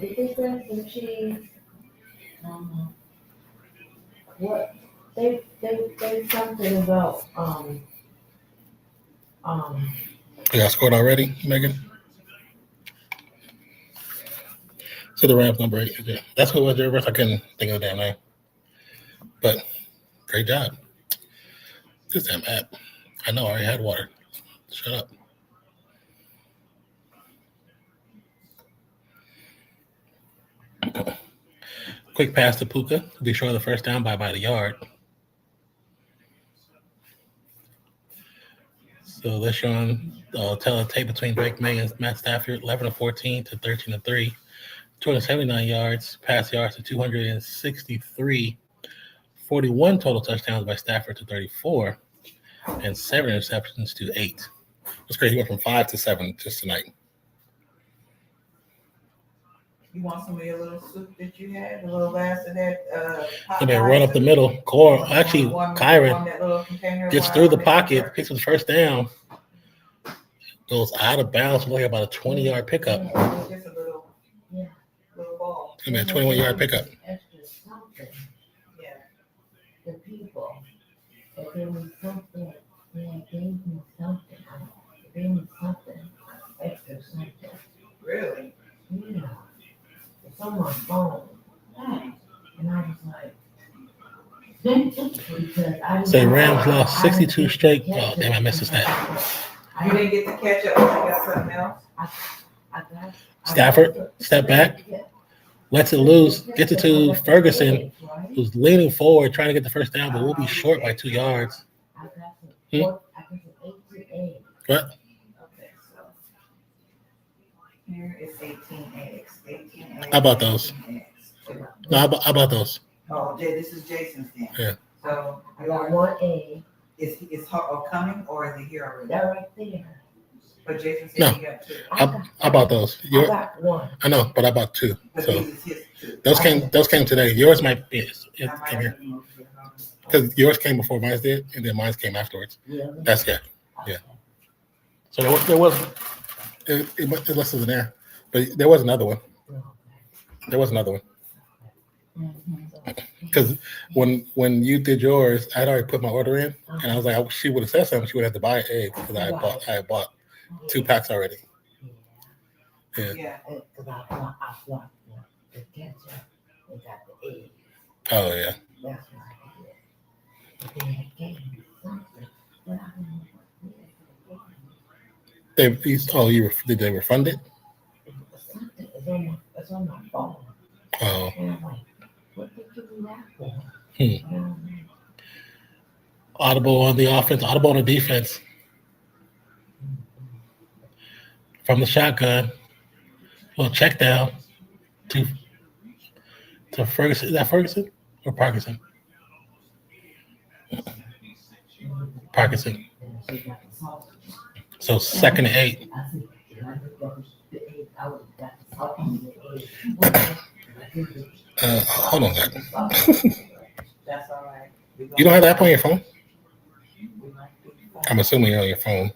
Speaker 2: Did they bring some cheese? What? They something about,
Speaker 1: You got scored already, Megan? So the Rams number 8. Yeah. That's what was your verse. I couldn't think of the damn name. But great job. This damn app. I know I already had water. Shut up. Quick pass to Puka. Be sure of the first down by about a yard. So let's show tell a tape between Drake May and Matt Stafford, 11-14 to 13-3. 279 yards, pass yards to 263. 41 total touchdowns by Stafford to 34, and 7 interceptions to 8. That's great. He went from 5 to 7 just tonight.
Speaker 2: You want some of your little soup that you had, a little glass of that,
Speaker 1: And then run up the middle. Actually, Kyron gets through the pocket, picks up the first down, goes out of bounds, like about a 20-yard pickup.
Speaker 2: Just a little ball.
Speaker 1: I mean, a 21-yard pickup.
Speaker 2: Extra something. Yeah. The people. If there was something, they gave me something. They gave me something. Extra something. Really? Yeah. It's on my phone. And I was like,
Speaker 1: So Rams lost 62 straight. Oh, damn, I missed this stat.
Speaker 2: You didn't get to catch up. I got something else.
Speaker 1: Stafford, step back, lets it loose, gets it to Ferguson, who's leaning forward, trying to get the first down, but we'll be short by 2 yards. What?
Speaker 2: Okay, so here is 18 eggs. 18 eggs.
Speaker 1: How about those? No, how about those?
Speaker 2: Oh, Jay, this is Jason's thing.
Speaker 1: Yeah.
Speaker 2: So I got 1 egg. Is coming or is he here already? They're right there. But Jason said he got 2.
Speaker 1: How about those?
Speaker 2: I got 1.
Speaker 1: I know, but I bought 2.
Speaker 2: But
Speaker 1: So
Speaker 2: these is his 2.
Speaker 1: those came today. Yours might be came here because yours came before mine did, and then mine came afterwards.
Speaker 2: Really?
Speaker 1: That's yeah. So there was it listed in there, but there was another one. There was another one. Because when you did yours, I'd already put my order in, and I was like, she would have said something. She would have to buy an egg because I had bought 2 packs already. Yeah.
Speaker 2: Because I bought the ketchup and got the egg.
Speaker 1: Oh yeah.
Speaker 2: That's what I did. They had gave me something, but I don't know what
Speaker 1: Did they refund it?
Speaker 2: something. It's on my phone.
Speaker 1: Oh.
Speaker 2: And I'm like, what did you do that for?
Speaker 1: Audible on the offense, audible on the defense. From the shotgun, little check down to Ferguson. Is that Ferguson or Parkinson? Parkinson. So 2nd and 8. Hold on, Zach.
Speaker 2: That's all right.
Speaker 1: You don't have the app on your phone? I'm assuming you're on your phone.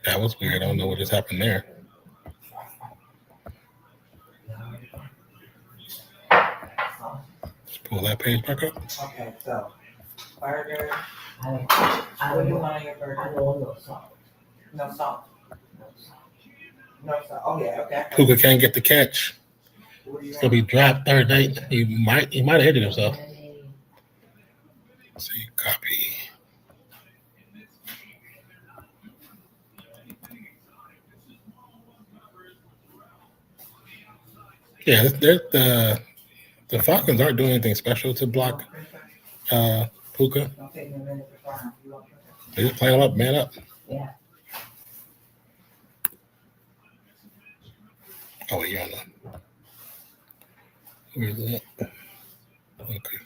Speaker 1: That was weird. I don't know what just happened there. Let's pull that page back up.
Speaker 2: Okay, so burger. What do you want on your burger? I want no salt. No salt. No salt. Oh yeah, okay.
Speaker 1: Puka can't get the catch. He'll be dropped third night. He might have hit it himself. Let's see, copy. Yeah, the Falcons aren't doing anything special to block Puka. They're just playing him up, man up.
Speaker 2: Yeah.
Speaker 1: Oh, yeah, I know. Where's that? Okay.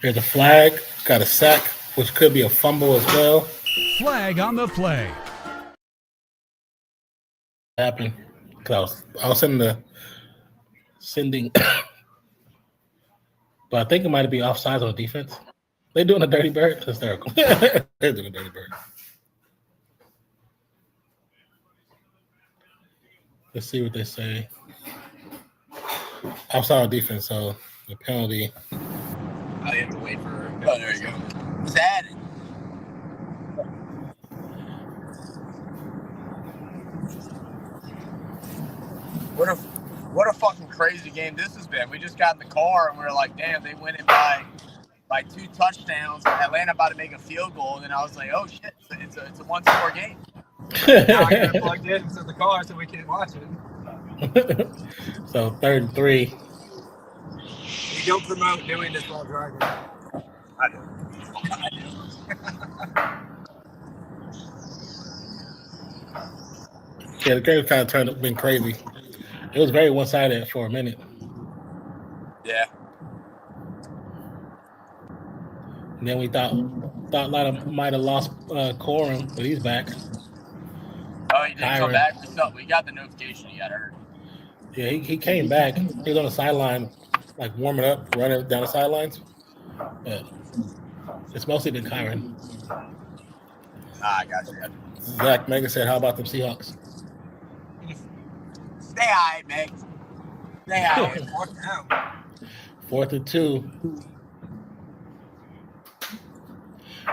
Speaker 1: Here's a flag. Got a sack, which could be a fumble as well.
Speaker 3: Flag on the play.
Speaker 1: Happened because I was sending But I think it might be offsides on defense. They doing a dirty bird? That's hysterical. They're doing a dirty bird. Let's see what they say. Offside on defense, so the penalty.
Speaker 5: I have to wait for. Oh, there you go. It's added. What a fucking crazy game this has been. We just got in the car and we were like, damn, they win it by 2 touchdowns. Atlanta about to make a field goal, and then I was like, oh shit, it's a 1-score game. Now I got it plugged into the car so we can watch it.
Speaker 1: So 3rd and 3.
Speaker 5: You don't promote doing this while driving. I do.
Speaker 1: Yeah, the game kind of been crazy. It was very one-sided for a minute.
Speaker 5: Yeah.
Speaker 1: And then we thought a lot of might have lost Corum, but he's back.
Speaker 5: Oh, he didn't come back? We got the notification he got hurt.
Speaker 1: Yeah, he came back. He was on the sideline, like warming up, running down the sidelines. But it's mostly been Kyron.
Speaker 5: I got you.
Speaker 1: Zach Megan said, how about them Seahawks?
Speaker 5: Stay high, Meg. Stay high. 4th down.
Speaker 1: 4th and 2.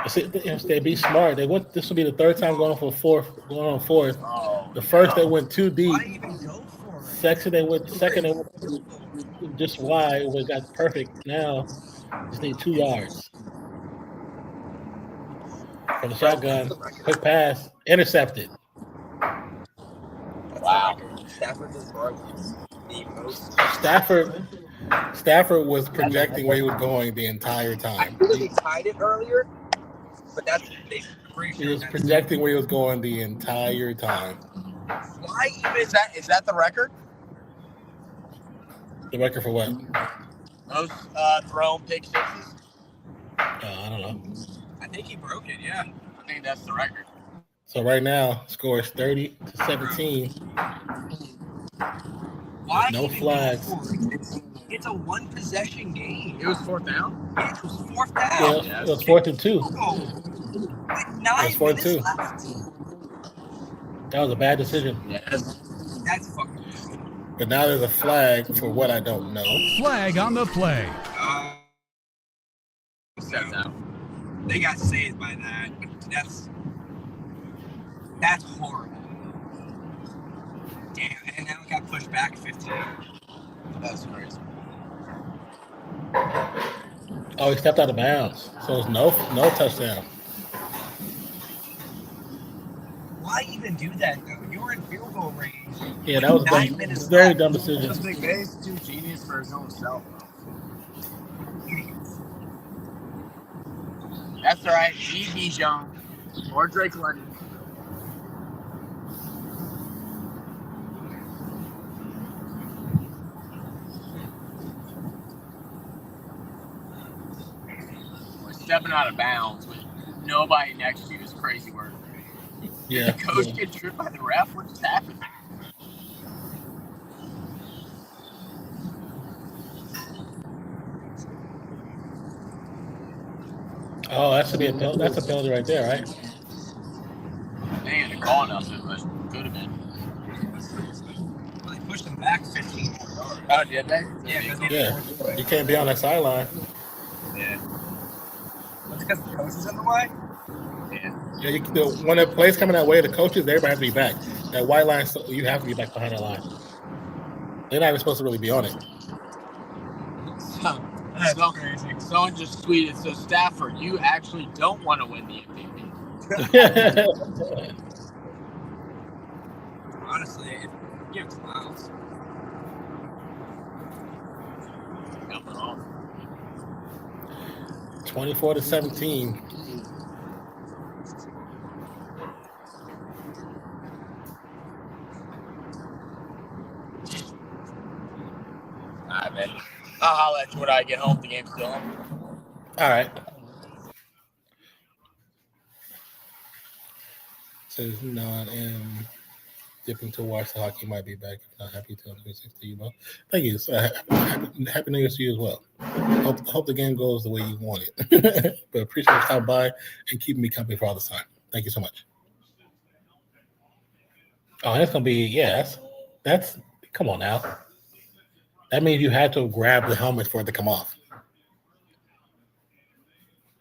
Speaker 1: If they be smart, they went. This will be the 3rd time going on 4th.
Speaker 5: Oh,
Speaker 1: the first they went too deep.
Speaker 5: why even go for it?
Speaker 1: Second they went just wide. It got perfect. Now just need 2 yards. From the shotgun, quick pass, intercepted.
Speaker 5: Wow.
Speaker 1: Stafford was projecting where he was going the entire time.
Speaker 5: I really tied it earlier, but that's
Speaker 1: He was projecting where he was going the entire time.
Speaker 5: Why even is that the record?
Speaker 1: The record for what?
Speaker 5: Most thrown pick sixes?
Speaker 1: I don't know.
Speaker 5: I think he broke it, yeah. I think that's the record.
Speaker 1: So right now, score is 30-17.
Speaker 5: Why
Speaker 1: no flags.
Speaker 5: It's a 1-possession game. It was 4th down? Yeah, it was 4th down.
Speaker 1: Yeah, it was 4th and 2.
Speaker 5: With 9
Speaker 1: 4th and 2.
Speaker 5: left.
Speaker 1: That was a bad decision.
Speaker 5: Yeah, that's fucking.
Speaker 1: But now there's a flag for what I don't know.
Speaker 3: Flag on the play.
Speaker 5: They got saved by that. That's horrible. Damn, and now it got pushed back 15. That's crazy.
Speaker 1: Oh, he stepped out of bounds. So it's no touchdown.
Speaker 5: Why even do that though? You were in field goal range.
Speaker 1: Yeah, that was a very dumb decision.
Speaker 5: McVay's too genius for his own self. That's all right. G.B. Jones or Drake London. Stepping out of bounds with nobody next to you is crazy work.
Speaker 1: Yeah.
Speaker 5: Did the coach get tripped by the ref? What just happened?
Speaker 1: Oh, that should be that's a penalty right there, right?
Speaker 5: They ain't call nothing, but could have been. Well, they pushed him back 15 yards. Oh, did they?
Speaker 1: Yeah. You can't be on that sideline.
Speaker 5: Yeah. That's because the coach is in the way?
Speaker 1: Yeah, when the play's coming that way, the coaches, everybody has to be back. That white line, you have to be back behind that line. They're not even supposed to really be on it.
Speaker 5: That's so crazy. Someone just tweeted, so Stafford, you actually don't want to win the MVP. Honestly, give it to Miles. Nothing wrong.
Speaker 1: 24-17.
Speaker 5: All right, man. I'll holler at you when I get home. The game's still on.
Speaker 1: All right. Says not am dipping to watch the hockey. Might be back. If not happy to 26 to you, well. Thank you. Happy New Year to you as well. Hope the game goes the way you want it. But appreciate you stopping by and keeping me company for all this time. Thank you so much. Oh, that's gonna be that's come on now. That means you had to grab the helmet for it to come off.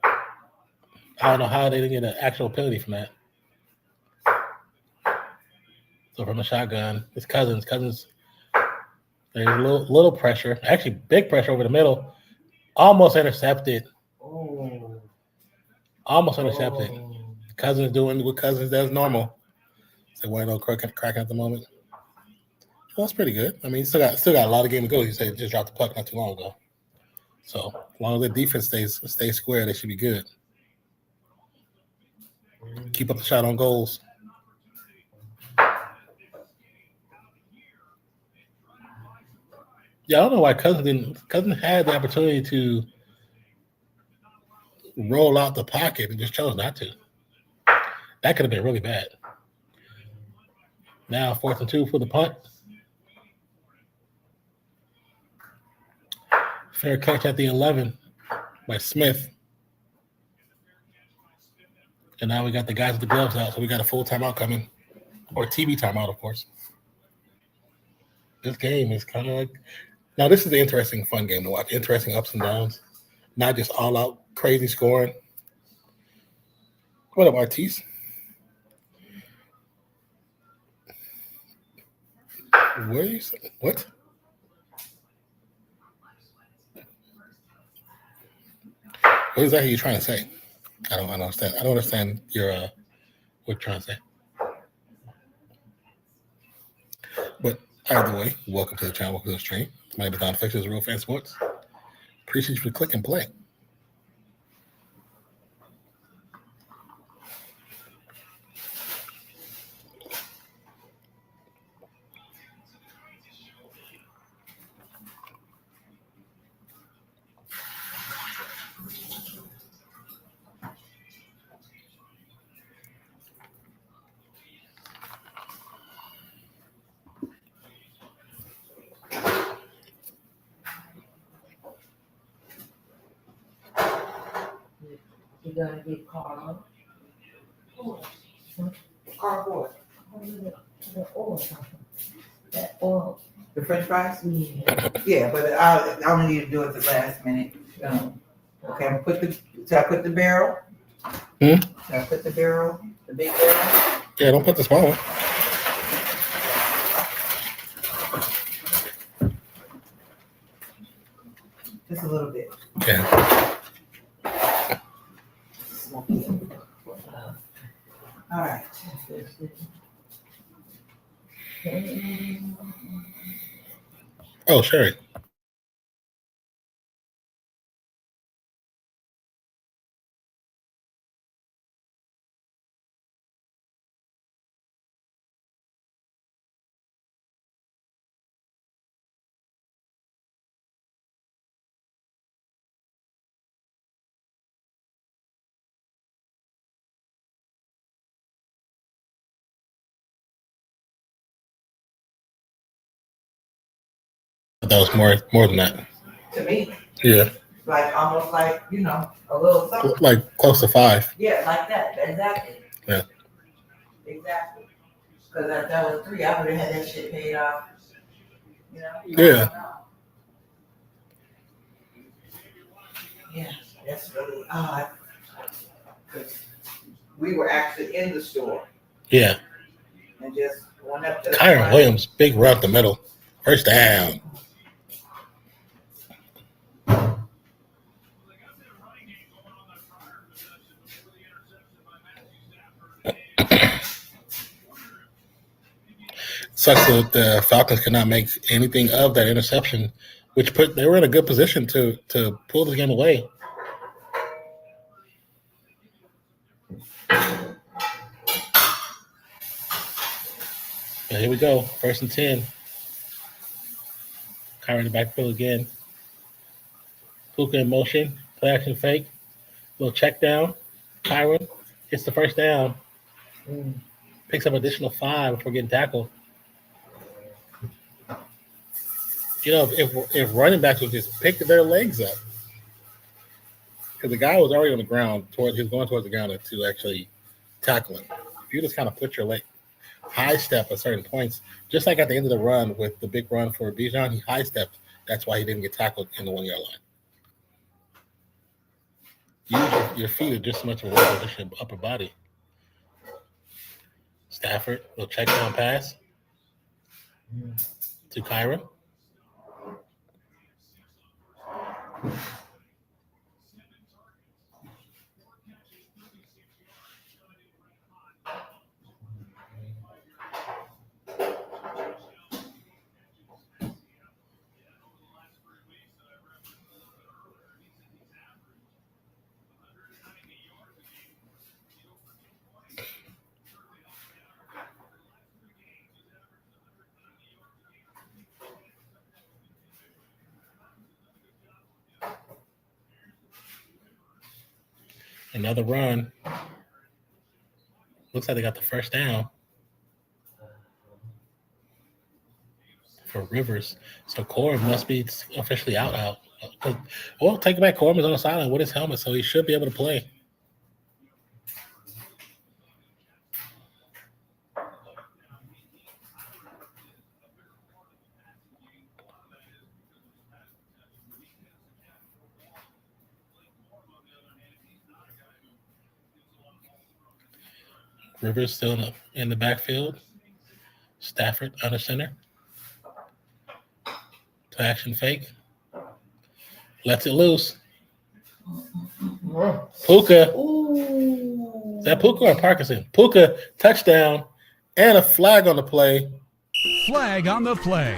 Speaker 1: I don't know how they didn't get an actual penalty from that. So from the shotgun, it's Cousins. There's a little pressure, actually big pressure over the middle. Almost intercepted. Almost intercepted. Cousins doing what Cousins does normal. So why no cracking at the moment? Well, that's pretty good. I mean, still got a lot of game to go. You said just dropped the puck not too long ago. So as long as the defense stays square, they should be good. Keep up the shot on goals. Yeah, I don't know why Cousins had the opportunity to roll out the pocket and just chose not to. That could have been really bad. Now 4th and 2 for the punt. Fair catch at the 11 by Smith. And now we got the guys with the gloves out, so we got a full timeout coming. Or TV timeout, of course. This game is kind of like... Now, this is an interesting, fun game to watch. Interesting ups and downs. Not just all-out crazy scoring. What up, Artis? What are you saying? What? What exactly are you trying to say? I don't understand. I don't understand your what you're trying to say. But either way, welcome to the channel, welcome to the stream. My name is Nonpfixion, this is Real Fan Sports. Appreciate you for click and play.
Speaker 2: You're gonna get Carl. Carl what? The oil. That oil. The French fries? Yeah, but I only need to do it the last minute. Okay, I put the barrel? Should I put the barrel? The big barrel?
Speaker 1: Yeah, don't put the small one.
Speaker 2: Just a little bit.
Speaker 1: Yeah.
Speaker 2: All right.
Speaker 1: Oh, Sherry. That was more than that.
Speaker 2: To me,
Speaker 1: Yeah.
Speaker 2: like almost like, a little something.
Speaker 1: Like close to 5.
Speaker 2: Yeah, like that. Exactly.
Speaker 1: Yeah.
Speaker 2: Exactly. Because if that was 3, I would have had that shit paid off.
Speaker 1: Yeah.
Speaker 2: Yeah, that's really odd. Because we were actually in the store
Speaker 1: Yeah.
Speaker 2: and just went up to the
Speaker 1: Kyron
Speaker 2: front.
Speaker 1: Williams, big run up the middle. First down. Sucks that the Falcons could not make anything of that interception, which they were in a good position to pull the game away. And here we go, 1st and 10. Kyron in the backfield again. Puka in motion, play action fake, little check down. Kyron gets the first down. Picks up additional 5 before getting tackled. if running backs would just pick their legs up, because the guy was already on the ground, he was going towards the ground to actually tackle him. If you just kind of put your leg, high step at certain points, just like at the end of the run with the big run for Bijan, he high stepped. That's why he didn't get tackled in the 1 yard line. Use your feet are just as much of a weapon as your upper body. Stafford will check down pass to Kyron. Another run. Looks like they got the first down for Rivers. So Corum must be officially out. Well, take it back. Corum is on the sideline with his helmet, so he should be able to play. Rivers still in the backfield. Stafford under center. To action fake. Lets it loose. Puka. Is that Puka or Parkinson? Puka, touchdown, and a flag on the play.
Speaker 3: Flag on the play.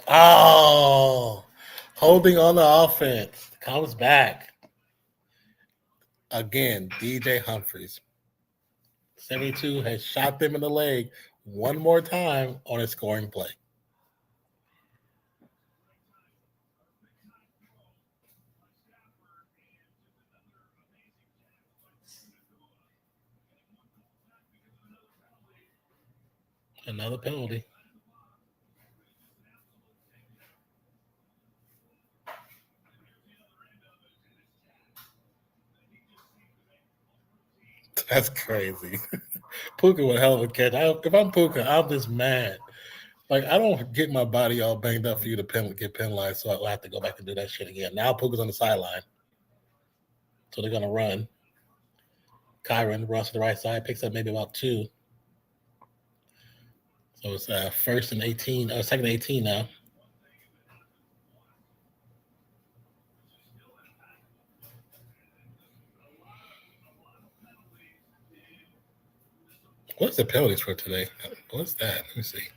Speaker 1: Oh, holding on the offense. Comes back. Again, DJ Humphries. 72 has shot them in the leg one more time on a scoring play. Another penalty. That's crazy. Puka with a hell of a catch. If I'm Puka, I'm just mad. Like, I don't get my body all banged up for you to get penalized, so I'll have to go back and do that shit again. Now Puka's on the sideline. So they're going to run. Kyron runs to the right side, picks up maybe about 2. So it's second and 18 now. What's the penalties for today? What's that? Let me see.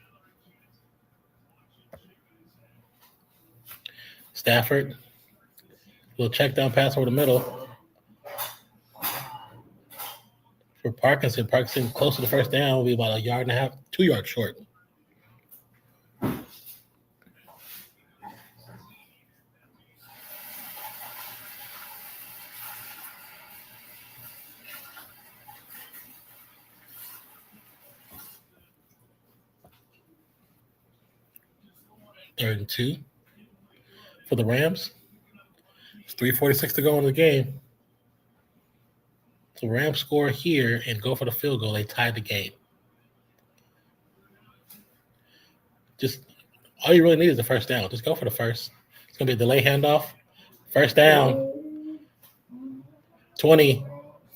Speaker 1: Stafford will check down pass over the middle. For Parkinson close to the first down will be about 1.5 yards, 2 yards short. Third and 2 for the Rams. It's 3:46 to go in the game. So Rams score here and go for the field goal. They tied the game. Just all you really need is the first down. Just go for the first. It's going to be a delay handoff. First down. 20,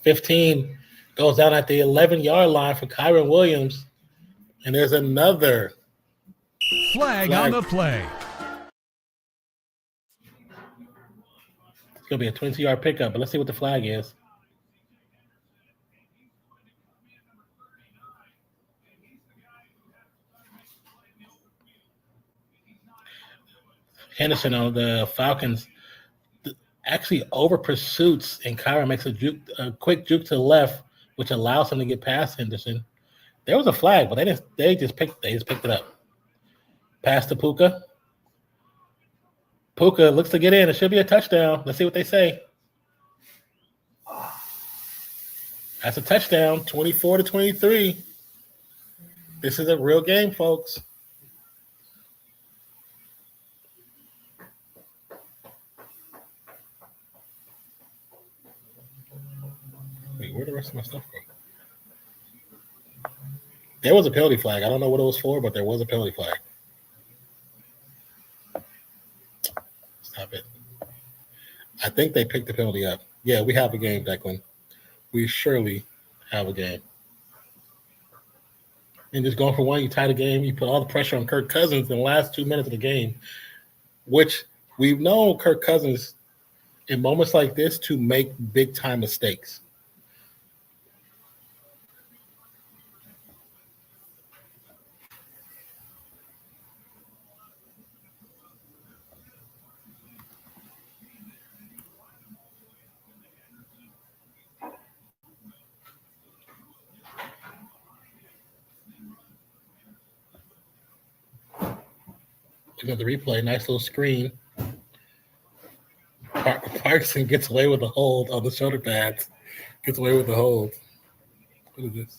Speaker 1: 15. Goes down at the 11-yard line for Kyron Williams. And there's another
Speaker 3: Flag on the play.
Speaker 1: It's going to be a 22-yard pickup, but let's see what the flag is. Henderson on the Falcons actually over pursuits, and Kyron makes a quick juke to the left, which allows him to get past Henderson. There was a flag, but they just picked it up. Pass to Puka. Puka looks to get in. It should be a touchdown. Let's see what they say. That's a touchdown, 24-23. This is a real game, folks. Where'd the rest of my stuff go? There was a penalty flag. I don't know what it was for, but there was a penalty flag. Stop it. I think they picked the penalty up. Yeah, we have a game, Declan. We surely have a game. And just going for one, you tie the game. You put all the pressure on Kirk Cousins in the last 2 minutes of the game, which we've known Kirk Cousins in moments like this to make big-time mistakes. Look at the replay. Nice little screen. Parkinson gets away with the hold on the shoulder pads. Gets away with the hold. What is this?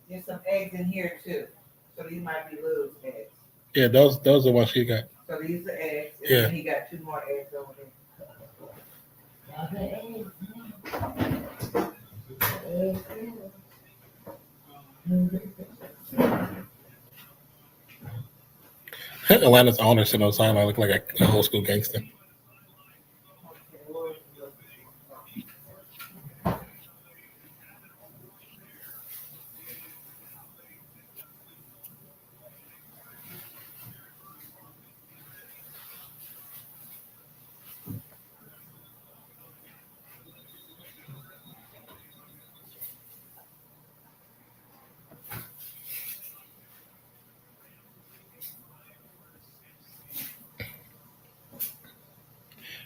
Speaker 2: There's some eggs in here too. So these might be little eggs.
Speaker 1: Yeah, those are the ones she got.
Speaker 2: So these are eggs. And
Speaker 1: Yeah.
Speaker 2: then he got 2 more eggs over there.
Speaker 1: Atlanta's owner sitting on the sideline look like a old school gangster.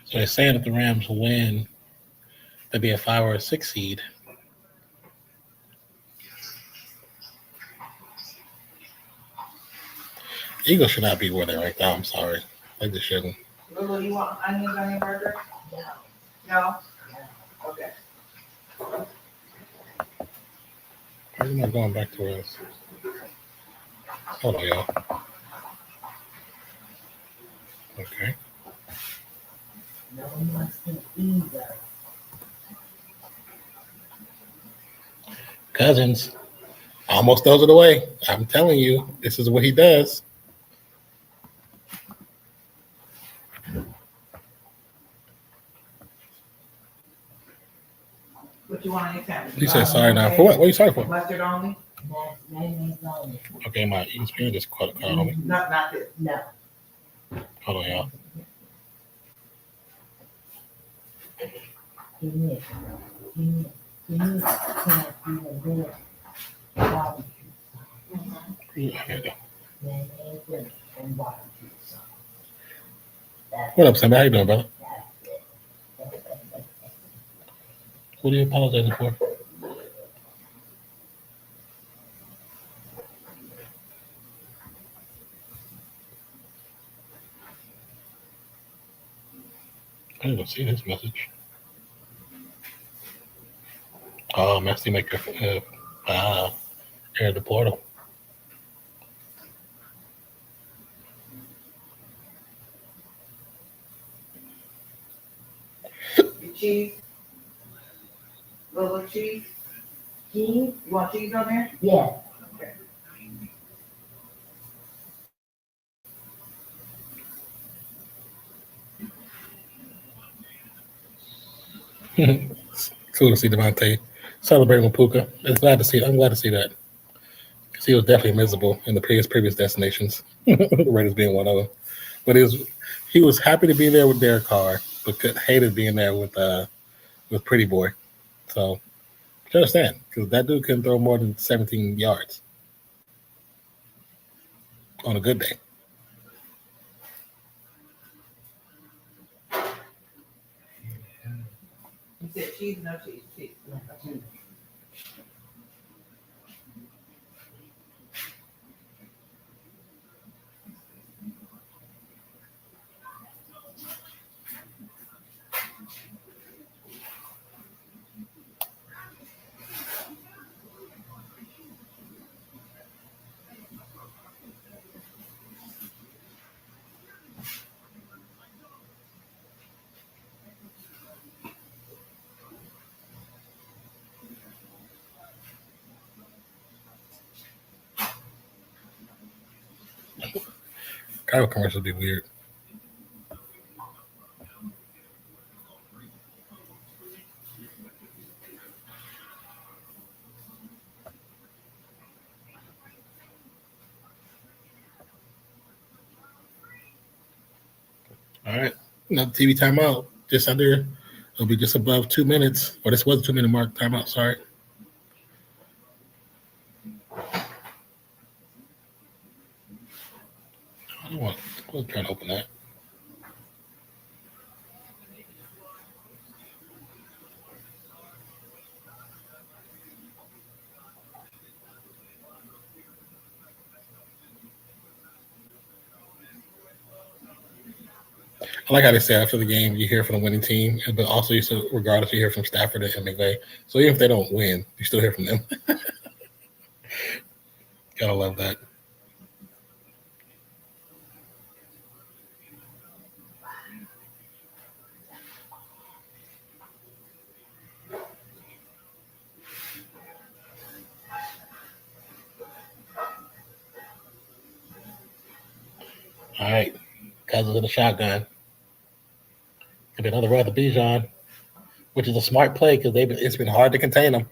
Speaker 1: So they're saying if the Rams win, they'd be a 5 or a 6 seed. Eagles should not be where they're right now. I'm sorry. They just shouldn't.
Speaker 2: Lulu, you want onions on your burger? No? Okay.
Speaker 1: Why am I going back to us? Hold on, y'all. Okay.
Speaker 4: No one wants to either.
Speaker 1: Cousins almost throws it away. I'm telling you, this is what he does.
Speaker 2: What you want on your sandwich?
Speaker 1: He said sorry now. For what? What are you sorry for?
Speaker 2: Mustard only?
Speaker 4: Mayonnaise only.
Speaker 1: Okay, my ESPN just caught on me.
Speaker 2: Not this.
Speaker 4: No.
Speaker 1: Hold on, y'all.
Speaker 4: Give me. Can't even do it. Barbecue sauce.
Speaker 1: Okay.
Speaker 4: Mayonnaise and barbecue sauce.
Speaker 1: What up, Sam? How you doing, brother?
Speaker 4: That's it.
Speaker 1: What are you apologizing for? I didn't even see this message. Oh, Messi make air the portal.
Speaker 2: Your cheese? Little cheese?
Speaker 4: Cheese?
Speaker 2: You want cheese on there?
Speaker 4: Yes.
Speaker 2: Okay.
Speaker 1: Cool to see Devontae celebrating with Puka. I'm glad to see that. Because he was definitely miserable in the previous destinations. The Raiders being one of them. But he was happy to be there with Derek Carr, but hated being there with Pretty Boy. So I understand, because that dude couldn't throw more than 17 yards on a good day.
Speaker 2: You said cheese, no cheese, cheese. Okay.
Speaker 1: Chicago commercials be weird. All right, another TV timeout. Just under, it'll be just above 2 minutes. Or this was a 2-minute mark timeout. Sorry. I was trying to open that. I like how they say after the game, you hear from the winning team, but also regardless, you hear from Stafford and McVay. So even if they don't win, you still hear from them. Gotta love that. All right, Cousins in the shotgun. Could be another run to Bijan, which is a smart play because it's been hard to contain them.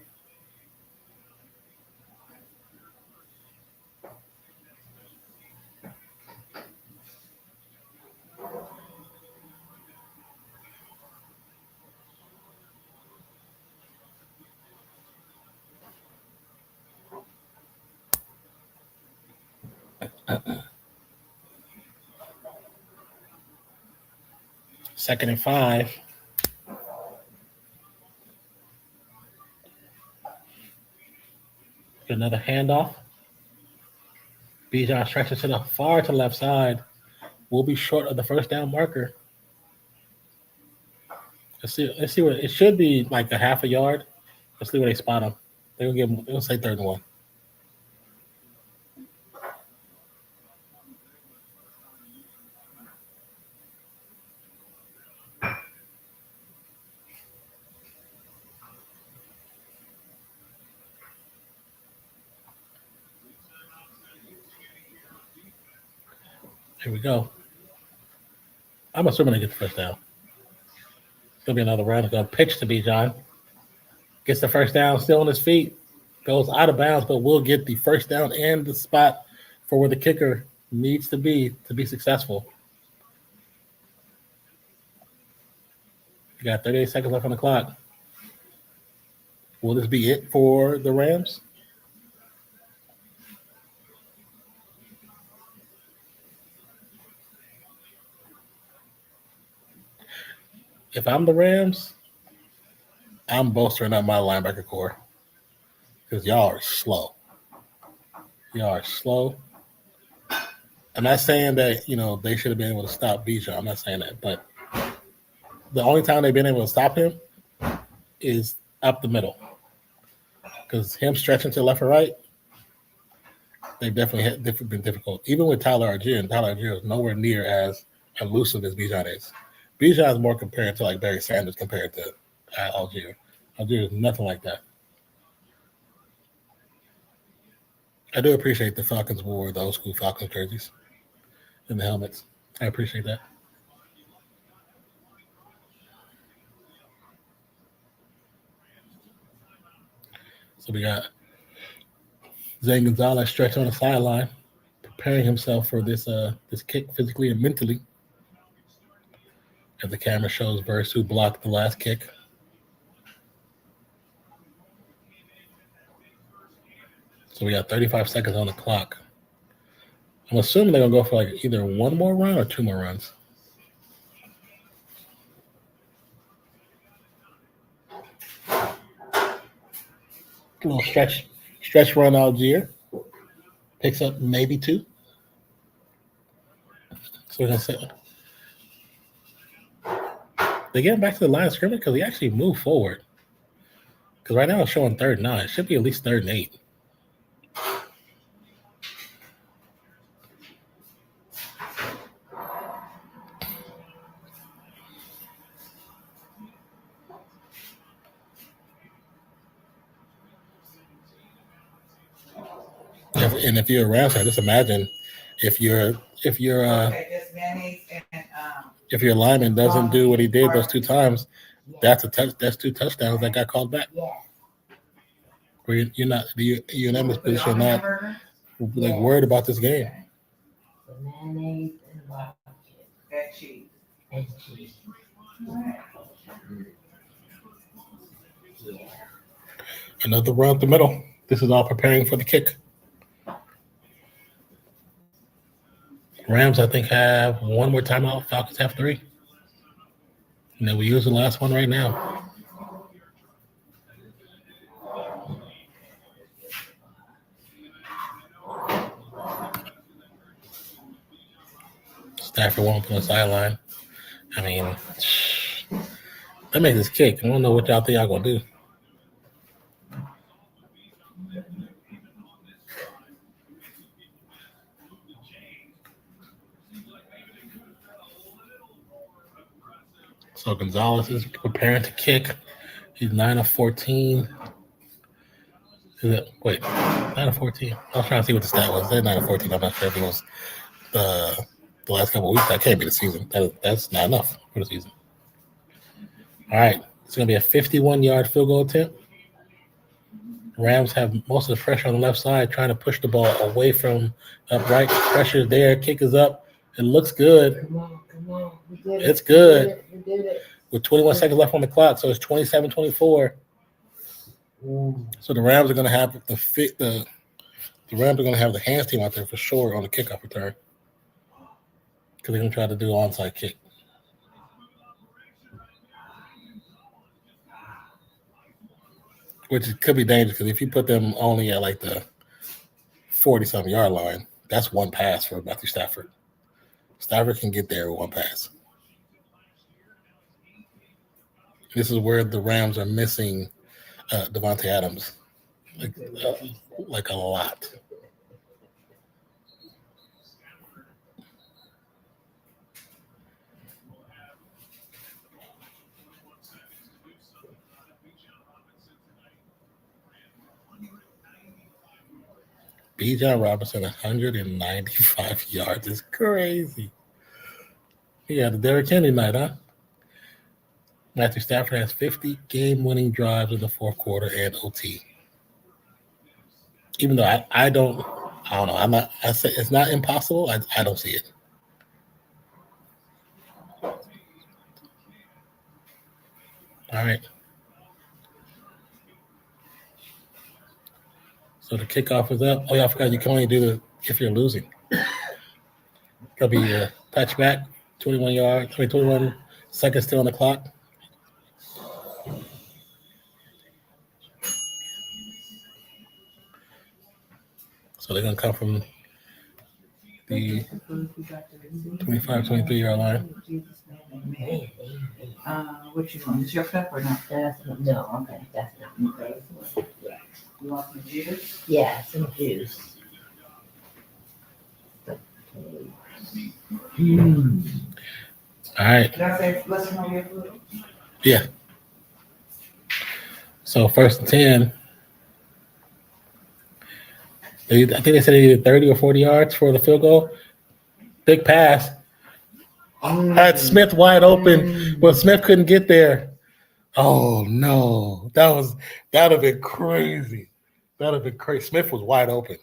Speaker 1: Second and 5. Another handoff. Bijan stretches to the far to left side. We'll be short of the first down marker. Let's see where it should be like a half a yard. Let's see where they spot him. They'll give him. They'll say 3rd and 1. Here we go. I'm assuming they get the first down. It's going to be another run. It's going to pitch to Bijan. Gets the first down, still on his feet. Goes out of bounds, but will get the first down and the spot for where the kicker needs to be successful. You got 38 seconds left on the clock. Will this be it for the Rams? If I'm the Rams, I'm bolstering up my linebacker core because y'all are slow. Y'all are slow. I'm not saying that, they should have been able to stop Bijan. I'm not saying that. But the only time they've been able to stop him is up the middle. Because him stretching to left or right, they've definitely been difficult. Even with Tyler Algier, and Tyler Algier is nowhere near as elusive as Bijan is. Bijan is more compared to like Barry Sanders compared to Algier. Algier is nothing like that. I do appreciate the Falcons wore the old school Falcons jerseys and the helmets. I appreciate that. So we got Zane Gonzalez stretched on the sideline, preparing himself for this kick physically and mentally. As the camera shows Verse who blocked the last kick. So we got 35 seconds on the clock. I'm assuming they're going to go for like either one more run or 2 more runs. A little stretch run Algier. Picks up maybe 2. So we're going to say they get him back to the line of scrimmage because he actually moved forward. Because right now it's showing 3rd and 9. It should be at least 3rd and 8. And if you're a Rams fan, just imagine if you're if your
Speaker 2: Okay, just mayonnaise and
Speaker 1: if your lineman doesn't do what he did those 2 times, that's a touch. That's 2 touchdowns that got called back.
Speaker 4: Yes.
Speaker 1: Where you're not you're in that
Speaker 2: put it
Speaker 1: position,
Speaker 2: on the
Speaker 1: not
Speaker 2: hamburger.
Speaker 1: like worried about this game.
Speaker 2: Okay.
Speaker 4: The mayonnaise and barbecue
Speaker 2: That cheese.
Speaker 4: and cheese.
Speaker 2: All right.
Speaker 4: Yeah.
Speaker 1: Another run up the middle. This is all preparing for the kick. Rams, I think, have 1 more timeout. Falcons have 3. And then we use the last one right now. Stafford won't put on the sideline. I mean, that makes this kick. I don't know what y'all think y'all gonna do. So Gonzalez is preparing to kick. He's 9 of 14. Wait, 9 of 14. I was trying to see what the stat was. They're 9 of 14. I'm not sure if it was the last couple of weeks. That can't be the season. That's not enough for the season. All right. It's going to be a 51-yard field goal attempt. Rams have most of the pressure on the left side, trying to push the ball away from upright. Pressure there. Kick is up. It looks good.
Speaker 4: Come on. We did
Speaker 1: It's
Speaker 4: it.
Speaker 1: good.
Speaker 4: We did it.
Speaker 1: With 21 seconds left on the clock, so it's 27-24. So the Rams are going to have the Rams are going to have the hands team out there for sure on the kickoff return because they're going to try to do an onside kick. Which could be dangerous because if you put them only at like the 40-something yard line, that's 1 pass for Matthew Stafford. Stafford can get there with 1 pass. This is where the Rams are missing Devontae Adams, like a lot. Bijan Robinson, 195 yards is crazy. He had a Derrick Henry night, huh? Matthew Stafford has 50 game-winning drives in the 4th quarter and OT. Even though I don't know. I say it's not impossible. I don't see it. All right. So the kickoff is up. Oh yeah, I forgot you can only do it if you're losing. It'll be a touchback, 21 seconds still on the clock. So they're going to come from the 25, 23-yard line.
Speaker 2: What you want? Is your cup or not?
Speaker 4: No, okay, that's not okay. Yeah.
Speaker 2: You want some juice?
Speaker 4: Yeah, some juice.
Speaker 1: All right.
Speaker 2: Did I say listen on your food?
Speaker 1: Yeah. So 1st and 10. I think they said they needed 30 or 40 yards for the field goal. Big pass. Had Smith wide open, but Smith couldn't get there. Oh no, that would have been crazy. That would have been crazy. Smith was wide open,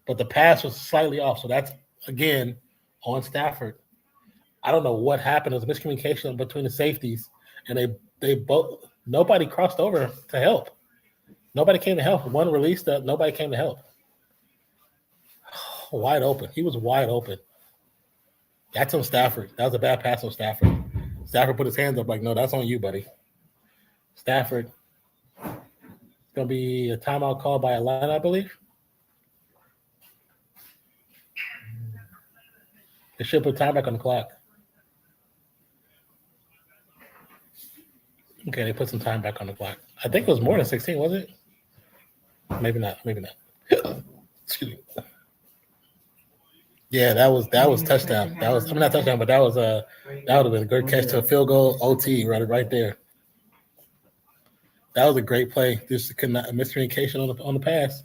Speaker 1: but the pass was slightly off. So that's again on Stafford. I don't know what happened. It was miscommunication between the safeties, and they both nobody crossed over to help. Nobody came to help. One released that. Nobody came to help. Wide open. He was wide open. That's on Stafford. That was a bad pass on Stafford. Stafford put his hands up like, no, that's on you, buddy. Stafford. It's going to be a timeout called by Atlanta, I believe. They should put time back on the clock. Okay, they put some time back on the clock. I think it was more than 16, was it? Maybe not. Excuse me. Yeah, that was touchdown. Not touchdown, but that would have been a great catch to a field goal, OT right there. That was a great play. Just a miscommunication on the pass.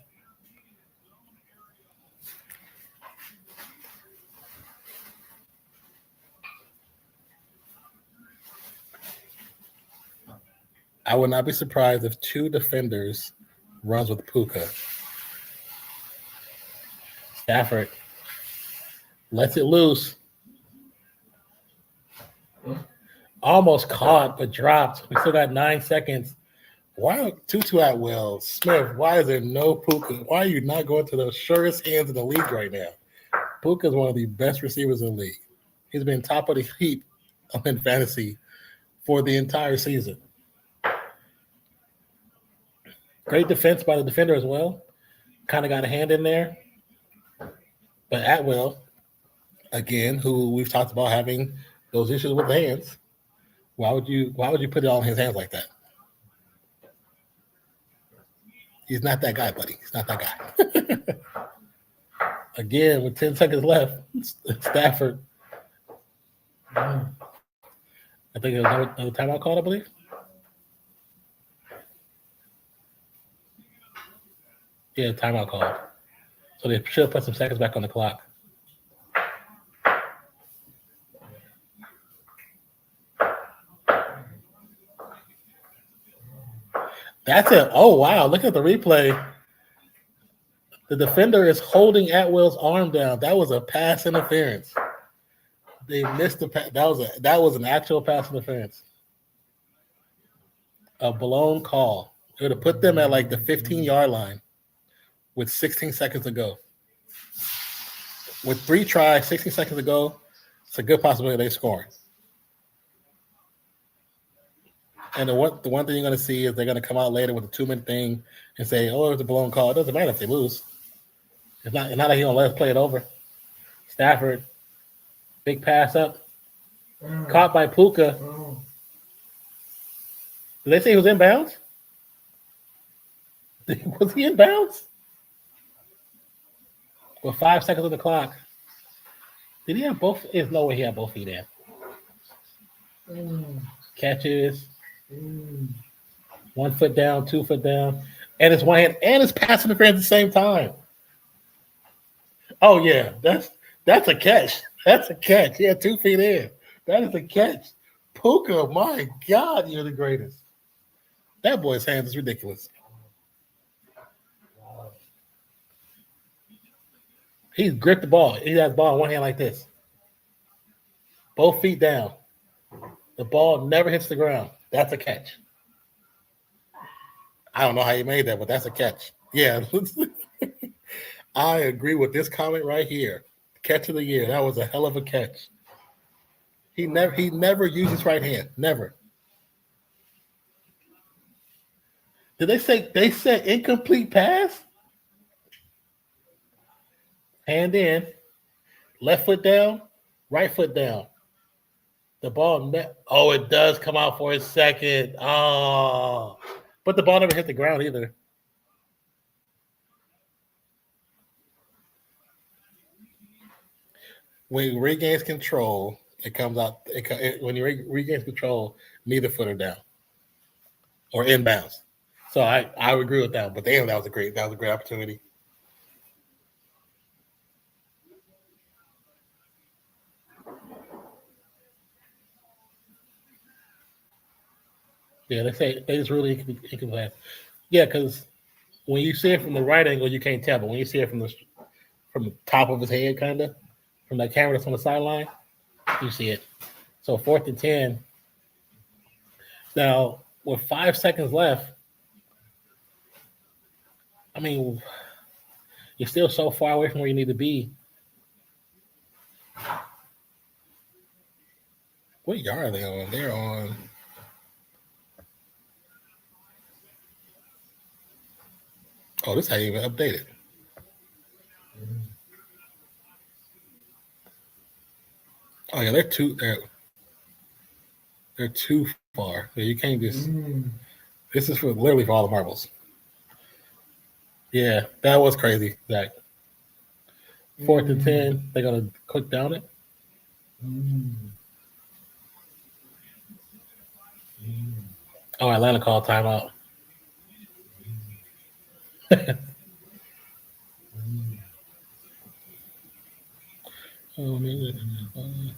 Speaker 1: I would not be surprised if 2 defenders runs with Puka. Stafford lets it loose. Almost caught, but dropped. We still got 9 seconds. Why Tutu Atwell, Smith? Why is there no Puka? Why are you not going to the surest hands in the league right now? Puka is one of the best receivers in the league. He's been top of the heap in fantasy for the entire season. Great defense by the defender as well. Kind of got a hand in there. But Atwell, again, who we've talked about having those issues with hands, why would you put it all in his hands like that? He's not that guy, buddy. He's not that guy. Again, with 10 seconds left, Stafford. I think there's another timeout called, I believe. Yeah, timeout called. So they should put some seconds back on the clock. That's it. Oh, wow. Look at the replay. The defender is holding Atwell's arm down. That was a pass interference. They missed the pass. That was an actual pass interference. A blown call. It would have put them at like the 15-yard line with 16 seconds to go. With 3 tries, 16 seconds to go, it's a good possibility they score. And the one thing you're going to see is they're going to come out later with a 2-minute thing and say, "Oh, it's a blown call." It doesn't matter if they lose. It's not like he's going to let us play it over. Stafford, big pass up, caught by Puka. Did they say he was in bounds? Was he in bounds? With 5 seconds on the clock. Did he have both? There's no way he had both feet in. Catches. 1 foot down, 2 foot down. And it's one hand and it's passing interference at the same time. Oh, yeah. That's a catch. That's a catch. He had 2 feet in. That is a catch. Puka, my God, you're the greatest. That boy's hands is ridiculous. He's gripped the ball. He has the ball in one hand like this. Both feet down. The ball never hits the ground. That's a catch. I don't know how you made that, but that's a catch. Yeah. I agree with this comment right here. Catch of the year. That was a hell of a catch. He never used his right hand. Never. Did they said incomplete pass? Hand in, left foot down, right foot down. The ball it does come out for a second. Oh, but the ball never hit the ground either. When he regains control, it comes out. When he regains control, neither foot are down or inbounds. So I would agree with that. But damn, that was a great opportunity. Yeah, they say they just really incomplete. Yeah, because when you see it from the right angle, you can't tell. But when you see it from the top of his head, kind of from that camera that's on the sideline, you see it. So 4th and 10. Now with 5 seconds left, I mean, you're still so far away from where you need to be. What yard are they on? They're on. Oh, this ain't even updated. Oh yeah, they're too far. Yeah, you can't just. This is literally for all the marbles. Yeah, that was crazy, Zach. 4th and 10. They're gonna click down it. Oh, Atlanta called timeout. Oh, man.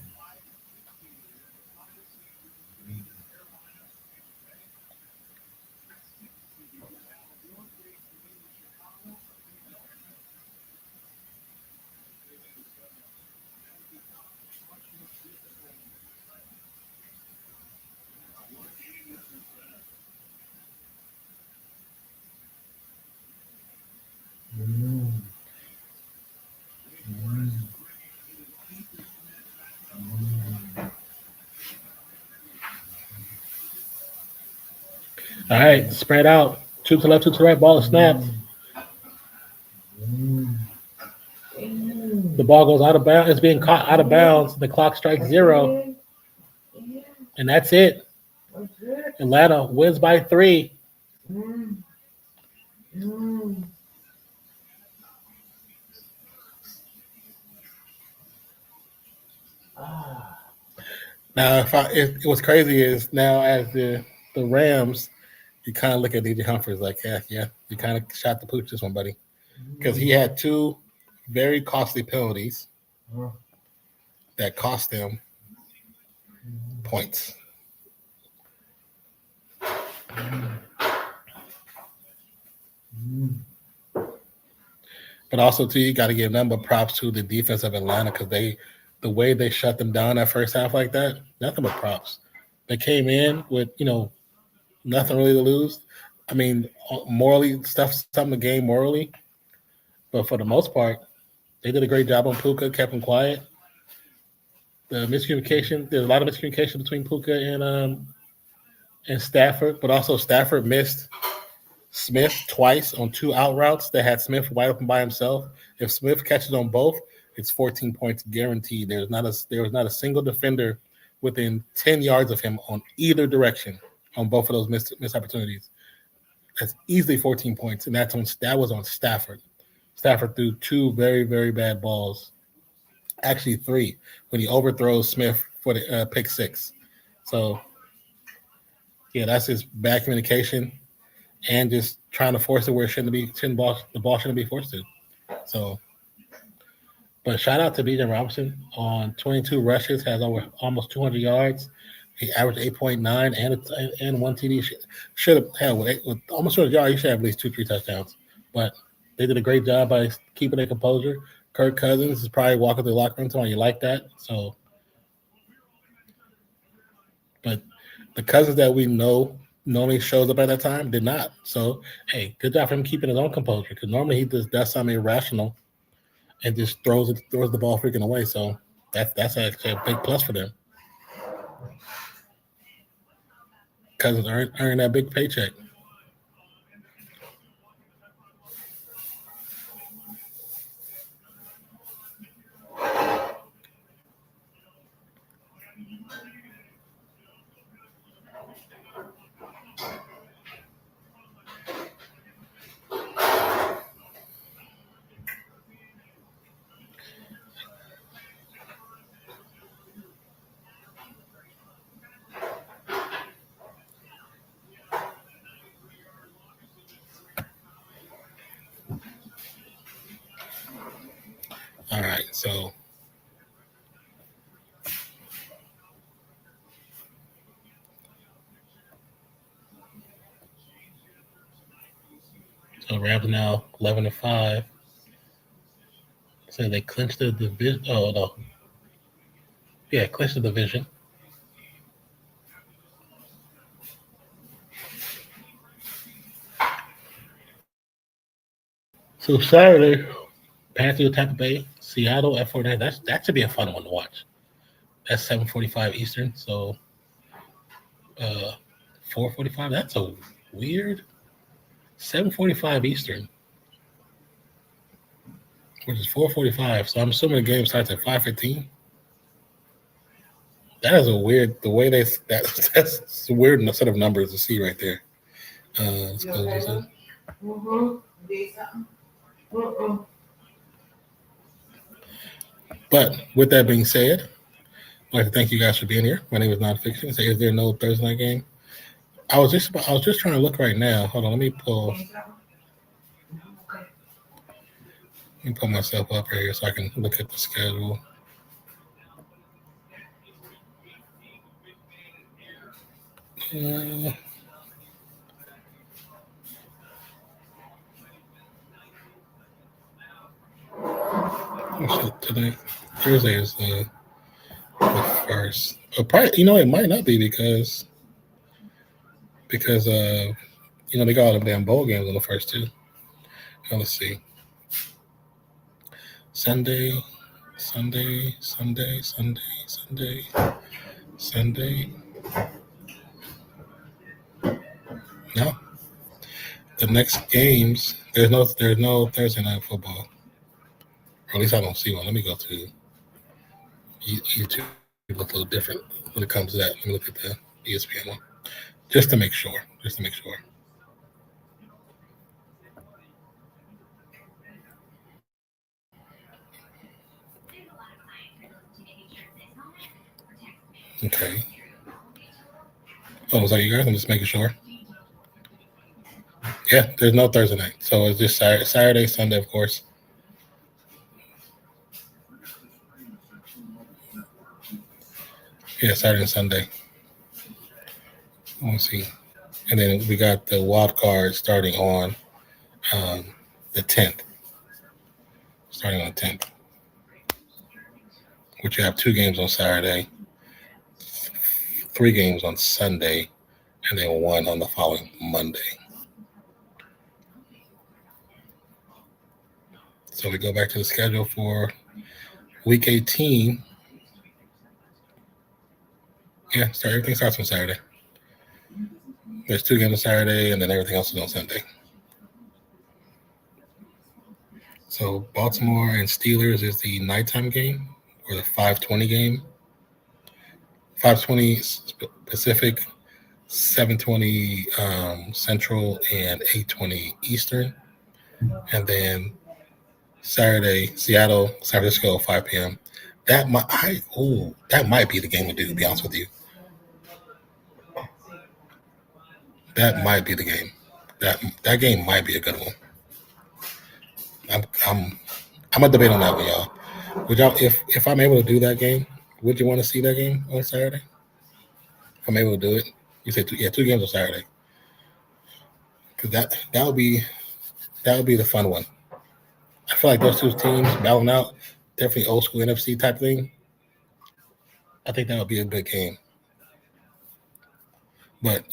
Speaker 1: All right, spread out. Two to the left, two to the right. Ball is snapped. The ball goes out of bounds. It's being caught out of bounds. The clock strikes 0. And that's it. Atlanta wins by 3. Now, what's crazy is now as the Rams, you kind of look at DJ Humphries like, yeah, you kind of shot the pooch this one, buddy, because he had 2 very costly penalties that cost them points. But also, too, you got to give them but props to the defense of Atlanta because the way they shut them down that first half like that, nothing but props. They came in with, nothing really to lose. I mean, morally, something to gain morally. But for the most part, they did a great job on Puka, kept him quiet. The miscommunication, there's a lot of miscommunication between Puka and Stafford, but also Stafford missed Smith twice on 2 out routes that had Smith wide open by himself. If Smith catches on both, it's 14 points guaranteed. There was not a single defender within 10 yards of him on either direction on both of those missed opportunities. That's easily 14 points, and that was on Stafford. Stafford threw 2 very, very bad balls. Actually 3 when he overthrows Smith for the pick 6. So, yeah, that's just bad communication and just trying to force it where it shouldn't be. The ball shouldn't be forced to. So, but shout out to B.J. Robinson on 22 rushes, has over almost 200 yards. He averaged 8.9 and 1 TD. Should have had with almost 200 yards. He should have at least 2-3 touchdowns. But they did a great job by keeping their composure. Kirk Cousins is probably walking through the locker room telling you like that. So, but the Cousins that we know normally shows up at that time did not. So, hey, good job for him keeping his own composure because normally he just does something irrational and just throws the ball freaking away. So that's actually a big plus for them. Cousins earn that big paycheck. All right, so Rams now 11-5. So they clinched the division. Oh no, yeah, clinched the division. So Saturday, Panthers, Tampa Bay, Seattle at 49. That should be a fun one to watch. That's 7:45 Eastern. So 4:45. That's a weird 7:45 Eastern, which is 4:45. So I'm assuming the game starts at 5:15. That is a weird. The way that's a weird set of numbers to see right there. Let's go. But with that being said, I'd like to thank you guys for being here. My name is Nonpfixion. Say, is there no Thursday night game? I was just trying to look right now. Hold on, let me pull myself up right here so I can look at the schedule. Today, Thursday is the first. Probably, it might not be because they got all the damn bowl games on the first two. Now, let's see. Sunday. No, the next games, there's no Thursday night football. Or at least I don't see one. Let me go to YouTube. It looks a little different when it comes to that. Let me look at the ESPN one. Just to make sure. Okay. Oh, was that you guys? I'm just making sure. Yeah, there's no Thursday night. So it's just Saturday, Sunday, of course. Yeah, Saturday and Sunday. Let me see. And then we got the wild card starting on the 10th. Starting on the 10th. Which you have 2 games on Saturday, 3 games on Sunday, and then 1 on the following Monday. So we go back to the schedule for week 18. Yeah, everything starts on Saturday. There's 2 games on Saturday, and then everything else is on Sunday. So Baltimore and Steelers is the nighttime game, or the 5:20 game. 5:20 Pacific, 7:20 Central, and 8:20 Eastern. And then Saturday, Seattle, San Francisco, 5 p.m. That might be the game to do, to be honest with you. That might be the game. That game might be a good one. I'm gonna debate on that one, y'all. Would y'all, if I'm able to do that game, would you want to see that game on Saturday? If I'm able to do it, you say 2 games on Saturday, because that would be the fun one. I feel like those 2 teams battling out, definitely old school NFC type thing. I think that would be a good game. But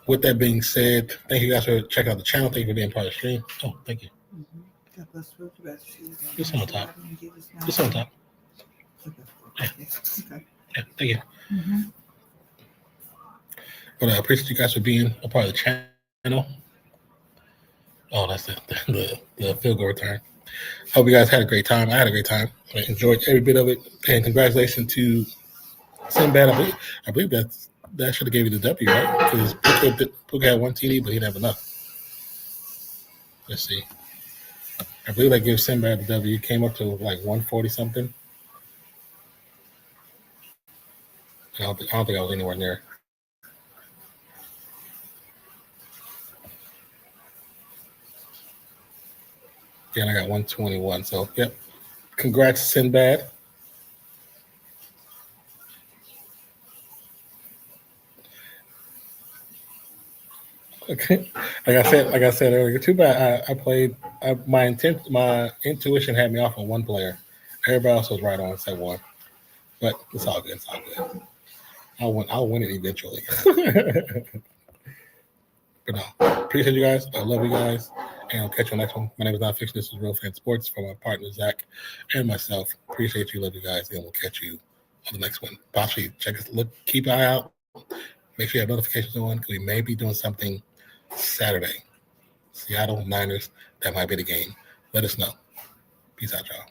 Speaker 1: with that being said, thank you guys for checking out the channel. Thank you for being part of the stream. Oh, thank you.
Speaker 2: God bless you.
Speaker 1: Just on top. Just on top. Yeah.
Speaker 2: Okay.
Speaker 1: Yeah, thank you. But I appreciate you guys for being a part of the channel. Oh, that's the field goal return. Hope you guys had a great time. I had a great time. I enjoyed every bit of it. And congratulations to Sinbad. I believe that should have gave you the W, right? Because Puka had 1 TD, but he didn't have enough. Let's see. I believe that gave Sinbad the W. He came up to like 140 something. I don't think I was anywhere near. Yeah, and I got 121. So, yep. Congrats, Sinbad. Okay. Like I said earlier, too bad I played. My intuition had me off on 1 player. Everybody else was right on except 1. But it's all good. It's all good. I'll win it eventually. But no, appreciate you guys. I love you guys. And I'll catch you on the next one. My name is Nonpfixion. This is Real Fan Sports for my partner, Zach, and myself. Appreciate you. Love you guys. And we'll catch you on the next one. Possibly check us. Keep an eye out. Make sure you have notifications on, because we may be doing something Saturday. Seattle Niners. That might be the game. Let us know. Peace out, y'all.